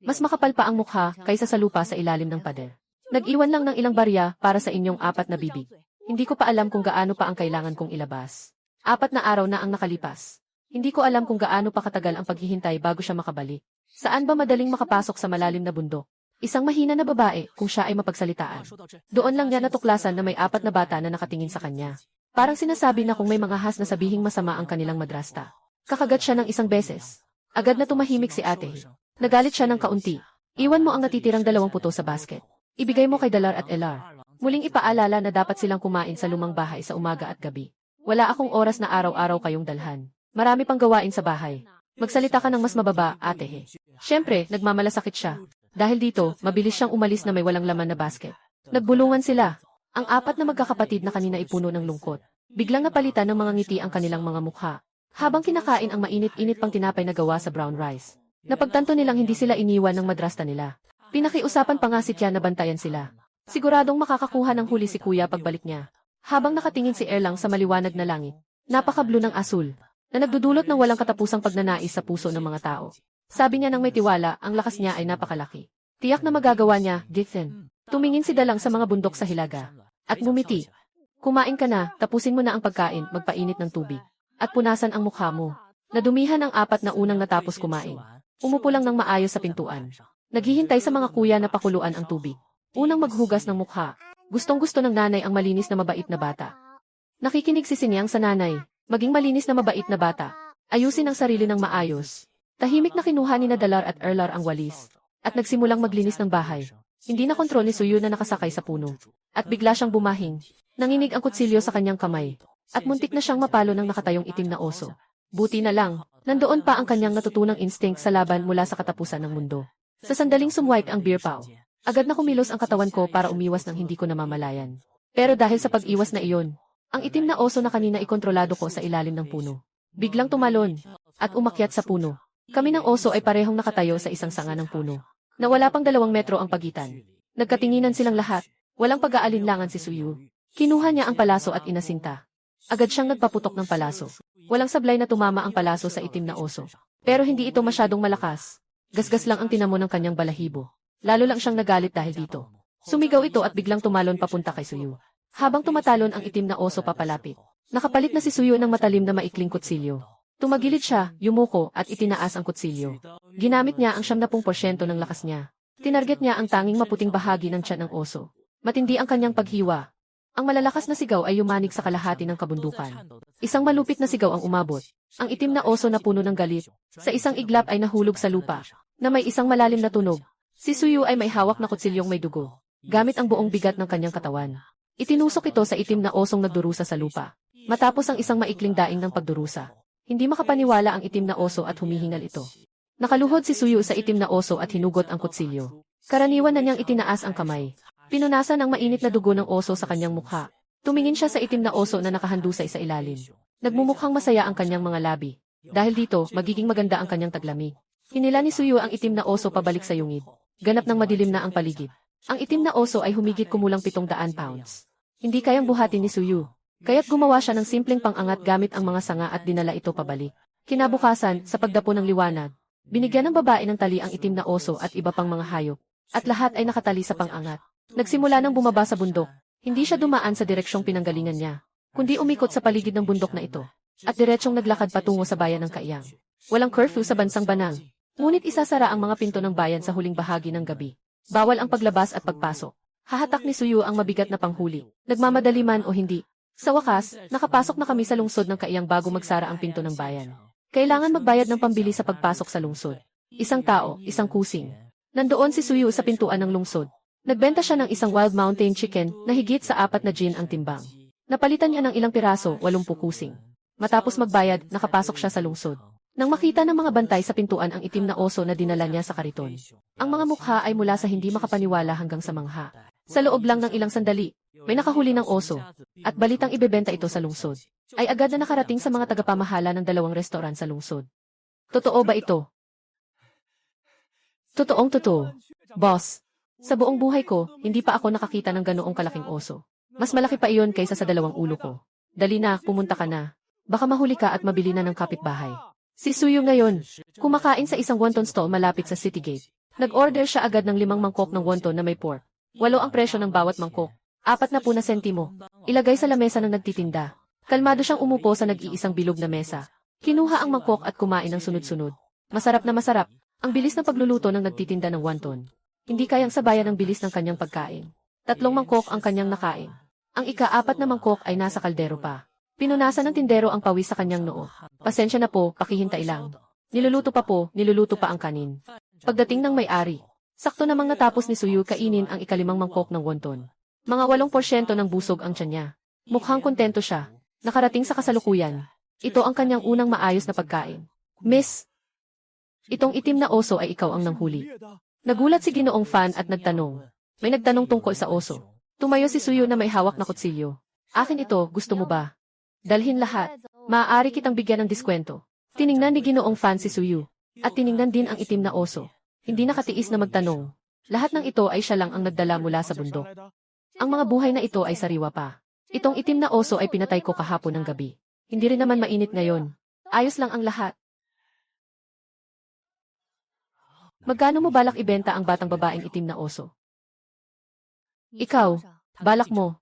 Mas makapal pa ang mukha kaysa sa lupa sa ilalim ng pader. Nag-iwan lang ng ilang barya para sa inyong 4 na bibig. Hindi ko pa alam kung gaano pa ang kailangan kong ilabas. 4 na araw na ang nakalipas. Hindi ko alam kung gaano pa katagal ang paghihintay bago siya makabalik. Saan ba madaling makapasok sa malalim na bundok? Isang mahina na babae kung siya ay mapagsalitaan. Doon lang niya natuklasan na may 4 na bata na nakatingin sa kanya. Parang sinasabi na kung may mga has na sabihing masama ang kanilang madrasta. Kakagat siya ng 1 beses. Agad na tumahimik si ate. Nagalit siya ng kaunti. "Iwan mo ang natitirang 2 puto sa basket. Ibigay mo kay Dalar at Elar." Muling ipaalala na dapat silang kumain sa lumang bahay sa umaga at gabi. "Wala akong oras na araw-araw kayong dalhan. Marami pang gawain sa bahay. Magsalita ka ng mas mababa, ate." Siyempre, nagmamalasakit siya. Dahil dito, mabilis siyang umalis na may walang laman na basket. Nagbulungan sila. Ang 4 na magkakapatid na kanina ay puno ng lungkot. Biglang napalitan ng mga ngiti ang kanilang mga mukha. Habang kinakain ang mainit-init pang tinapay na gawa sa brown rice. Napagtanto nilang hindi sila iniwan ng madrasta nila. Pinakiusapan pa nga si Tia na bantayan sila. Siguradong makakakuha ng huli si kuya pagbalik niya. Habang nakatingin si Erlang sa maliwanag na langit, napaka-blue ng asul, na nagdudulot ng walang katapusang pagnanais sa puso ng mga tao. Sabi niya nang may tiwala, ang lakas niya ay napakalaki. Tiyak na magagawa niya, Dithen. Tumingin si Dalang sa mga bundok sa hilaga. At bumiti. "Kumain ka na, tapusin mo na ang pagkain, magpainit ng tubig. At punasan ang mukha mo." Nadumihan ang 4 na unang natapos kumain. Umupo lang ng maayos sa pintuan. Naghihintay sa mga kuya na pakuluan ang tubig. Unang maghugas ng mukha. Gustong-gusto ng nanay ang malinis na mabait na bata. Nakikinig si Sinyang sa nanay, maging malinis na mabait na bata. Ayusin ang sarili ng maayos. Tahimik na kinuha ni Dalar at Erlar ang walis. At nagsimulang maglinis ng bahay. Hindi na kontrol ni Suyu na nakasakay sa puno. At bigla siyang bumahing. Nanginig ang kutsilyo sa kanyang kamay. At muntik na siyang mapalo ng nakatayong itim na oso. Buti na lang, nandoon pa ang kanyang natutunang instinct sa laban mula sa katapusan ng mundo. Sa sandaling sumwipe ang beer pao. Agad na kumilos ang katawan ko para umiwas ng hindi ko namamalayan. Pero dahil sa pag-iwas na iyon, ang itim na oso na kanina ikontrolado ko sa ilalim ng puno. Biglang tumalon at umakyat sa puno. Kami ng oso ay parehong nakatayo sa isang sanga ng puno. Na wala pang 2 metro ang pagitan. Nagkatinginan silang lahat. Walang pag-aalinlangan si Suyu. Kinuha niya ang palaso at inasinta. Agad siyang nagpaputok ng palaso. Walang sablay na tumama ang palaso sa itim na oso. Pero hindi ito masyadong malakas. Gasgas lang ang tinamo ng kanyang balahibo. Lalo lang siyang nagalit dahil dito. Sumigaw ito at biglang tumalon papunta kay Suyu. Habang tumatalon ang itim na oso papalapit. Nakapalit na si Suyu ng matalim na maikling kutsilyo. Tumagilid siya, yumuko at itinaas ang kutsilyo. Ginamit niya ang 70% ng lakas niya. Tinarget niya ang tanging maputing bahagi ng tiyan ng oso. Matindi ang kanyang paghiwa. Ang malalakas na sigaw ay yumanig sa kalahati ng kabundukan. Isang malupit na sigaw ang umabot. Ang itim na oso na puno ng galit. Sa isang iglap ay nahulog sa lupa, na may isang malalim na tunog. Si Suyu ay may hawak na kutsilyong may dugo. Gamit ang buong bigat ng kanyang katawan. Itinusok ito sa itim na osong nagdurusa sa lupa. Matapos ang isang maikling daing ng pagdurusa. Hindi makapaniwala ang itim na oso at humihingal ito. Nakaluhod si Suyu sa itim na oso at hinugot ang kutsilyo. Karaniwan na niyang itinaas ang kamay. Pinunasan ang mainit na dugo ng oso sa kanyang mukha. Tumingin siya sa itim na oso na nakahandusay sa ilalim. Nagmumukhang masaya ang kanyang mga labi. Dahil dito, magiging maganda ang kanyang taglamig. Hinila ni Suyu ang itim na oso pabalik sa yungib. Ganap ng madilim na ang paligid. Ang itim na oso ay humigit kumulang 700 pounds. Hindi kayang buhatin ni Suyu. Kaya't gumawa siya ng simpleng pangangat gamit ang mga sanga at dinala ito pabalik. Kinabukasan, sa pagdapo ng liwanag, binigyan ng babae ng tali ang itim na oso at iba pang mga hayop. At lahat ay nakatali sa pangangat. Nagsimula ng bumaba sa bundok. Hindi siya dumaan sa direksyong pinanggalingan niya, kundi umikot sa paligid ng bundok na ito. At diretsyong naglakad patungo sa bayan ng Kaiyang. Walang curfew sa bansang Banang. Ngunit isasara ang mga pinto ng bayan sa huling bahagi ng gabi. Bawal ang paglabas at pagpasok. Hahatak ni Suyu ang mabigat na panghuli. Nagmamadali man o hindi. Sa wakas, nakapasok na kami sa lungsod ng Kaiyang bago magsara ang pinto ng bayan. Kailangan magbayad ng pambili sa pagpasok sa lungsod. Isang tao, isang kusing. Nandoon si Suyu sa pintuan ng lungsod. Nagbenta siya ng isang wild mountain chicken na higit sa 4 na gin ang timbang. Napalitan niya ng ilang piraso, 80 kusing. Matapos magbayad, nakapasok siya sa lungsod. Nang makita ng mga bantay sa pintuan ang itim na oso na dinala niya sa kariton. Ang mga mukha ay mula sa hindi makapaniwala hanggang sa mangha. Sa loob lang ng ilang sandali, may nakahuli ng oso, at balitang ibebenta ito sa lungsod. Ay agad na nakarating sa mga tagapamahala ng 2 restoran sa lungsod. Totoo ba ito? Totoong totoo. Boss, sa buong buhay ko, hindi pa ako nakakita ng ganoong kalaking oso. Mas malaki pa iyon kaysa sa 2 ulo ko. Dali na, pumunta ka na. Baka mahuli ka at mabili na ng kapitbahay. Si Suyu ngayon, kumakain sa isang wonton stall malapit sa City Gate. Nag-order siya agad ng 5 mangkok ng wonton na may pork. 8 ang presyo ng bawat mangkok. 40 na sentimo. Ilagay sa lamesa ng nagtitinda. Kalmado siyang umupo sa nag-iisang bilog na mesa. Kinuha ang mangkok at kumain ng sunod-sunod. Masarap na masarap. Ang bilis ng pagluluto ng nagtitinda ng wonton. Hindi kayang sabayan ang bilis ng kanyang pagkain. 3 mangkok ang kanyang nakain. Ang ika-4 na mangkok ay nasa kaldero pa. Pinunasan ng tindero ang pawis sa kanyang noo. Pasensya na po, pakihintay lang. Niluluto pa ang kanin. Pagdating ng may-ari, sakto namang natapos ni Suyu kainin ang ika-5 mangkok ng wonton. Mga 8% ng busog ang tiyan niya. Mukhang kontento siya. Nakarating sa kasalukuyan. Ito ang kanyang unang maayos na pagkain. Miss, itong itim na oso ay ikaw ang nanghuli. Nagulat si Ginoong Fan at nagtanong. May nagtanong tungkol sa oso. Tumayo si Suyu na may hawak na kutsilyo. Akin ito, gusto mo ba? Dalhin lahat. Maaari kitang bigyan ng diskwento. Tiningnan ni Ginoong Fan si Suyu. At tiningnan din ang itim na oso. Hindi nakatiis na magtanong. Lahat ng ito ay siya lang ang nagdala mula sa bundok. Ang mga buhay na ito ay sariwa pa. Itong itim na oso ay pinatay ko kahapon ng gabi. Hindi rin naman mainit ngayon. Ayos lang ang lahat. Magkano mo balak ibenta ang batang babaeng itim na oso? Ikaw, balak mo.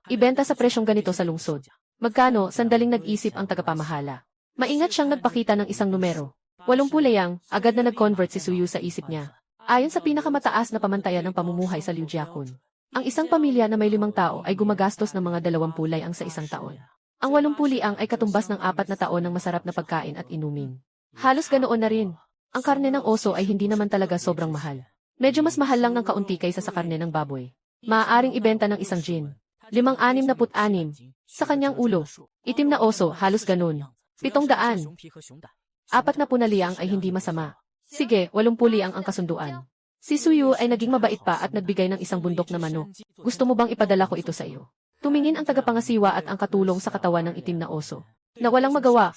Ibenta sa presyong ganito sa lungsod. Magkano, sandaling nag-isip ang tagapamahala. Maingat siyang nagpakita ng isang numero. 80 layang, agad na nag-convert si Suyu sa isip niya. Ayon sa pinakamataas na pamantayan ng pamumuhay sa Liujiakun. Ang isang pamilya na may 5 tao ay gumagastos ng mga 20 liang sa isang taon. Ang 80 liang ay katumbas ng 4 na taon ng masarap na pagkain at inumin. Halos ganoon na rin. Ang karne ng oso ay hindi naman talaga sobrang mahal. Medyo mas mahal lang ng kaunti kaysa sa karne ng baboy. Maaaring ibenta ng isang gin. 566 sa kanyang ulo. Itim na oso, halos ganun. 700. 40 liang ay hindi masama. Sige, 80 liang ang kasunduan. Si Suyu ay naging mabait pa at nagbigay ng isang bundok na manok. Gusto mo bang ipadala ko ito sa iyo? Tumingin ang tagapangasiwa at ang katulong sa katawan ng itim na oso. Na walang magawa.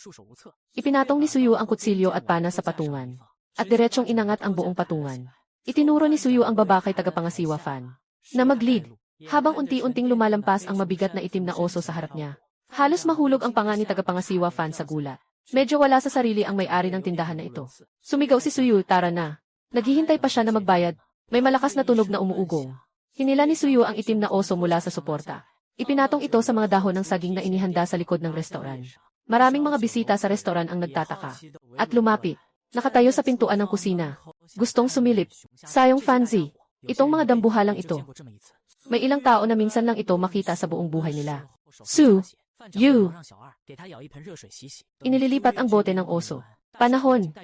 Ipinatong ni Suyu ang kutsilyo at pana sa patungan. At diretsyong inangat ang buong patungan. Itinuro ni Suyu ang baba kay tagapangasiwa Fan. Na mag-lead. Habang unti-unting lumalampas ang mabigat na itim na oso sa harap niya. Halos mahulog ang panga ni tagapangasiwa Fan sa gulat. Medyo wala sa sarili ang may-ari ng tindahan na ito. Sumigaw si Suyu, tara na. Naghihintay pa siya na magbayad. May malakas na tunog na umuugong. Hinila ni Suyu ang itim na oso mula sa suporta. Ipinatong ito sa mga dahon ng saging na inihanda sa likod ng restoran. Maraming mga bisita sa restoran ang nagtataka. At lumapit. Nakatayo sa pintuan ng kusina. Gustong sumilip. Sayong Fanzi. Itong mga dambuhalang ito. May ilang tao na minsan lang ito makita sa buong buhay nila. Yu. Inililipat ang bote ng oso. Panahon.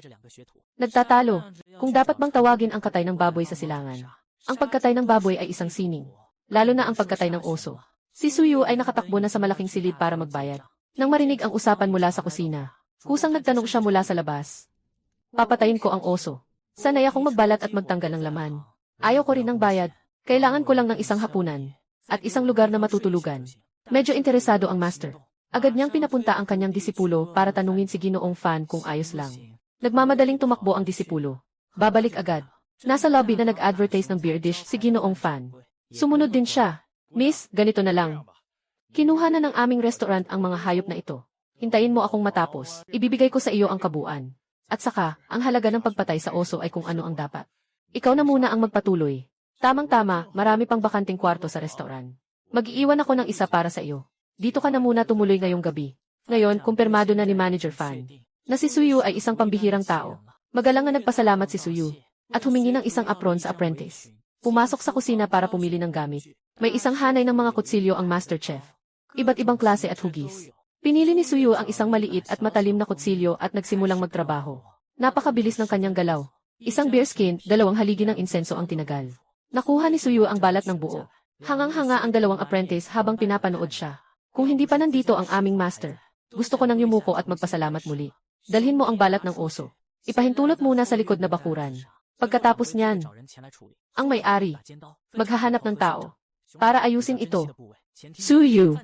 Nagtatalo. Kung dapat bang tawagin ang katay ng baboy sa silangan. Ang pagkatay ng baboy ay isang sining. Lalo na ang pagkatay ng oso. Si Suyu ay nakatakbo na sa malaking silid para magbayad. Nang marinig ang usapan mula sa kusina. Kusang nagtanong siya mula sa labas. Papatayin ko ang oso. Sanay akong magbalat at magtanggal ng laman. Ayaw ko rin ng bayad. Kailangan ko lang ng isang hapunan. At isang lugar na matutulugan. Medyo interesado ang master. Agad niyang pinapunta ang kanyang disipulo para tanungin si Ginoong Fan kung ayos lang. Nagmamadaling tumakbo ang disipulo. Babalik agad. Nasa lobby na nag-advertise ng beer dish si Ginoong Fan. Sumunod din siya. Miss, ganito na lang. Kinuha na ng aming restaurant ang mga hayop na ito. Hintayin mo akong matapos. Ibibigay ko sa iyo ang kabuuan. At saka, ang halaga ng pagpatay sa oso ay kung ano ang dapat. Ikaw na muna ang magpatuloy. Tamang-tama, marami pang bakanting kwarto sa restaurant. Mag-iiwan ako ng isa para sa iyo. Dito ka na muna tumuloy ngayong gabi. Ngayon, kumpirmado na ni Manager Fan na si Suyu ay isang pambihirang tao. Magalang na nagpasalamat si Suyu at humingi ng isang apron sa apprentice. Pumasok sa kusina para pumili ng gamit. May isang hanay ng mga kutsilyo ang master chef. Iba't ibang klase at hugis. Pinili ni Suyu ang isang maliit at matalim na kutsilyo at nagsimulang magtrabaho. Napakabilis ng kanyang galaw. Isang bearskin, 2 haligi ng insenso ang tinagal. Nakuha ni Suyu ang balat ng buo. Hangang-hanga ang 2 apprentice habang pinapanood siya. Kung hindi pa nandito ang aming master, gusto ko nang yumuko at magpasalamat muli. Dalhin mo ang balat ng oso. Ipahintulot muna sa likod na bakuran. Pagkatapos niyan, ang may-ari, maghahanap ng tao para ayusin ito. Suyu.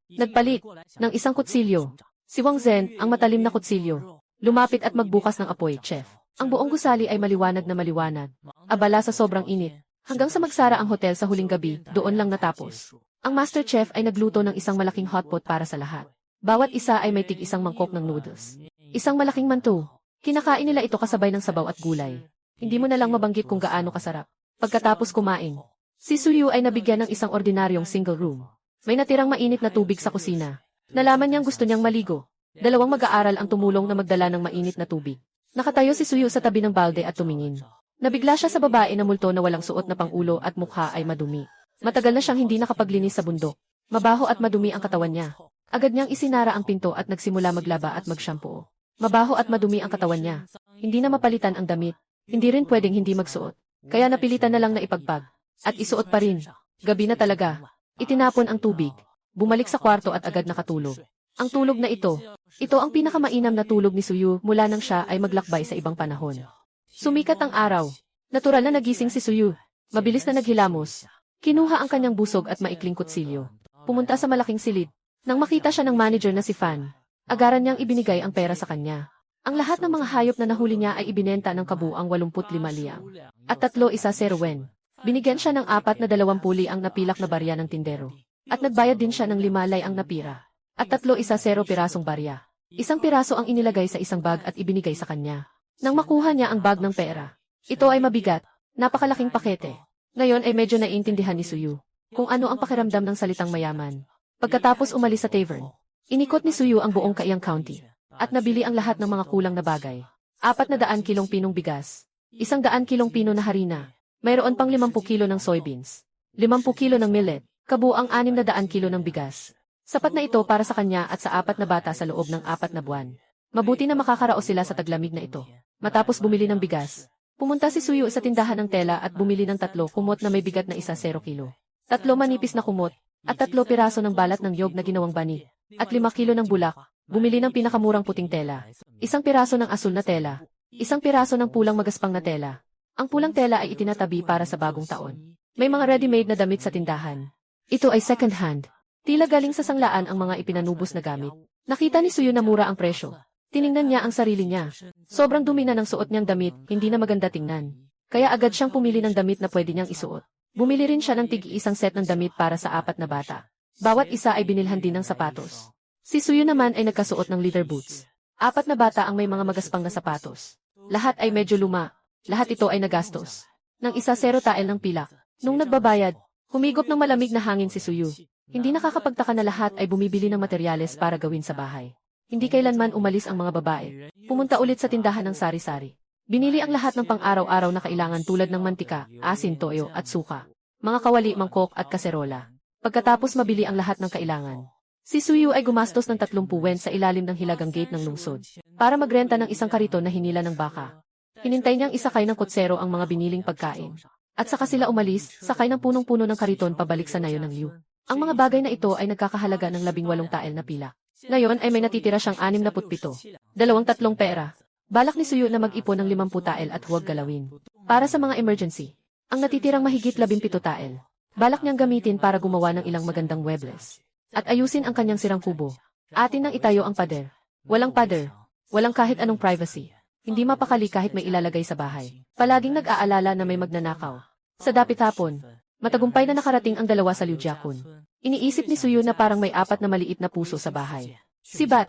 Nagpalit ng isang kutsilyo. Si Wang Zhen, ang matalim na kutsilyo. Lumapit at magbukas ng apoy, chef. Ang buong gusali ay maliwanag na maliwanag. Abala sa sobrang init. Hanggang sa magsara ang hotel sa huling gabi, doon lang natapos. Ang master chef ay nagluto ng isang malaking hotpot para sa lahat. Bawat isa ay may tig-isang mangkok ng noodles. Isang malaking manto. Kinakain nila ito kasabay ng sabaw at gulay. Hindi mo na lang mabanggit kung gaano kasarap. Pagkatapos kumain, si Suyu ay nabigyan ng isang ordinaryong single room. May natirang mainit na tubig sa kusina. Nalaman niyang gusto niyang maligo. 2 mag-aaral ang tumulong na magdala ng mainit na tubig. Nakatayo si Suyu sa tabi ng balde at tumingin. Nabigla siya sa babae na multo na walang suot na pangulo at mukha ay madumi. Matagal na siyang hindi nakapaglinis sa bundok. Mabaho at madumi ang katawan niya. Agad niyang isinara ang pinto at nagsimula maglaba at mag-shampoo. Mabaho at madumi ang katawan niya. Hindi na mapalitan ang damit. Hindi rin pwedeng hindi magsuot. Kaya napilitan na lang na ipagpag. At isuot pa rin. Gabi na talaga. Itinapon ang tubig. Bumalik sa kwarto at agad nakatulog. Ang tulog na ito ang pinakamainam na tulog ni Suyu mula nang siya ay maglakbay sa ibang panahon. Sumikat ang araw. Natural na nagising si Suyu. Mabilis na naghilamos. Kinuha ang kanyang busog at maikling kutsilyo. Pumunta sa malaking silid. Nang makita siya ng manager na si Fan, agaran niyang ibinigay ang pera sa kanya. Ang lahat ng mga hayop na nahuli niya ay ibinenta ng kabuang 85 liang. At 3 isa 0 wen. Binigyan siya ng 4 na 20 liang napilak na barya ng tindero. At nagbayad din siya ng 5 liang napira. At 3 isa 0 pirasong barya. Isang piraso ang inilagay sa isang bag at ibinigay sa kanya. Nang makuha niya ang bag ng pera, ito ay mabigat, napakalaking pakete. Ngayon ay medyo naiintindihan ni Suyu kung ano ang pakiramdam ng salitang mayaman. Pagkatapos umalis sa tavern, inikot ni Suyu ang buong Kaiyang County at nabili ang lahat ng mga kulang na bagay. 400 kilong pinong bigas, 100 kilong pino na harina, mayroon pang 50 kilo ng soybeans, 50 kilo ng millet, kabuang 600 kilo ng bigas. Sapat na ito para sa kanya at sa 4 na bata sa loob ng 4 na buwan. Mabuti na makakaraos sila sa taglamig na ito. Matapos bumili ng bigas, pumunta si Suyu sa tindahan ng tela at bumili ng 3 kumot na may bigat na 0 kilo. 3 manipis na kumot, at 3 piraso ng balat ng yog na ginawang bani, at 5 kilo ng bulak. Bumili ng pinakamurang puting tela, 1 piraso ng asul na tela, 1 piraso ng pulang magaspang na tela. Ang pulang tela ay itinatabi para sa bagong taon. May mga ready-made na damit sa tindahan. Ito ay second hand. Tila galing sa sanglaan ang mga ipinanubos na gamit. Nakita ni Suyu na mura ang presyo. Tiningnan niya ang sarili niya. Sobrang dumi na ng suot niyang damit, hindi na maganda tingnan. Kaya agad siyang pumili ng damit na pwede niyang isuot. Bumili rin siya ng tig-isang set ng damit para sa 4 na bata. Bawat isa ay binilhan din ng sapatos. Si Suyu naman ay nagkasuot ng leather boots. 4 na bata ang may mga magaspang na sapatos. Lahat ay medyo luma. Lahat ito ay nagastos. Nang 1 tael ng pilak. Nung nagbabayad, humigop ng malamig na hangin si Suyu. Hindi nakakapagtaka na lahat ay bumibili ng materyales para gawin sa bahay. Hindi kailanman umalis ang mga babae. Pumunta ulit sa tindahan ng sari-sari. Binili ang lahat ng pang-araw-araw na kailangan tulad ng mantika, asin, toyo at suka. Mga kawali, mangkok at kaserola. Pagkatapos mabili ang lahat ng kailangan, si Suyu ay gumastos ng 30 wen sa ilalim ng hilagang gate ng lungsod para magrenta ng 1 kariton na hinila ng baka. Hinintay niyang isakay ng kutsero ang mga biniling pagkain. At saka sila umalis, sakay ng punong-puno ng kariton pabalik sa nayon ng Liu. Ang mga bagay na ito ay nagkakahalaga ng 18 tael na pila. Ngayon ay may natitira siyang 67. 2 pera. Balak ni Suyu na mag-ipon ng 50 tael at huwag galawin. Para sa mga emergency. Ang natitirang mahigit 17 tael. Balak niyang gamitin para gumawa ng ilang magandang muebles. At ayusin ang kanyang sirang kubo. Atin nang itayo ang pader. Walang pader. Walang kahit anong privacy. Hindi mapakali kahit may ilalagay sa bahay. Palaging nag-aalala na may magnanakaw. Sa dapit hapon, matagumpay na nakarating ang 2 sa Liujiakun. Iniisip ni Suyu na parang may 4 na maliit na puso sa bahay. Si Bat.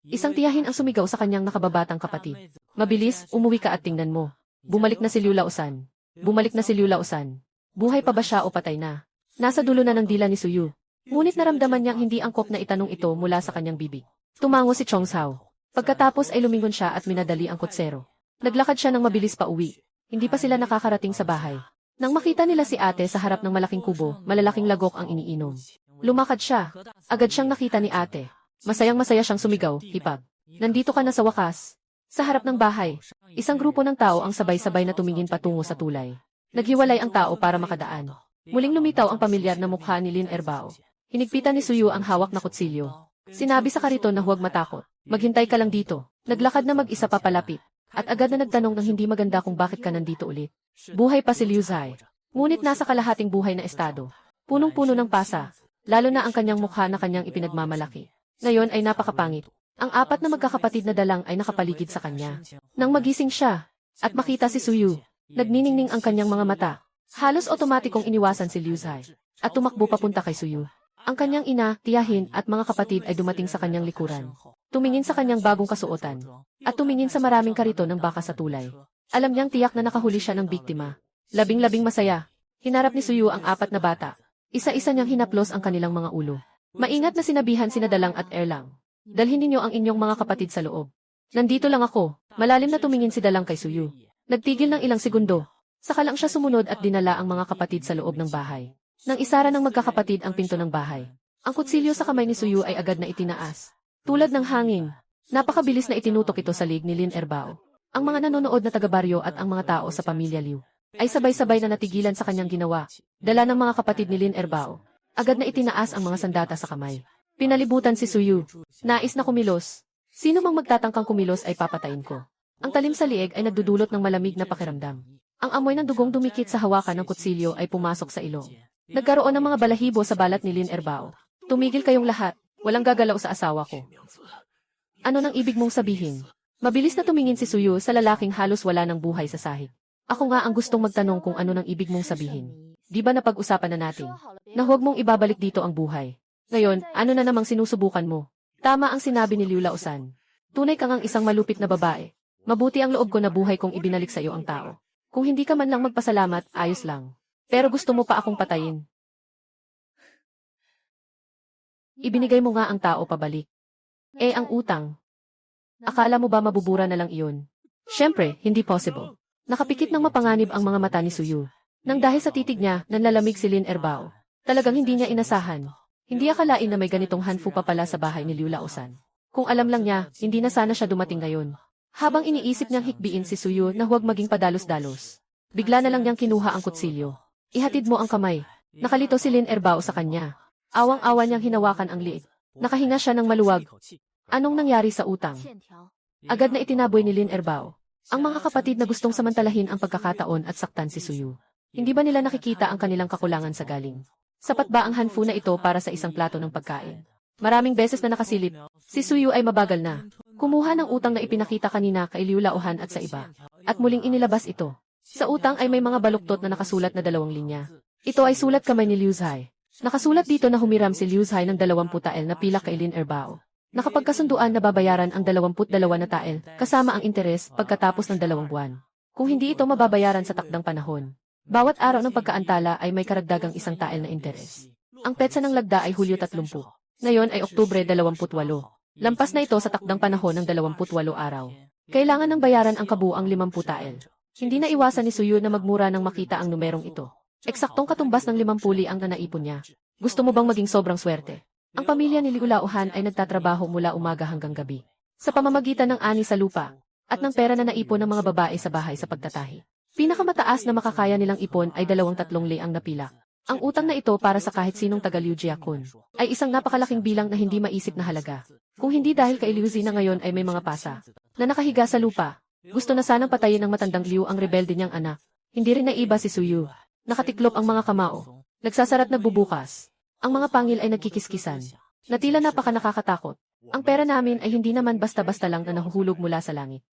Isang tiyahin ang sumigaw sa kanyang nakababatang kapatid. Mabilis, umuwi ka at tingnan mo. Bumalik na si Liu Laosan. Bumalik na si Liu Laosan. Buhay pa ba siya o patay na? Nasa dulo na ng dila ni Suyu. Ngunit naramdaman niyang hindi angkop na itanong ito mula sa kanyang bibig. Tumango si Chong Sao. Pagkatapos ay lumingon siya at minadali ang kutsero. Naglakad siya ng mabilis pa uwi. Hindi pa sila nakakarating sa bahay. Nang makita nila si ate sa harap ng malaking kubo, malalaking lagok ang iniinom. Lumakad siya. Agad siyang nakita ni ate. Masayang-masaya siyang sumigaw, hipag. Nandito ka na sa wakas. Sa harap ng bahay, isang grupo ng tao ang sabay-sabay na tumingin patungo sa tulay. Naghiwalay ang tao para makadaan. Muling lumitaw ang pamilyar na mukha ni Lin Erbao. Hinigpitan ni Suyu ang hawak na kutsilyo. Sinabi sa kariton na huwag matakot. Maghintay ka lang dito. Naglakad na mag-isa papalapit. At agad na nagtanong ng hindi maganda kung bakit ka nandito ulit. Buhay pa si Liu Zai. Ngunit nasa kalahating buhay na estado. Punong-puno ng pasa. Lalo na ang kanyang mukha na kanyang ipinagmamalaki. Ngayon ay napakapangit. Ang 4 na magkakapatid na dalang ay nakapaligid sa kanya. Nang magising siya, at makita si Suyu, nagniningning ang kanyang mga mata. Halos otomatikong iniwasan si Liu Zai. At tumakbo papunta kay Suyu. Ang kanyang ina, tiyahin at mga kapatid ay dumating sa kanyang likuran. Tumingin sa kanyang bagong kasuotan. At tumingin sa maraming kariton ng baka sa tulay. Alam niyang tiyak na nakahuli siya ng biktima. Labing-labing masaya. Hinarap ni Suyu ang 4 na bata. Isa-isa niyang hinaplos ang kanilang mga ulo. Maingat na sinabihan sina Dalang at Erlang. Dalhin ninyo ang inyong mga kapatid sa loob. Nandito lang ako. Malalim na tumingin si Dalang kay Suyu. Nagtigil ng ilang segundo. Saka lang siya sumunod at dinala ang mga kapatid sa loob ng bahay. Nang isara ng magkakapatid ang pinto ng bahay. Ang kutsilyo sa kamay ni Suyu ay agad na itinaas. Tulad ng hangin. Napakabilis na itinutok ito sa lig ni Lin Erbao. Ang mga nanonood na taga-baryo at ang mga tao sa pamilya Liu ay sabay-sabay na natigilan sa kanyang ginawa. Dala ng mga kapatid ni Lin Erbao. Agad na itinaas ang mga sandata sa kamay. Pinalibutan si Suyu. Nais na kumilos. Sino mang magtatangkang kumilos ay papatayin ko. Ang talim sa lieg ay nagdudulot ng malamig na pakiramdam. Ang amoy ng dugong dumikit sa hawakan ng kutsilyo ay pumasok sa ilong. Nagkaroon ng mga balahibo sa balat ni Lin Erbao. Tumigil kayong lahat. Walang gagalaw sa asawa ko. Ano nang ibig mong sabihin? Mabilis na tumingin si Suyu sa lalaking halos wala ng buhay sa sahig. Ako nga ang gustong magtanong kung ano nang ibig mong sabihin. Di ba napag-usapan na natin? Na huwag mong ibabalik dito ang buhay. Ngayon, ano na namang sinusubukan mo? Tama ang sinabi ni Liu Laosan. Tunay kang ang isang malupit na babae. Mabuti ang loob ko na buhay kong ibinalik sa iyo ang tao. Kung hindi ka man lang magpasalamat, ayos lang. Pero gusto mo pa akong patayin. Ibinigay mo nga ang tao pabalik. Ang utang. Akala mo ba mabubura na lang iyon? Siyempre, hindi possible. Nakapikit ng mapanganib ang mga mata ni Suyu. Nang dahil sa titig niya, nanlalamig si Lin Erbao. Talagang hindi niya inasahan. Hindi akalain na may ganitong hanfu pa pala sa bahay ni Liu Laosan. Kung alam lang niya, hindi na sana siya dumating ngayon. Habang iniisip niyang hikbiin si Suyu na huwag maging padalos-dalos, bigla na lang niyang kinuha ang kutsilyo. Ihatid mo ang kamay. Nakalito si Lin Erbao sa kanya. Awang-awa niyang hinawakan ang liig. Nakahinga siya ng maluwag. Anong nangyari sa utang? Agad na itinaboy ni Lin Erbao. Ang mga kapatid na gustong samantalahin ang pagkakataon at saktan si Suyu. Hindi ba nila nakikita ang kanilang kakulangan sa galing? Sapat ba ang hanfu na ito para sa isang plato ng pagkain? Maraming beses na nakasilip, si Suyu ay mabagal na. Kumuha ng utang na ipinakita kanina kay Liu Laohan at sa iba. At muling inilabas ito. Sa utang ay may mga baluktot na nakasulat na 2 linya. Ito ay sulat kamay ni Liu Zhai. Nakasulat dito na humiram si Liu Zhai ng 20 tael na pilak kay Lin Erbao. Nakapagkasunduan na babayaran ang 22 na tael, kasama ang interes pagkatapos ng 2 buwan. Kung hindi ito mababayaran sa takdang panahon, bawat araw ng pagkaantala ay may karagdagang 1 tael na interes. Ang petsa ng lagda ay Hulyo 30. Ngayon ay Oktubre 28. Lampas na ito sa takdang panahon ng 28 araw. Kailangan ng bayaran ang kabuang 50 tael. Hindi na iwasan ni Suyu na magmura nang makita ang numerong ito. Eksaktong katumbas ng 50 ang nanaipon niya. Gusto mo bang maging sobrang swerte? Ang pamilya ni Liu Laohan ay nagtatrabaho mula umaga hanggang gabi. Sa pamamagitan ng ani sa lupa, at ng pera na naipon ng mga babae sa bahay sa pagtatahi. Pinakamataas na makakaya nilang ipon ay 2-3 liang napilak. Ang utang na ito para sa kahit sinong taga Liu Jiakun ay isang napakalaking bilang na hindi maisip na halaga. Kung hindi dahil kay Liu Zi na ngayon ay may mga pasa na nakahiga sa lupa, gusto na sanang patayin ng matandang Liu ang rebelde niyang anak. Hindi rin naiba si Suyu. Nakatiklop ang mga kamao. Nagsasarat nagbubukas. Ang mga pangil ay nagkikiskisan. Na tila napaka nakakatakot. Ang pera namin ay hindi naman basta-basta lang na nahuhulog mula sa langit.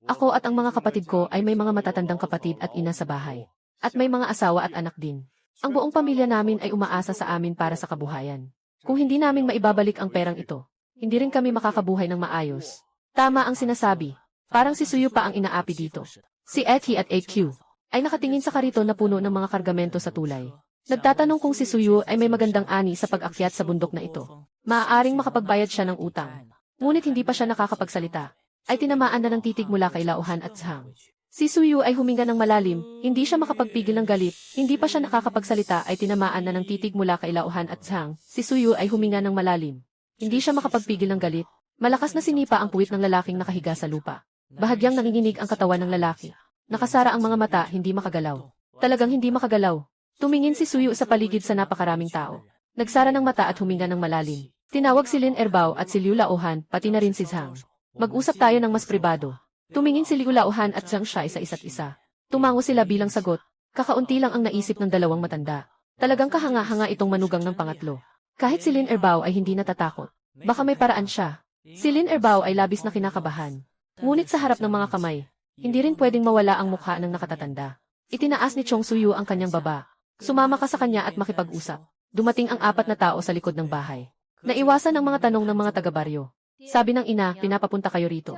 Ako at ang mga kapatid ko ay may mga matatandang kapatid at ina sa bahay. At may mga asawa at anak din. Ang buong pamilya namin ay umaasa sa amin para sa kabuhayan. Kung hindi namin maibabalik ang perang ito, hindi rin kami makakabuhay ng maayos. Tama ang sinasabi. Parang si Suyu pa ang inaapi dito. Si Ethi at AQ ay nakatingin sa kariton na puno ng mga kargamento sa tulay. Nagtatanong kung si Suyu ay may magandang ani sa pag-akyat sa bundok na ito. Maaaring makapagbayad siya ng utang. Ngunit hindi pa siya nakakapagsalita. Ay tinamaan na ng titig mula kay Laohan at Zhang. Si Suyu ay huminga ng malalim, hindi siya makapagpigil ng galit, hindi pa siya nakakapagsalita ay tinamaan na ng titig mula kay Laohan at Zhang. Si Suyu ay huminga ng malalim. Hindi siya makapagpigil ng galit. Malakas na sinipa ang puwit ng lalaking nakahiga sa lupa. Bahagyang nanginginig ang katawan ng lalaki. Nakasara ang mga mata, hindi makagalaw. Talagang hindi makagalaw. Tumingin si Suyu sa paligid sa napakaraming tao. Nagsara ng mata at huminga ng malalim. Tinawag si Lin Erbao at si Liu Laohan, pati na rin si Zhang. Mag-usap tayo ng mas pribado. Tumingin si Liu Laohan at Zhang Shai sa isa't isa. Tumango sila bilang sagot. Kakaunti lang ang naisip ng dalawang matanda. Talagang kahanga-hanga itong manugang ng pangatlo. Kahit si Lin Erbao ay hindi natatakot. Baka may paraan siya. Si Lin Erbao ay labis na kinakabahan. Ngunit sa harap ng mga kamay, hindi rin pwedeng mawala ang mukha ng nakatatanda. Itinaas ni Chong Suyu ang kanyang baba. Sumama ka sa kanya at makipag-usap. Dumating ang 4 na tao sa likod ng bahay. Naiwasan ang mga tanong ng mga taga-baryo. Sabi ng ina, pinapapunta kayo rito.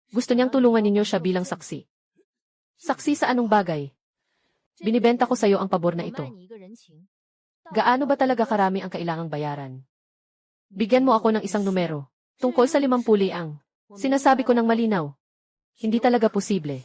Gusto niyang tulungan ninyo siya bilang saksi. Saksi sa anong bagay? Binibenta ko sa iyo ang pabor na ito. Gaano ba talaga karami ang kailangang bayaran? Bigyan mo ako ng isang numero. Tungkol sa 50 liang. Sinasabi ko ng malinaw. Hindi talaga posible.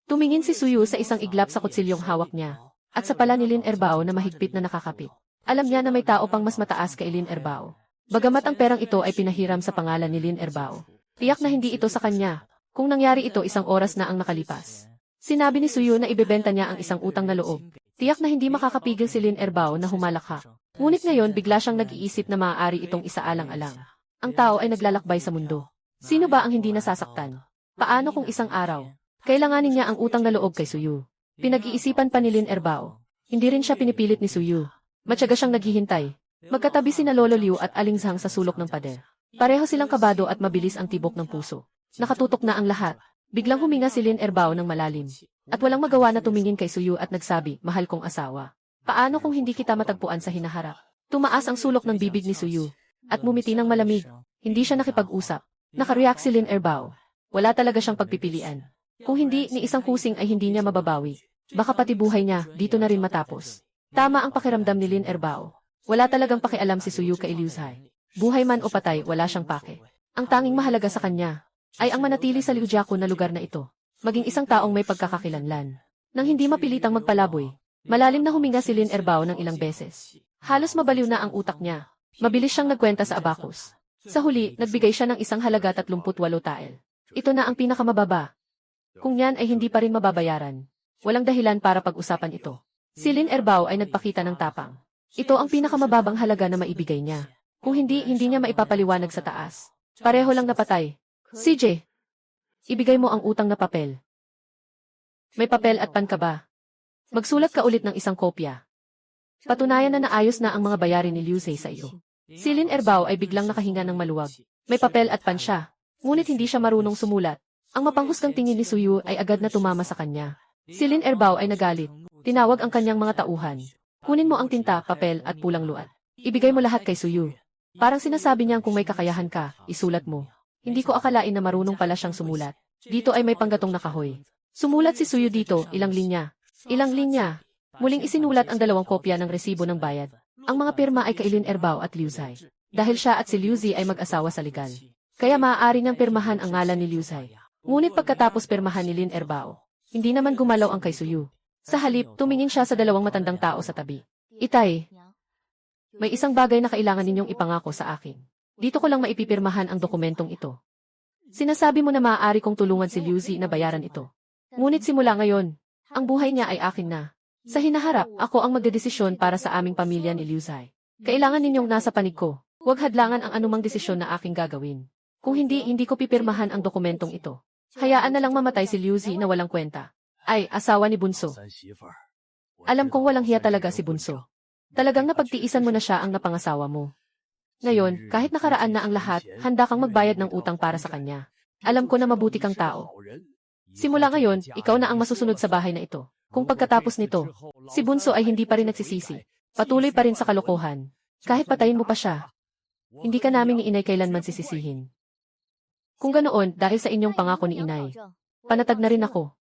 Tumingin si Suyu sa isang iglap sa kutsilyong hawak niya. At sa pala ni Lin Erbao na mahigpit na nakakapit. Alam niya na may tao pang mas mataas kay Lin Erbao. Bagamat ang perang ito ay pinahiram sa pangalan ni Lin Erbao. Tiyak na hindi ito sa kanya. Kung nangyari ito 1 oras na ang nakalipas. Sinabi ni Suyu na ibebenta niya ang isang utang na loob. Tiyak na hindi makakapigil si Lin Erbao na humalakha. Ngunit ngayon bigla siyang nag-iisip na maaari itong isaalang-alang. Ang tao ay naglalakbay sa mundo. Sino ba ang hindi nasasaktan? Paano kung isang araw? Kailanganin niya ang utang na loob kay Suyu. Pinag-iisipan pa ni Lin Erbao. Hindi rin siya pinipilit ni Suyu. Matyaga siyang naghihintay. Magkatabi sina Lolo Liu at Aling Zhang sa sulok ng pader. Pareho silang kabado at mabilis ang tibok ng puso. Nakatutok na ang lahat. Biglang huminga si Lin Erbao ng malalim. At walang magawa na tumingin kay Suyu at nagsabi, mahal kong asawa. Paano kung hindi kita matagpuan sa hinaharap? Tumaas ang sulok ng bibig ni Suyu. At mumiti ng malamig. Hindi siya nakipag-usap. Nakareact si Lin Erbao. Wala talaga siyang pagpipilian. Kung hindi, ni isang kusing ay hindi niya mababawi. Baka pati buhay niya, dito na rin matapos. Tama ang pakiramdam ni Lin Erbao. Wala talagang pakialam si Suyu kay Liu Zhai. Buhay man o patay, wala siyang pake. Ang tanging mahalaga sa kanya ay ang manatili sa Liu Jiakun na lugar na ito. Maging isang taong may pagkakakilanlan. Nang hindi mapilitang magpalaboy, malalim na huminga si Lin Erbao ng ilang beses. Halos mabaliw na ang utak niya. Mabilis siyang nagkwenta sa abacus. Sa huli, nagbigay siya ng isang halaga 38 tael. Ito na ang pinakamababa. Kung yan ay hindi pa rin mababayaran, walang dahilan para pag-usapan ito. Si Lin Erbao ay nagpakita ng tapang. Ito ang pinakamababang halaga na maibigay niya. Kung hindi niya maipapaliwanag sa taas. Pareho lang napatay. CJ, ibigay mo ang utang na papel. May papel at pan ka ba? Magsulat ka ulit ng isang kopya. Patunayan na naayos na ang mga bayarin ni Liu Zhe sa iyo. Si Lin Erbao ay biglang nakahinga ng maluwag. May papel at pan siya. Ngunit hindi siya marunong sumulat. Ang mapanghusgang tingin ni Suyu ay agad na tumama sa kanya. Si Lin Erbao ay nagalit. Tinawag ang kanyang mga tauhan. Kunin mo ang tinta, papel at pulang luat. Ibigay mo lahat kay Suyu. Parang sinasabi niyang kung may kakayahan ka, isulat mo. Hindi ko akalain na marunong pala siyang sumulat. Dito ay may panggatong na kahoy. Sumulat si Suyu dito, ilang linya. Ilang linya. Muling isinulat ang 2 kopya ng resibo ng bayad. Ang mga pirma ay kay Lin Erbao at Liu Zhe. Dahil siya at si Liu Zhe ay mag-asawa sa legal. Kaya maaari niyang pirmahan ang ngalan ni Liu Zhe. Ngunit pagkatapos pirmahan ni Lin Erbao, hindi naman gumalaw ang kay Suyu. Sa halip, tumingin siya sa 2 matandang tao sa tabi. Itay, may isang bagay na kailangan ninyong ipangako sa akin. Dito ko lang maipipirmahan ang dokumentong ito. Sinasabi mo na maaari kong tulungan si Liu Zhe na bayaran ito. Ngunit simula ngayon, ang buhay niya ay akin na. Sa hinaharap, ako ang magdedesisyon para sa aming pamilya ni Liu Zhe. Kailangan ninyong nasa panig ko. Huwag hadlangan ang anumang desisyon na aking gagawin. Kung hindi ko pipirmahan ang dokumentong ito. Hayaan na lang mamatay si Liu Zhe na walang kwenta. Ay, asawa ni Bunso. Alam kong walang hiya talaga si Bunso. Talagang napagtiisan mo na siya ang napangasawa mo. Ngayon, kahit nakaraan na ang lahat, handa kang magbayad ng utang para sa kanya. Alam ko na mabuti kang tao. Simula ngayon, ikaw na ang masusunod sa bahay na ito. Kung pagkatapos nito, si Bunso ay hindi pa rin nagsisisi. Patuloy pa rin sa kalokohan. Kahit patayin mo pa siya, hindi ka namin ni Inay kailanman sisisihin. Kung ganoon, dahil sa inyong pangako ni Inay, panatag na rin ako.